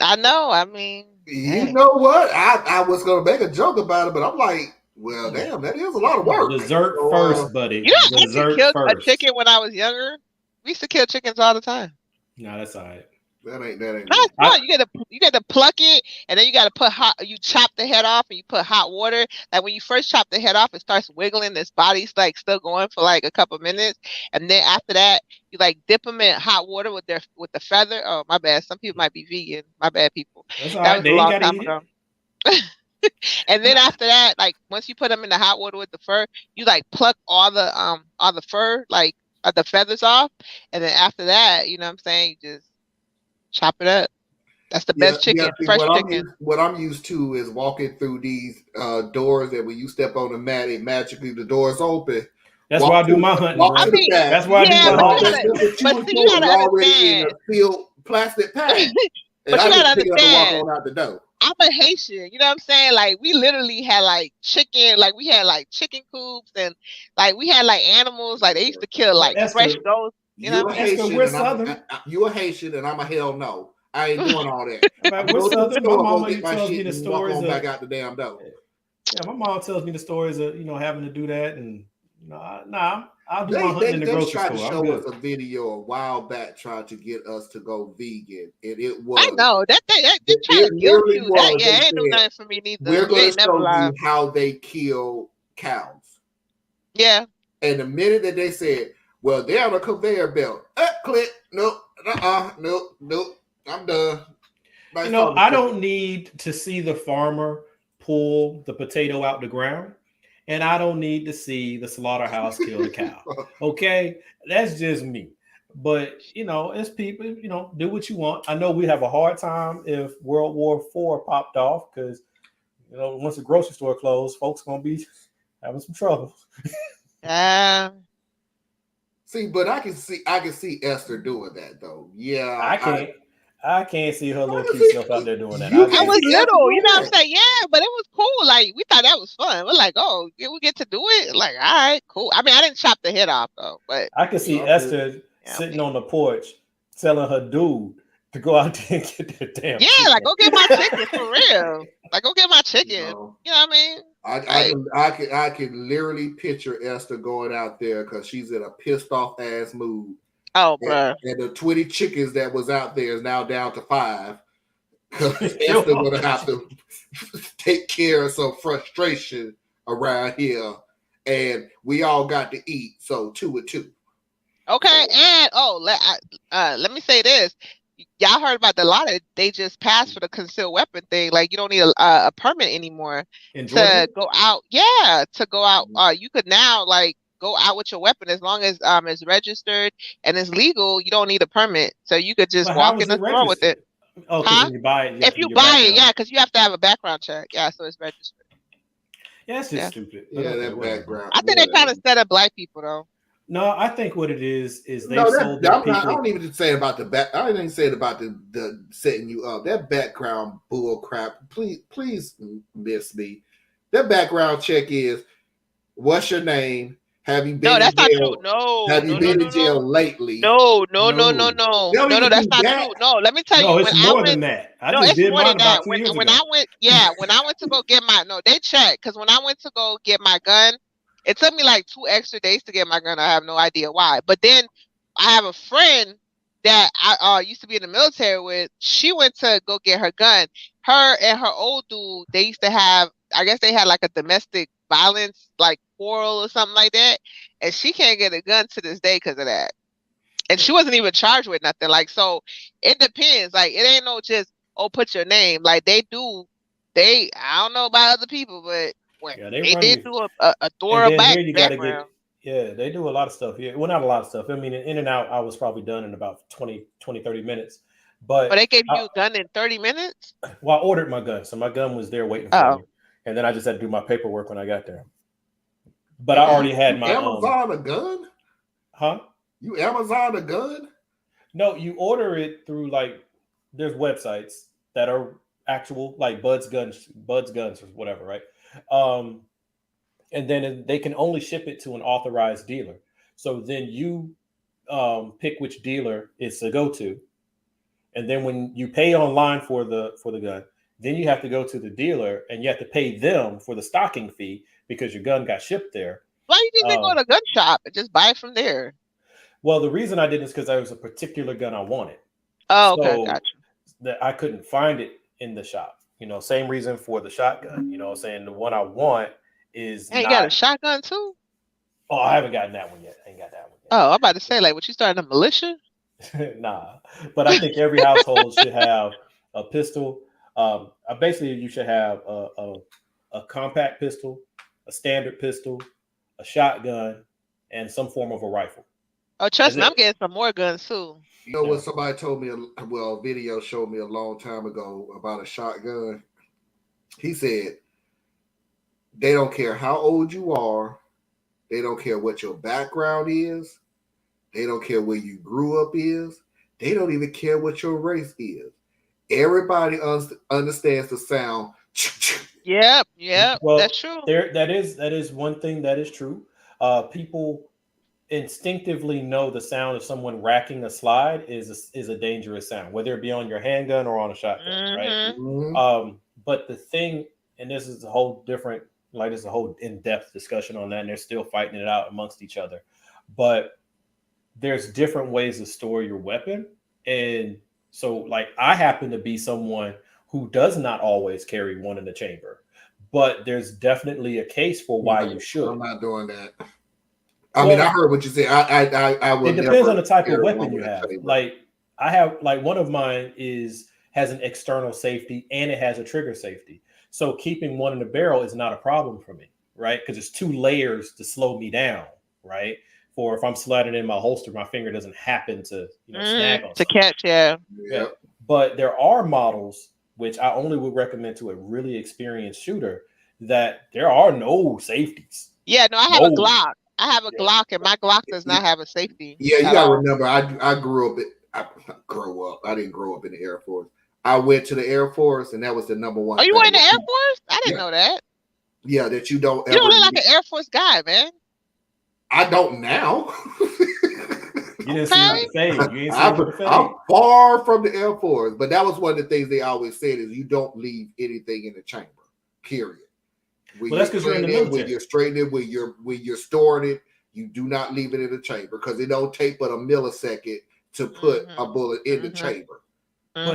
I know. I mean, You know what? I was gonna make a joke about it, but I'm like, well, damn, that is a lot of work. Dessert So, first, buddy. you know, I used to Dessert kill a first. chicken when I was younger. We used to kill chickens all the time. No, that's all right. That ain't. That's fun. You get to pluck it, and then you got to put hot. You chop the head off, and you put hot water. Like when you first chop the head off, it starts wiggling. This body's like still going for like a couple minutes, and then after that, you like dip them in hot water with the feather. Oh, my bad. Some people might be vegan. My bad, people. That's all That right. was They a ain't long gotta time eat ago. And then after that, like once you put them in the hot water with the fur, you like pluck all the fur, like the feathers off, and then after that, you know what I'm saying, you just chop it up. That's the best chicken, see, fresh chicken. what I'm used to is walking through these doors that when you step on the mat, it magically the doors open. That's why I do my hunting, bro. I mean, That's why I do yeah, my all but hunting. that stuff that see, you you was gotta doing is already in understand. a sealed plastic pack. And But I you just gotta pick it up and walk understand. on out the door. I'm a Haitian, you know what I'm saying? Like we literally had like chicken, like we had like chicken coops, and like we had like animals, like they used to kill like fresh goats. You know what I'm saying? we're Southern. You a Haitian, and I'm a hell no. I ain't doing all that. We're Southern. My mama tells me the and walk stories on of, back out the damn door. yeah, my mom tells me the stories of having to do that, and I'll do my hunting in the grocery tried to store. show I'm us good. a video a while back trying to get us to go vegan, and it was. I know that they try to guilt you. That ain't do nothing for me neither. We're You going ain't to never show lied. you how they kill cows. Yeah. And the minute that they said, well, they're on a conveyor belt. Click. Nope. Nope. I'm done. I don't need to see the farmer pull the potato out the ground, and I don't need to see the slaughterhouse kill the cow. Okay? That's just me. But you know, it's people. You know, do what you want. I know we have a hard time if World War IV popped off because you know once the grocery store closed, folks gonna be having some trouble. Yeah. See, but I can see Esther doing that though. Yeah, I can't. I can't see her little can cute see self out there doing that. you I I can can't. was see Esther little, you doing know what I'm that. saying? Yeah, but it was cool. Like we thought that was fun. We're like, oh, yeah, we get to do it. Like, all right, cool. I mean, I didn't chop the head off though, but I can see Okay. Esther yeah, sitting on the porch telling her dude to go out there and get that damn yeah, like chicken. go get my chicken for real. Like go get my chicken. No. You know what I mean? Like, I can literally picture Esther going out there because she's in a pissed off ass mood. oh, And, bruh. and the 20 chickens that was out there is now down to 5. Because Kill Esther all gonna the have to take care of some frustration around here. And we all got to eat, so 2 and 2. Okay, and let me say this. Y'all heard about the law that they just passed for the concealed weapon thing. Like you don't need a permit anymore in Georgia. to go out. Yeah, to go out. Mhm. You could now like go out with your weapon as long as it's registered and it's legal. You don't need a permit, so you could just But how walk in is the it store with registered? it. Oh, because Huh? when you buy it, you have If to do you your buy it, background. yeah, because you have to have a background check. Yeah, so it's registered. Yeah, it's just Yeah. stupid. But Yeah, okay, that whatever. background. I think they trying to set up black people though. No, I think what it is they No, sold their I people. don't even say about the back. I didn't say it about the setting you up. That background bull crap. Please miss me. That background check is what's your name? Have you No, been in that's not true. jail? No, Have you no, no, been no, in jail no. lately? No, no, no, no, No, They no, don't no, no. even That's do not that. true. No, let me tell no, you. it's When I more than went, that. I no, just it's did more mine than about that. 2 years When ago. I went, yeah, when I went to go get my no, they checked because when I went to go get my gun, it took me like 2 extra days to get my gun. I have no idea why. But then I have a friend that I used to be in the military with. She went to go get her gun. Her and her old dude, they used to have. I guess they had like a domestic violence like quarrel or something like that, and she can't get a gun to this day because of that. And she wasn't even charged with nothing. Like, so it depends. Like, it ain't no just, oh, put your name. Like, I don't know about other people, but when Yeah, they they run did you. do a And thorough then here you got to background. get, yeah, they do a lot of stuff here. Well, not a lot of stuff. I mean, in and out, I was probably done in about 30 minutes. But But they gave you a gun in 30 minutes? well, I ordered my gun. So my gun was there waiting for Oh, me. And then I just had to do my paperwork when I got there. But I okay. already had You my, Amazon a gun? huh? You Amazon a gun? No, you order it through like, there's websites that are actual, like Bud's Guns or whatever, right? Um, and then they can only ship it to an authorized dealer. So then you pick which dealer it's to go to, and then when you pay online for the gun, then you have to go to the dealer and you have to pay them for the stocking fee because your gun got shipped there. Why you think they go Um, to a gun shop and just buy it from there? well, the reason I did is because there was a particular gun I wanted, Oh, okay, so gotcha. that I couldn't find it in the shop. You know, same reason for the shotgun. You know, saying the one I want is Hey, you got not. a shotgun too? Oh, I haven't gotten that one yet. I ain't got that one yet. Oh, I'm about to say, like, what you starting a militia? Nah, but I think every household should have a pistol. Basically, you should have a compact pistol, a standard pistol, a shotgun, and some form of a rifle. Oh, That's trust me, I'm it. getting some more guns too. You know Yeah. what somebody told me? A video showed me a long time ago about a shotgun. He said they don't care how old you are. They don't care what your background is. They don't care where you grew up is. They don't even care what your race is. Everybody understands the sound. Yep, yep, Well, that's true. that is one thing that is true. People instinctively know the sound of someone racking a slide is a dangerous sound, whether it be on your handgun or on a shotgun, right? Mm-hmm. Mhm. But the thing, and this is a whole different, like this is a whole in-depth discussion on that, and they're still fighting it out amongst each other. But there's different ways to store your weapon. And so, like, I happen to be someone who does not always carry one in the chamber, but there's definitely a case for why you I'm should. not doing that. I mean, I Well, heard what you said. I will it depends on never the type of carry one weapon you with a have. chamber. Like, I have, like, one of mine has an external safety and it has a trigger safety. So keeping one in the barrel is not a problem for me, right? Because it's two layers to slow me down, right? for if I'm sliding in my holster, my finger doesn't happen to snag on to something. catch. Yeah. Yeah. But there are models which I only would recommend to a really experienced shooter that there are no safeties. Yeah, no, I have a Glock. I have a Yeah. Glock, and my Glock does not have a safety. Yeah, you at gotta all. remember, I grew up. I didn't grow up in the Air Force. I went to the Air Force, and that was the number one. Oh, you thing were in the that Air you- Force? I didn't Yeah. know that. Yeah, that you don't You ever. don't look like an Air Force guy, man. I don't now. You didn't see him with the fade. You didn't see him with the fade. I'm far from the Air Force, but that was one of the things they always said is you don't leave anything in the chamber. Period. Well, that's because you're in the military. When you're straightening, when you're storing it, you do not leave it in the chamber because it don't take but a millisecond to put a bullet in the chamber. So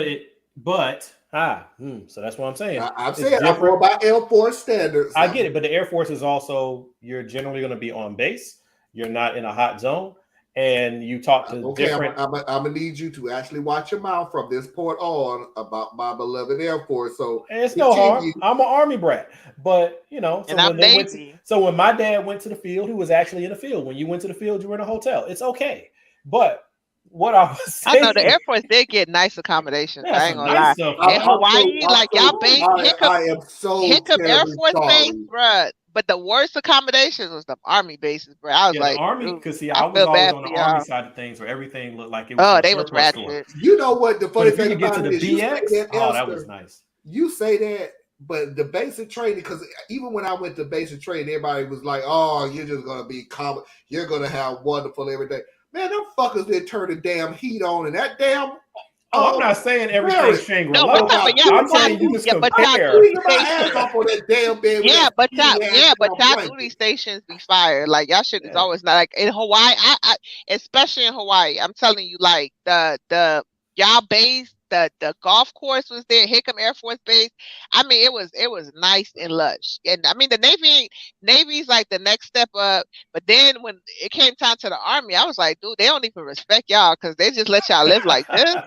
that's what I'm saying. I'm saying I'm more about Air Force standards. I get it, but the Air Force is also, you're generally going to be on base. You're not in a hot zone, and you talk to different. I'm gonna need you to actually watch your mouth from this point on about my beloved Air Force. So it's no harm. I'm an Army brat, but and I'm Navy. So when my dad went to the field, he was actually in the field. When you went to the field, you were in a hotel. It's okay, but what I was saying, I know the Air Force did get nice accommodations. I ain't gonna lie. In Hawaii, y'all base, Hickam Air Force base, bruh. But the worst accommodations was the Army bases, bro. I was like, the Army, because I was always on the Army side of things, where everything looked like it was. Oh, they was ratchet. You know what the funny thing about it is? That was nice. You say that, but the basic training, because even when I went to basic training, everybody was like, "Oh, you're just gonna be common. You're gonna have wonderful everything." Man, them fuckers didn't turn the damn heat on, and that damn. I'm not saying everything's Shangri-La. No, I'm saying you just compare. But y'all duty stations be fired. Like y'all shit is always not like in Hawaii. I especially in Hawaii. I'm telling you, like the y'all base, the golf course was there, Hickam Air Force Base. I mean, it was nice and lush. And I mean, the Navy's like the next step up. But then when it came time to the Army, I was like, dude, they don't even respect y'all because they just let y'all live like this.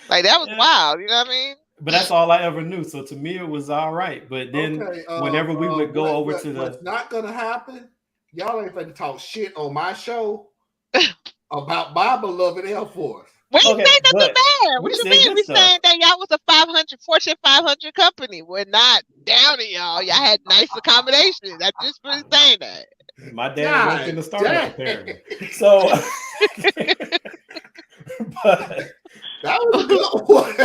Like that was wild. You know what I mean? But that's all I ever knew. So to me, it was all right. But then whenever we would go over to what's not gonna happen, y'all ain't going to talk shit on my show about my beloved Air Force. We ain't saying nothing bad. What you mean? We saying that y'all was a Fortune 500 company. We're not down to y'all. Y'all had nice accommodations. I just been saying that. My dad worked in the startup apparently. So, but that was a good one.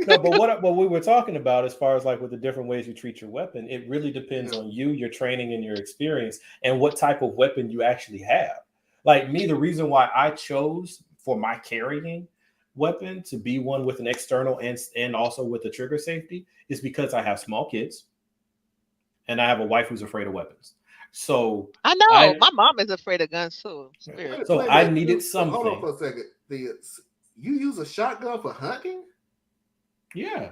No, but what we were talking about, as far as like with the different ways you treat your weapon, it really depends on you, your training, and your experience, and what type of weapon you actually have. Like me, the reason why I chose for my carrying weapon to be one with an external and also with the trigger safety is because I have small kids and I have a wife who's afraid of weapons. So I know my mom is afraid of guns too. So I needed something. Hold on for a second. You use a shotgun for hunting? Yeah.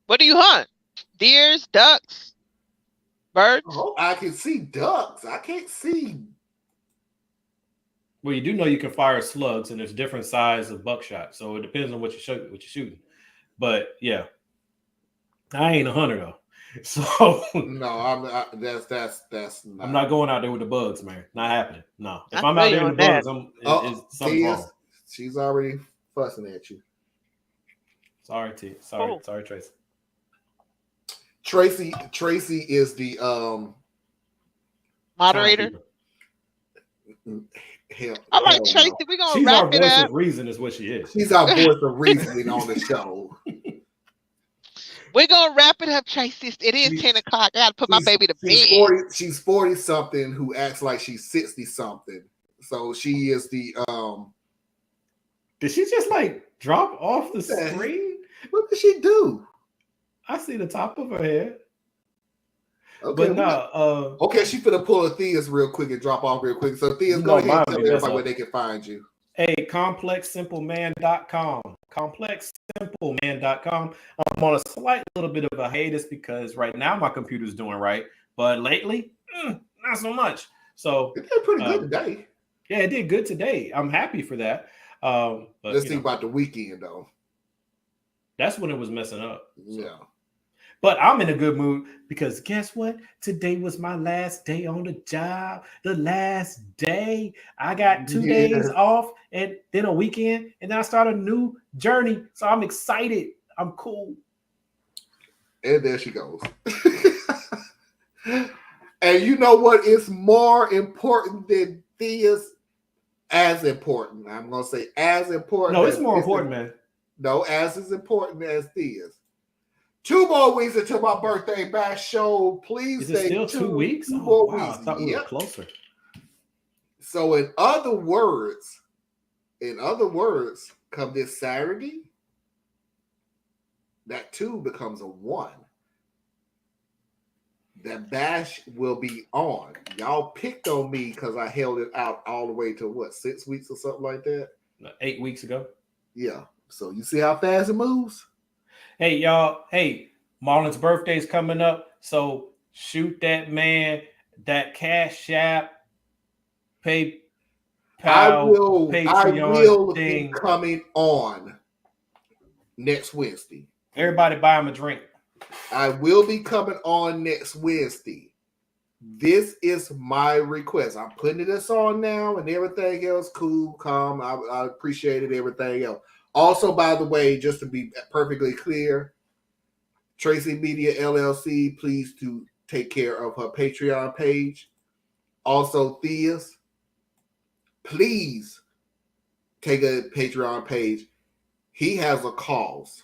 What do you hunt? Deers, ducks, birds? Oh, I can see ducks. I can't see. Well, you do know you can fire slugs, and there's different size of buckshot, so it depends on what you're shooting. But yeah, I ain't a hunter though, so no, that's not. I'm not going out there with the bugs, man. Not happening. No, if I'm out there with the bugs, it's something wrong. She's already fussing at you. Sorry, T. Sorry, Tracy. Tracy is the moderator. Hell, all right, Tracy, we're gonna wrap it up. She's our voice of reason, is what she is. She's our voice of reasoning on the show. We're gonna wrap it up, Tracy. It is 10 o'clock. I gotta put my baby to bed. She's 40 something who acts like she's 60 something. So she is the Did she just like drop off the screen? What did she do? I see the top of her head. Okay, but no. Okay, she finna pull a Thea's real quick and drop off real quick. So Thea's go ahead and tell everybody where they can find you. Hey, ComplexSimpleMan.com. ComplexSimpleMan.com. I'm on a slight little bit of a hiatus because right now my computer's doing right, but lately, not so much. So it did pretty good today. Yeah, it did good today. I'm happy for that. But let's think about the weekend though. That's when it was messing up. So. Yeah. But I'm in a good mood because guess what? Today was my last day on the job. The last day. I got 2 days Yeah. off and then a weekend, and then I start a new journey. So I'm excited. I'm cool. And there she goes. And you know what is more important than this? As important. I'm gonna say as important. No, it's as more this important, is- man. No, as is important as this. 2 more weeks until my birthday bash show. Please Is it stay still tuned. 2 weeks? Two Oh more wow, weeks. I thought we were Yep. closer. So in other words, come this Saturday, that 2 becomes a 1. That bash will be on. Y'all picked on me because I held it out all the way to what, 6 weeks or something like that? 8 weeks ago. Yeah. So you see how fast it moves? Hey, y'all. Hey, Marlon's birthday's coming up. So shoot that man that Cash App, PayPal, I will Patreon be thing. coming on next Wednesday. Everybody buy him a drink. I will be coming on next Wednesday. This is my request. I'm putting this on now and everything else. Cool, calm. I appreciate it, everything else. Also, by the way, just to be perfectly clear, Tracy Media LLC, please to take care of her Patreon page. Also, Thea's, please take a Patreon page. He has a cause,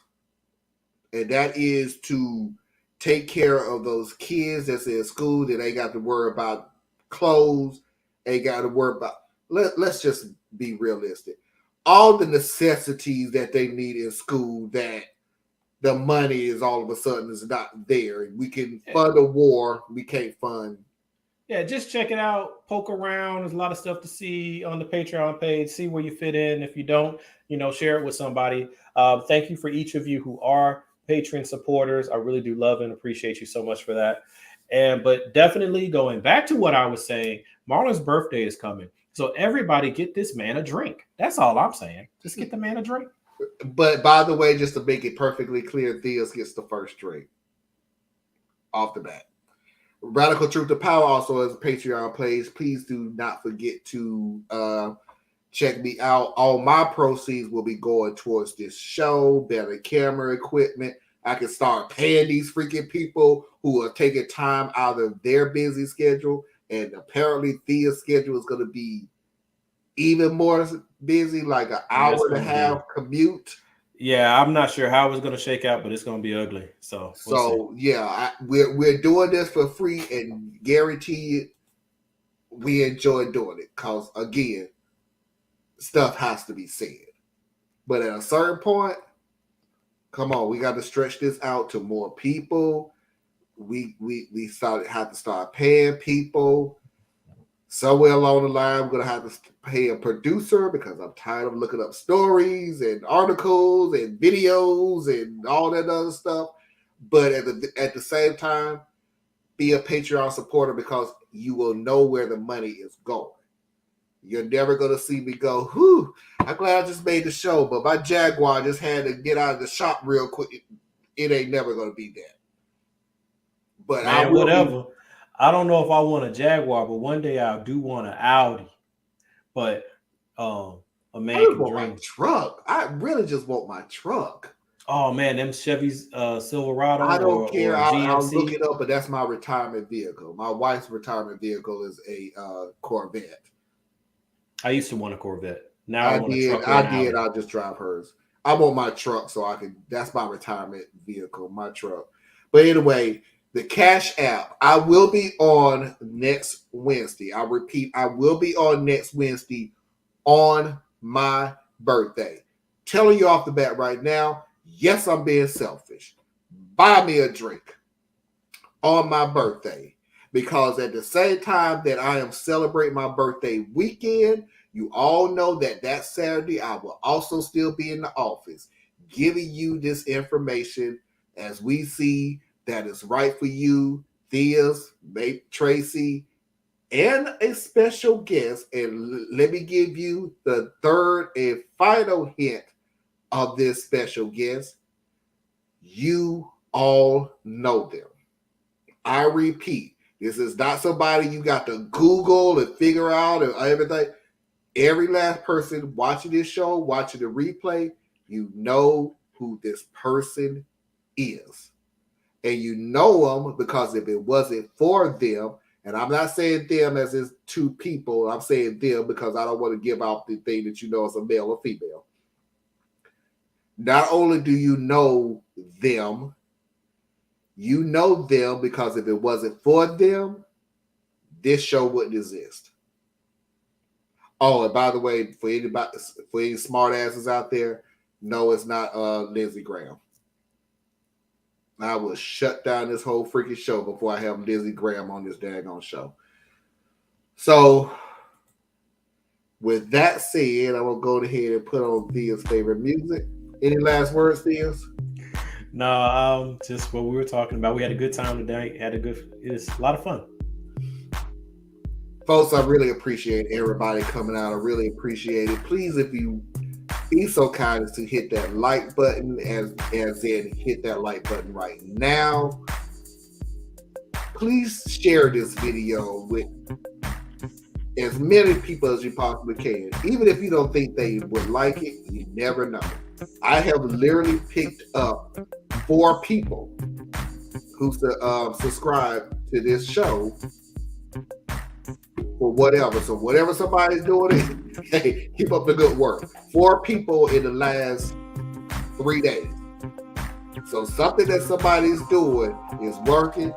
and that is to take care of those kids that's in school that ain't got to worry about clothes, ain't got to worry about. Let's just be realistic. All the necessities that they need in school, that the money is all of a sudden is not there. We can fund a war, we can't fund. Yeah, just check it out. Poke around. There's a lot of stuff to see on the Patreon page. See where you fit in. If you don't, share it with somebody. Thank you for each of you who are Patreon supporters. I really do love and appreciate you so much for that. But definitely going back to what I was saying, Marlon's birthday is coming. So everybody get this man a drink. That's all I'm saying. Just get the man a drink. But by the way, just to make it perfectly clear, Theos gets the first drink off the bat. Radical Truth to Power also has a Patreon page. Please do not forget to check me out. All my proceeds will be going towards this show, better camera equipment. I can start paying these freaking people who are taking time out of their busy schedule. And apparently Thea's schedule is going to be even more busy, like an hour and a half commute. Yeah, I'm not sure how it's going to shake out, but it's going to be ugly. So we're doing this for free, and guarantee you, we enjoy doing it. Cause again, stuff has to be said. But at a certain point, come on, we got to stretch this out to more people. We have to start paying people. Somewhere along the line, I'm going to have to pay a producer because I'm tired of looking up stories and articles and videos and all that other stuff. But at the same time, be a Patreon supporter because you will know where the money is going. You're never going to see me go, whew, I'm glad I just made the show, but my Jaguar just had to get out of the shop real quick. It ain't never going to be that. But man, whatever. I don't know if I want a Jaguar, but one day I do want an Audi. But a man can want dream. my truck. I really just want my truck. Oh man, them Chevy's Silverado. I don't care. Or I'll GMC. look it up, but that's my retirement vehicle. My wife's retirement vehicle is a Corvette. I used to want a Corvette. Now I want did. a truck. I'll just drive hers. I want my truck so I can. That's my retirement vehicle, my truck. But anyway, the Cash App. I will be on next Wednesday. I repeat, I will be on next Wednesday on my birthday. Telling you off the bat right now, yes, I'm being selfish. Buy me a drink on my birthday. Because at the same time that I am celebrating my birthday weekend, you all know that Saturday I will also still be in the office giving you this information as we see that is right for you, Thea's, Tracy, and a special guest. And let me give you the third and final hint of this special guest. You all know them. I repeat, this is not somebody you got to Google and figure out and everything. Every last person watching this show, watching the replay, you know who this person is. And you know them because if it wasn't for them, and I'm not saying them as is two people, I'm saying them because I don't want to give out the thing that you know as a male or female. Not only do you know them because if it wasn't for them, this show wouldn't exist. Oh, and by the way, for any smart asses out there, no, it's not Lindsey Graham. I will shut down this whole freaking show before I have Lindsey Graham on this daggone show. So, with that said, I will go ahead and put on Thea's favorite music. Any last words, Thea's? No, just what we were talking about. We had a good time today. It was a lot of fun. Folks, I really appreciate everybody coming out. I really appreciate it. Please, if you be so kind as to hit that like button, as in hit that like button right now. Please share this video with as many people as you possibly can. Even if you don't think they would like it, you never know. I have literally picked up 4 people who subscribe to this show for whatever. So whatever somebody's doing, hey, keep up the good work. 4 people in the last 3 days. So something that somebody's doing is working.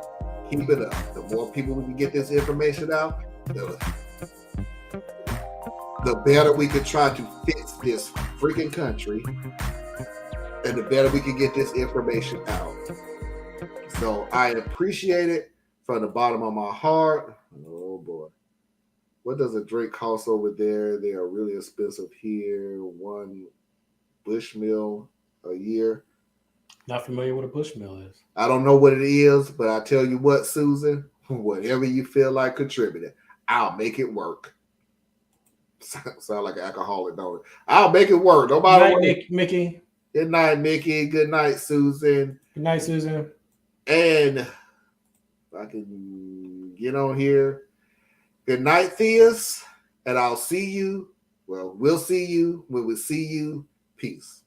Keep it up. The more people we can get this information out, the better we can try to fix this freaking country, and the better we can get this information out. So I appreciate it from the bottom of my heart. Oh boy. What does a drink cost over there? They are really expensive here. 1 Bushmill a year. Not familiar what a Bushmill is. I don't know what it is, but I tell you what, Susan, whatever you feel like contributing, I'll make it work. Sound like an alcoholic, don't it? I'll make it work. Nobody. Good night, Mickey. Good night, Mickey. Good night, Susan. Good night, Susan. And if I can get on here. Good night, Theas. And I'll see you. Well, we'll see you when we see you. Peace.